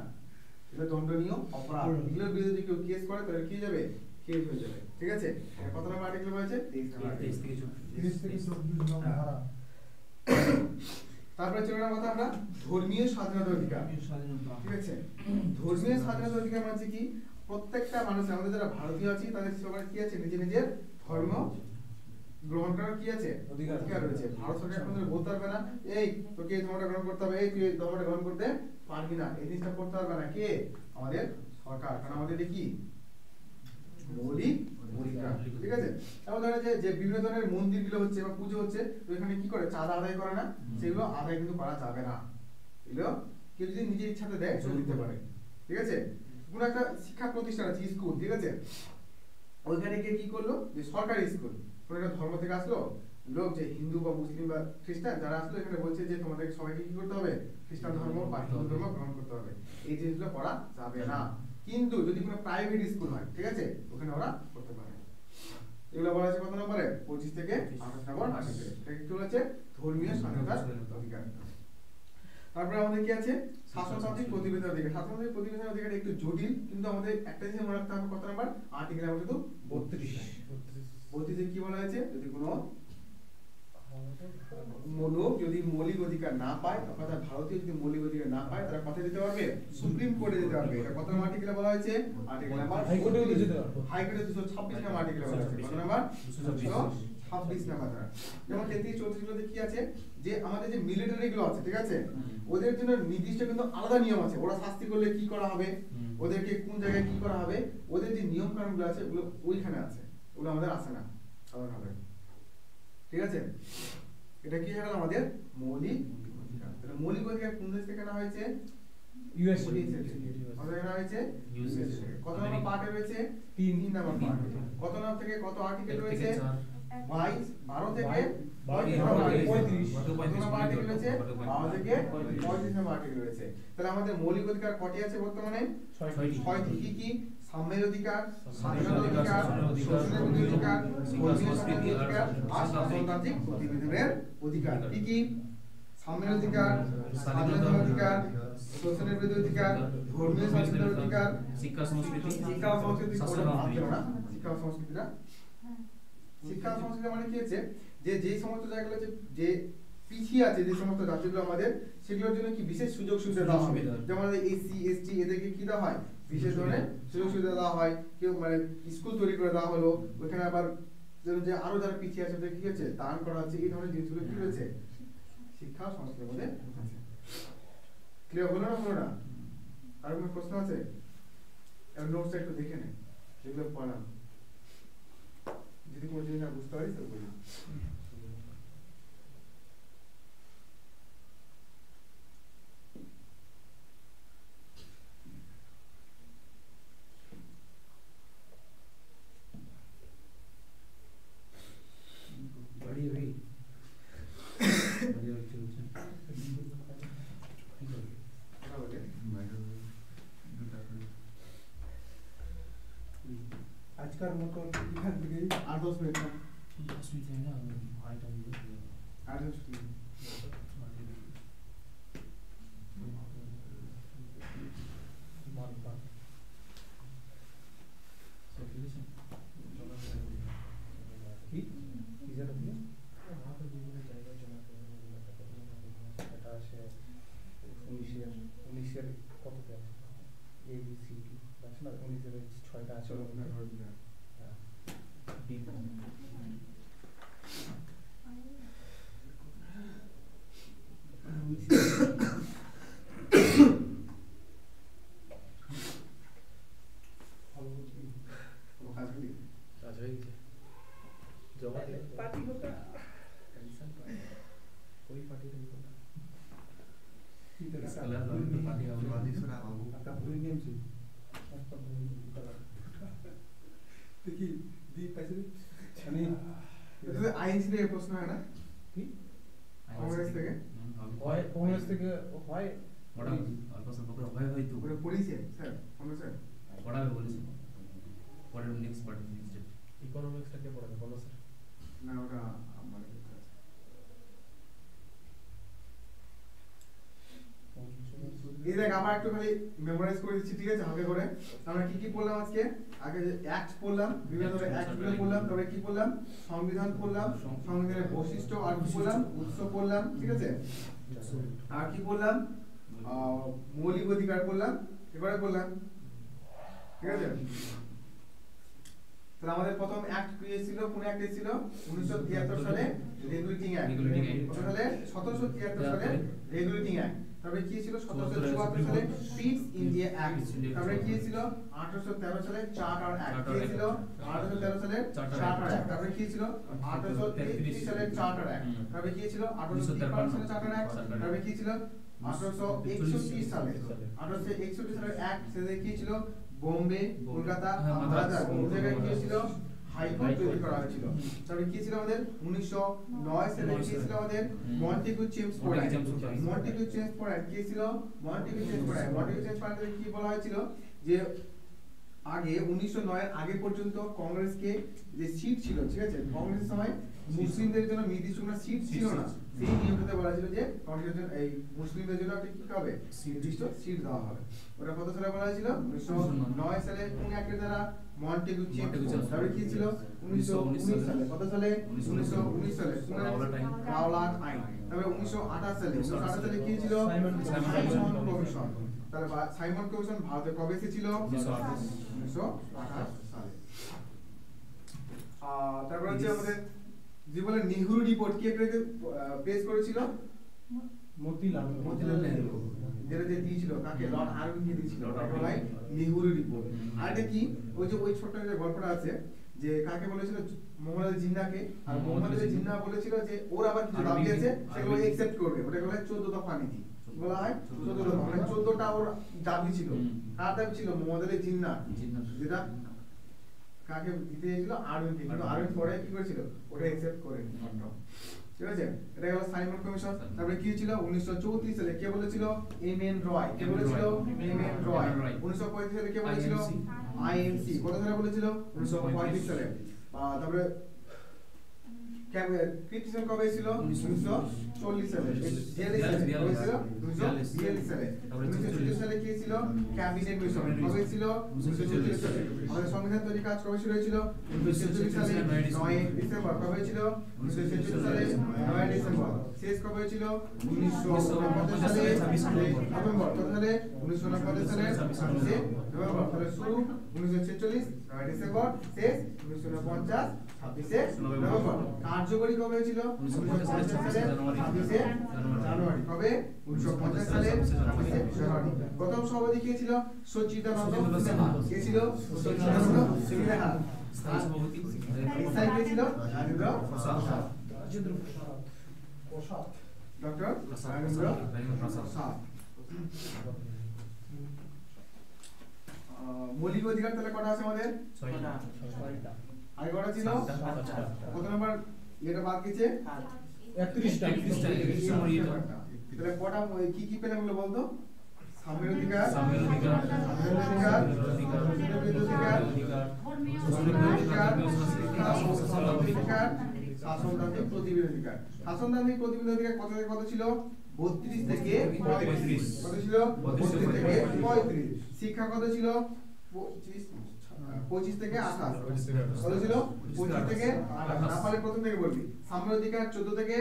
এটা দণ্ডনীয় অপরাধ। এগুলোর বিরুদ্ধে যদি কেউ কেস করে তাহলে কি যাবে, কেস হয়ে যাবে। ঠিক আছে, কত নম্বর আর্টিকেল বলেছে? 23 থেকে 24 ধারা। তারপরে চলে গেলাম কথা আমরা ধর্মীয় স্বাধীনতা অধিকার। ঠিক আছে, ধর্মীয় স্বাধীনতা অধিকার মানে কি, প্রত্যেকটা মানুষ, আমাদের যারা ভারতীয় আছি তাদের সবার কি আছে, নিজের নিজের ধর্ম গ্রহণ করার কি আছে, অধিকার রয়েছে। ভারত সরকার কোনো বলতে পারবে না এই তোকে এই ধর্মটা গ্রহণ করতে হবে, এই তুই এই ধর্মটা গ্রহণ করতে পারবি না, এই জিনিসটা করতে পারবে না কে, আমাদের সরকার, কারণ আমাদের কি মৌলিক অধিকার। ঠিক আছে, এবং ধরে যে বিভিন্ন ধরনের মন্দিরগুলো হচ্ছে বা পুজো হচ্ছে, তো এখানে কি করে, চাঁদা আদায় করে না, সেগুলো আদায় কিন্তু করা যাবে না। এগুলো কেউ যদি নিজের ইচ্ছাতে দেয় সেটা দিতে পারে। ঠিক আছে, কোনো একটা শিক্ষা প্রতিষ্ঠান আছে, স্কুল, ঠিক আছে, ওইখানে গিয়ে কি করলো, যে সরকারি স্কুল, কোনো একটা ধর্ম থেকে আসলো লোক, যে হিন্দু বা মুসলিম বা খ্রিস্টান যারা আসলো, এখানে বলছে যে তোমাদের সবাইকে কি করতে হবে, খ্রিস্টান ধর্ম বা হিন্দু ধর্ম গ্রহণ করতে হবে, এই জিনিসগুলো করা যাবে না। কিন্তু যদি কোনো প্রাইভেট স্কুল হয়, ঠিক আছে, ওখানে ওরা করতে পারে। এগুলো বলা আছে কত নম্বরে? 25 থেকে 28 নম্বর আর্টিকেল। এটা কি বলেছে? ধর্মীয় স্বাধীনতার অধিকার। তারপরে আমাদের কি আছে? শাসনতান্ত্রিক প্রতিবেদন অধিকার। শাসনতান্ত্রিক প্রতিবেদন অধিকার একটু জটিল, কিন্তু আমাদের একটা জিনিস মনে রাখতে হবে, কত নম্বর আর্টিকেল? আমরা কিন্তু 32 কি বলা হয়েছে, যদি কোনো লোক যদি মৌলিক অধিকার না পায়, অর্থাৎ ভারতীয় যদি মৌলিক অধিকার না পায়, তারা কোথায় যেতে পারবে? সুপ্রিম কোর্টে যেতে পারবে। এটা কত নম্বর আর্টিকেলে বলা হয়েছে? আর্টিকেল নাম্বার হাইকোর্টে যেতে পারবে। হাইকোর্টে 226 নম্বর আর্টিকেলে বলা হয়েছে। কত নম্বর? 226 26 নাম্বার ধারা। যেমন 33-34 গুলোতে কি আছে যে আমাদের যে মিলিটারি গুলো আছে, ঠিক আছে, ওদের জন্য নির্দিষ্ট কিন্তু আলাদা নিয়ম আছে। ওরা শাস্তি করলে কি করা হবে, ওদেরকে কোন জায়গায় কি করা হবে, ওদের যে নিয়ম কানুনগুলো আছে ওগুলো ওইখানে আছে, ওগুলো আমাদের আসে না সাধারণভাবে, ঠিক আছে। এটা কি হলো আমাদের মৌলিক অধিকার। তাহলে মৌলিক অধিকার কোন দেশ থেকে নেওয়া হয়েছে? ইউএস আমাদের এখানে হয়েছে কত নম্বর পার্টে রয়েছে? 3 নম্বর পার্ট। কত নম্বর থেকে কত আর্টিকেল রয়েছে? 22 12 থেকে 35 নম্বর আর্টিকেল রয়েছে, 12 থেকে 35 নম্বর আর্টিকেল রয়েছে। তাহলে আমাদের মৌলিক অধিকার কটি আছে বর্তমানে? 6টি। কি কি? সাম্যের অধিকার, স্বাধীনতার অধিকার, শোষণের বিরুদ্ধে অধিকার, ধর্মীয় সংস্কৃতির অধিকার আর শাসনতান্ত্রিক প্রতিবিধানের অধিকার। কি কি? সাম্যের অধিকার, স্বাধীনতার অধিকার, শোষণের বিরুদ্ধে অধিকার, ধর্মীয় সংস্কৃতির অধিকার, শিক্ষা সংস্কৃতি শিক্ষা ও সংস্কৃতি শিক্ষা ও সংস্কৃতিটা শিক্ষা ও সংস্কৃতি মানে কি হচ্ছে যে যে সমস্ত জায়গাগুলো যে পিছিয়ে আছে, যে সমস্ত জাতিগুলো আমাদের, সেগুলোর জন্য কি বিশেষ সুযোগ সুবিধা দেওয়া হবে। যেমন আমাদের এসসি এসটি এদেরকে কি দেওয়া হয়? বিশেষ ধরনের সুযোগ সুবিধা দেওয়া হয়। কেউ মানে স্কুল তৈরি করে দেওয়া হলো, ওখানে আবার যে আরো যারা পিছিয়ে আছে ওদের কি হচ্ছে দান করা হচ্ছে। এই ধরনের জিনিসগুলো কি রয়েছে শিক্ষা ও সংস্কৃতির মধ্যে আছে। ক্লিয়ার হলো না? হলো না? আর কোনো প্রশ্ন আছে? এবার নোটসটা একটু দেখে নে, যেগুলো পড়ালাম, যদি কোনো জিনিস না বুঝতে পারিস তাহলে বলি। আজকার মতো এখান থেকে 8-10 মিনিট না? 10 মিনিট না, আইটা হলো 8-10 মিনিট। কি যেটা দিয়ে বিভিন্ন জায়গায় জমা করে এটা আসে 19-এর কততে আছে? ABCD আছে না, 19-এর 6টা আছে। আইএনসি থেকে প্রশ্ন হয় না? কি কংগ্রেস থেকে হয়? কংগ্রেস থেকে হয় বড় অল্প স্বল্প করে হয় হয়তো ওরা পড়িয়েছে স্যার কংগ্রেসের পড়াবে বলেছে। পরের নেক্সট পার্ট নেক্সট ডেট ইকোনমিক্সটা কে পড়াবে বলো স্যার? না ওটা মানে এই দেখ আমরা একটু খালি মেমোরাইজ করে দিচ্ছি, ঠিক আছে, হালকা করে। আমরা কি কি পড়লাম আজকে? আগে অ্যাক্ট পড়লাম, বিভিন্ন ধরনের অ্যাক্ট গুলো পড়লাম, তবে কি পড়লাম? সংবিধান পড়লাম, সংবিধানের বৈশিষ্ট্য আর কি পড়লাম? উৎস পড়লাম, ঠিক আছে। আর কি পড়লাম? মৌলিক অধিকার পড়লাম, এবারে পড়লাম, ঠিক আছে। তাহলে আমাদের প্রথম অ্যাক্ট কি ছিল? কোন অ্যাক্ট ছিল? 1973 সালে রেগুলেটিং অ্যাক্ট। কত সালে? 1773 সালে রেগুলেটিং অ্যাক্ট। তারপরে কি ছিল? 1774 সালে পিটস ইন্ডিয়া অ্যাক্ট। তারপরে কি ছিল? 1813 সালে চার্টার অ্যাক্ট। কি ছিল? 1813 সালে চার্টার অ্যাক্ট। তারপরে কি ছিল? 1833 সালে চার্টার অ্যাক্ট। তারপরে কি ছিল? 1853 সালে চার্টার অ্যাক্ট। তারপরে কি ছিল? 1861 সালে 1861 সালের অ্যাক্ট। সেটা কি ছিল? বোম্বে, কলকাতা, মাদ্রাজ এই জায়গায় কি ছিল? হাইকোর্ট তৈরি করা হয়েছিল। তারপরে কি ছিল আমাদের? 1909 সালে কি ছিল আমাদের? Montagu Chelmsford act. Montagu Chelmsford act কি ছিল? Montagu Chelmsford act. Montagu Chelmsford অ্যাক্টে কি বলা হয়েছিল যে আগে 1909 এর আগে পর্যন্ত কংগ্রেসকে যে সিট ছিল, ঠিক আছে, কংগ্রেসের সময় মুসলিমদের জন্য নির্দিষ্ট কোনো সিট ছিল না। সেই নিয়মটাতে বলা ছিল যে কংগ্রেসের জন্য এই মুসলিমদের জন্য একটা কি হবে? নির্দিষ্ট সিট দেওয়া হবে। ওটা কত সালে বলা হয়েছিল? 1909 সালে কোন অ্যাক্টের দ্বারা? Montagu Chelmsford. তারপরে কি ছিল? 1919 সালে। কত সালে? 1919 সালে রাওলাট আইন। তারপরে 1928 সালে কি ছিল? Simon commission. তাহলে সাইমন কমিশন ভারতে কবে এসেছিল? 1928 সালে। তারপর হচ্ছে আমাদের যে বলে নেহরু রিপোর্ট কে পেশ করেছিল? মতিলাল মতিলাল নেহরু। যেটা যে দিয়েছিল কাকে? লর্ড আরউইন কে দিয়েছিল। ওটাকে বলা হয় নেহরু রিপোর্ট। আর এটা কি? ওই যে ওই ছোট্ট যে গল্পটা আছে যে কাকে বলেছিল? মোহাম্মদ আলী জিন্নাহকে। আর মোহাম্মদ আলী জিন্নাহ বলেছিল যে ওর আবার কিছু দাবি আছে সেগুলো একসেপ্ট করবে। ওটাকে বলা হয় 14 দফা নীতি। কি বলা হয়? 14 দফা। মানে 14টা ওর দাবি ছিল। কার দাবি ছিল? মোহাম্মদ আলী জিন্নাহ। যেটা কাকে দিতে চেয়েছিল? আরউইনকে। কিন্তু আরউইন পরে কি করেছিল? ওটা একসেপ্ট করেনি। ঠিক আছে? এটা হলো সাইমন কমিশন। তারপরে কি ছিল? 1934 সালে কে বলেছিল? এমএন রয়। কে বলেছিল? এমএন রয়। 1935 সালে কে বলেছিল? আইএমসি। কত সালে বলেছিল? 1935 সালে। তারপরে ক্রিটিসিজম কবে ছিল? 1940 সালে। 42 সালে কবে ছিল? 1942 সালে। 1940 সালে কি ছিল? Cabinet mission. কবে ছিল? 1940 সালে। আমাদের সংবিধান তৈরি কাজ কবে শুরু হয়েছিল? 1946 সালে 9 ডিসেম্বর। কবে ছিল? 1946 সালে 9 ডিসেম্বর। শেষ কবে ছিল? 1949 সালে 26 নভেম্বর। কত সালে? 1949 সালে 26 নভেম্বর। তাহলে শুরু 1946 9 ডিসেম্বর, শেষ 1949 26 নভেম্বর। কার্যকরী কবে হয়েছিল? 1950 সালে 26 জানুয়ারি। কবে? 1950 সালে 26 জানুয়ারি। প্রথম সভাপতি কে ছিল? সচ্চিদানন্দ সিনহা। কে ছিল? সচ্চিদানন্দ সিনহা। স্থায়ী সভাপতি কে ছিল? রাজেন্দ্র প্রসাদ। ডক্টর রাজেন্দ্র প্রসাদ। মৌলিক অধিকার তাহলে কটা আছে আমাদের? 6টা। আগে কটা ছিল? 7টা। কত নাম্বার এটা বাদ গেছে? 31টা। তাহলে কটা কি কি পেলাম বলো বলতো? সাম্যের অধিকার, শাসনতান্ত্রিক প্রতিবিধান অধিকার। শাসনতান্ত্রিক প্রতিবিধান অধিকার কত থেকে কত ছিল? 32 থেকে 35। কত ছিল? 32 থেকে 35। শিক্ষা কত ছিল? 25 থেকে 28। কত ছিল? 25 থেকে 28। না পারলে প্রথম থেকে বলবি। সাম্য অধিকার 14 থেকে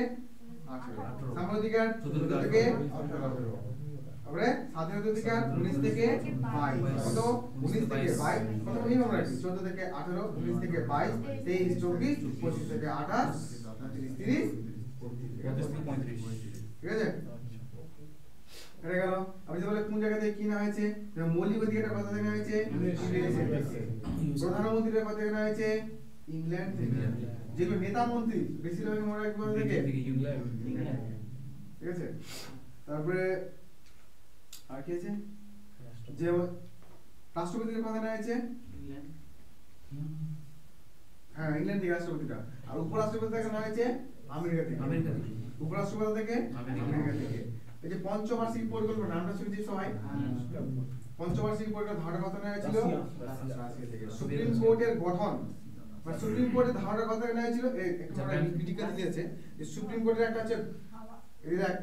18। সাম্য অধিকার 14 থেকে 18। তারপরে স্বাধীনতা অধিকার 19 থেকে 22। কত? 19 থেকে 22। কত মিনিমাম আমরা 14 থেকে 18, 19 থেকে 22, 23, 24, 25 থেকে 28, 30, 35। ঠিক আছে? এটা গেল। আমি যে বলে কোন জায়গা থেকে কি না হয়েছে? মৌলিক অধিকারটা কথা থেকে হয়েছে? প্রধানমন্ত্রীর কথা থেকে হয়েছে? ইংল্যান্ড থেকে। যেগুলো নেতা মন্ত্রী বেশিরভাগ মনে রাখবে থেকে ইংল্যান্ড। ঠিক আছে? তারপরে আর কি আছে? যে রাষ্ট্রপতির কথা না হয়েছে? ইংল্যান্ড। হ্যাঁ, ইংল্যান্ড থেকে রাষ্ট্রপতিটা। আর উপরাষ্ট্রপতি থেকে না হয়েছে? আমেরিকা থেকে। উপরাষ্ট্রপতি থেকে? আমেরিকা থেকে। এই যে পঞ্চবার্ষিক পরিকল্পনা নামটা শুনছি সবাই? পঞ্চবার্ষিক পরিকল্পনা ধারণা কত নেওয়া হয়েছিল? রাশিয়া থেকে। সুপ্রিম কোর্টের গঠন বা সুপ্রিম কোর্টের ধারণা কত নেওয়া হয়েছিল? একটু ক্রিটিক্যাল দিয়েছে যে সুপ্রিম কোর্টের একটা আছে, এই দেখ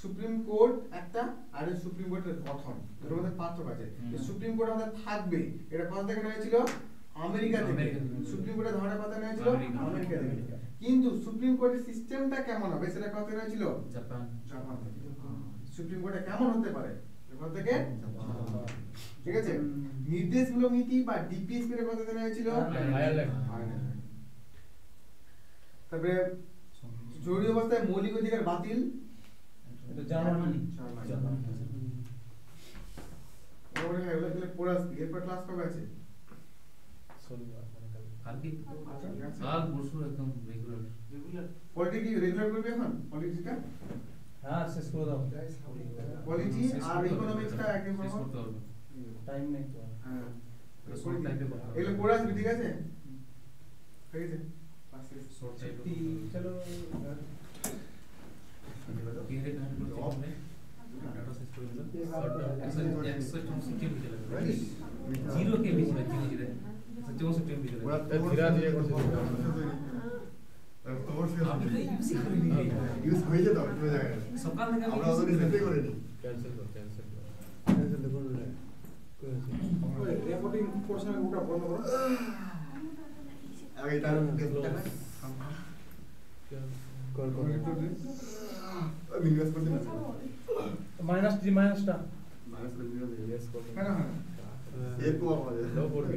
সুপ্রিম কোর্ট একটা আর সুপ্রিম কোর্টের গঠন এর মধ্যে পার্থক্য আছে। সুপ্রিম কোর্ট আমাদের থাকবে, এটা কোথা থেকে নেওয়া হয়েছিল? আমেরিকা থেকে। সুপ্রিম কোর্টের ধারণা কত নেওয়া হয়েছিল? আমেরিকা থেকে। কিন্তু সুপ্রিম কোর্টের সিস্টেমটা কেমন হবে সেটা কত নেওয়া হয়েছিল? জাপান। জাপান থেকে। সুপ্রিম কোর্টে কেমন হতে পারে? কোথা থেকে? ঠিক আছে? নির্দেশমূলক নীতি বা ডিপিএসপি এর কথা নেওয়া হয়েছিল? আয়ারল্যান্ড। তারপরে জরুরি অবস্থায় মৌলিক অধিকার বাতিল? এটা জার্মানি। ওরে এগুলো তাহলে পড়ে আসবি। এরপর ক্লাস কবে আছে? শনিবার মানে কালকে। কাল পরশু একদম রেগুলার। পলিটি রেগুলার করবি এখন? পলিটিটা? হ্যাঁ, শেষ করে দাও। পলিটি আর ইকোনমিক্সটা একদম করতে হবে। টাইম নেই তো। হ্যাঁ। এগুলো পড়ে আসবি, ঠিক আছে? ঠিক আছে? ক্লাস শেষ। Short type. চলো কিরে কাজ করতে হবে। ডাটা শেষ করে দিলাম। শর্ট 164 কেবি চলে। 0 কেবি ছিল ধীরে 64 কেবি চলে। ধীরে ধীরে করতে হবে। তোর শেষ আমি তো ইউজ করিনি। ইউজ হয়ে যেত ওই জায়গায়। সকাল থেকে আমরা ওদের সেটে করে নি। ক্যান্সেল করুন না। ওই রেকর্ডিং পোরশন ওটা বন্ধ করো। আগে তার কর মিনিমাইজ করতে না। মাইনাসটা মাইনাস করে দিও। ইয়েস কর। হ্যাঁ হ্যাঁ। एक को आवाज है লো করবি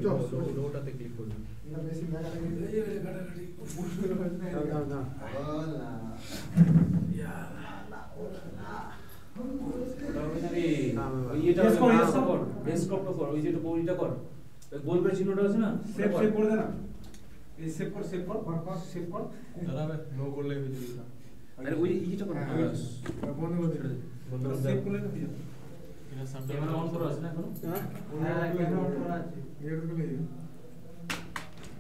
লোটাতে ক্লিক করবি এটা বেশি দেখা লাগে দাও দাও গোল করে চিহ্নটা আছে না সেভ সেভ করে দে না এই সেভ কর সেভ কর দাঁড়াবে নো করলে হয়ে যাবে না আরে ওই ইটা কর বন্ধ করে দে বন্ধ করে সেভ দাও করলে তো হয়ে যাবে এটা সামনে ক্যামেরা অন করা আছে না এখনো হ্যাঁ ক্যামেরা অন করা আছে এটা তো হয়ে যাবে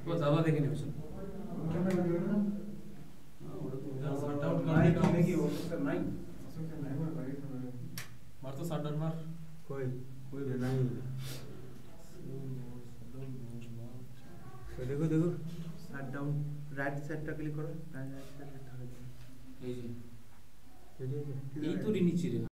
ও দাবা দেখে নেবে শুন ক্যামেরা দিও না শাটডাউন নাই कर নাকি অফিসার নাই অসুবিধা নাই আমার বাড়ি খাবে मार तो শাটডাউন मार কই কই রে নাই দেখো দেখো শাটডাউন রাইট সাইডটা ক্লিক করো রাইট সাইডটা এই যে এই যে এই তো নিচে রে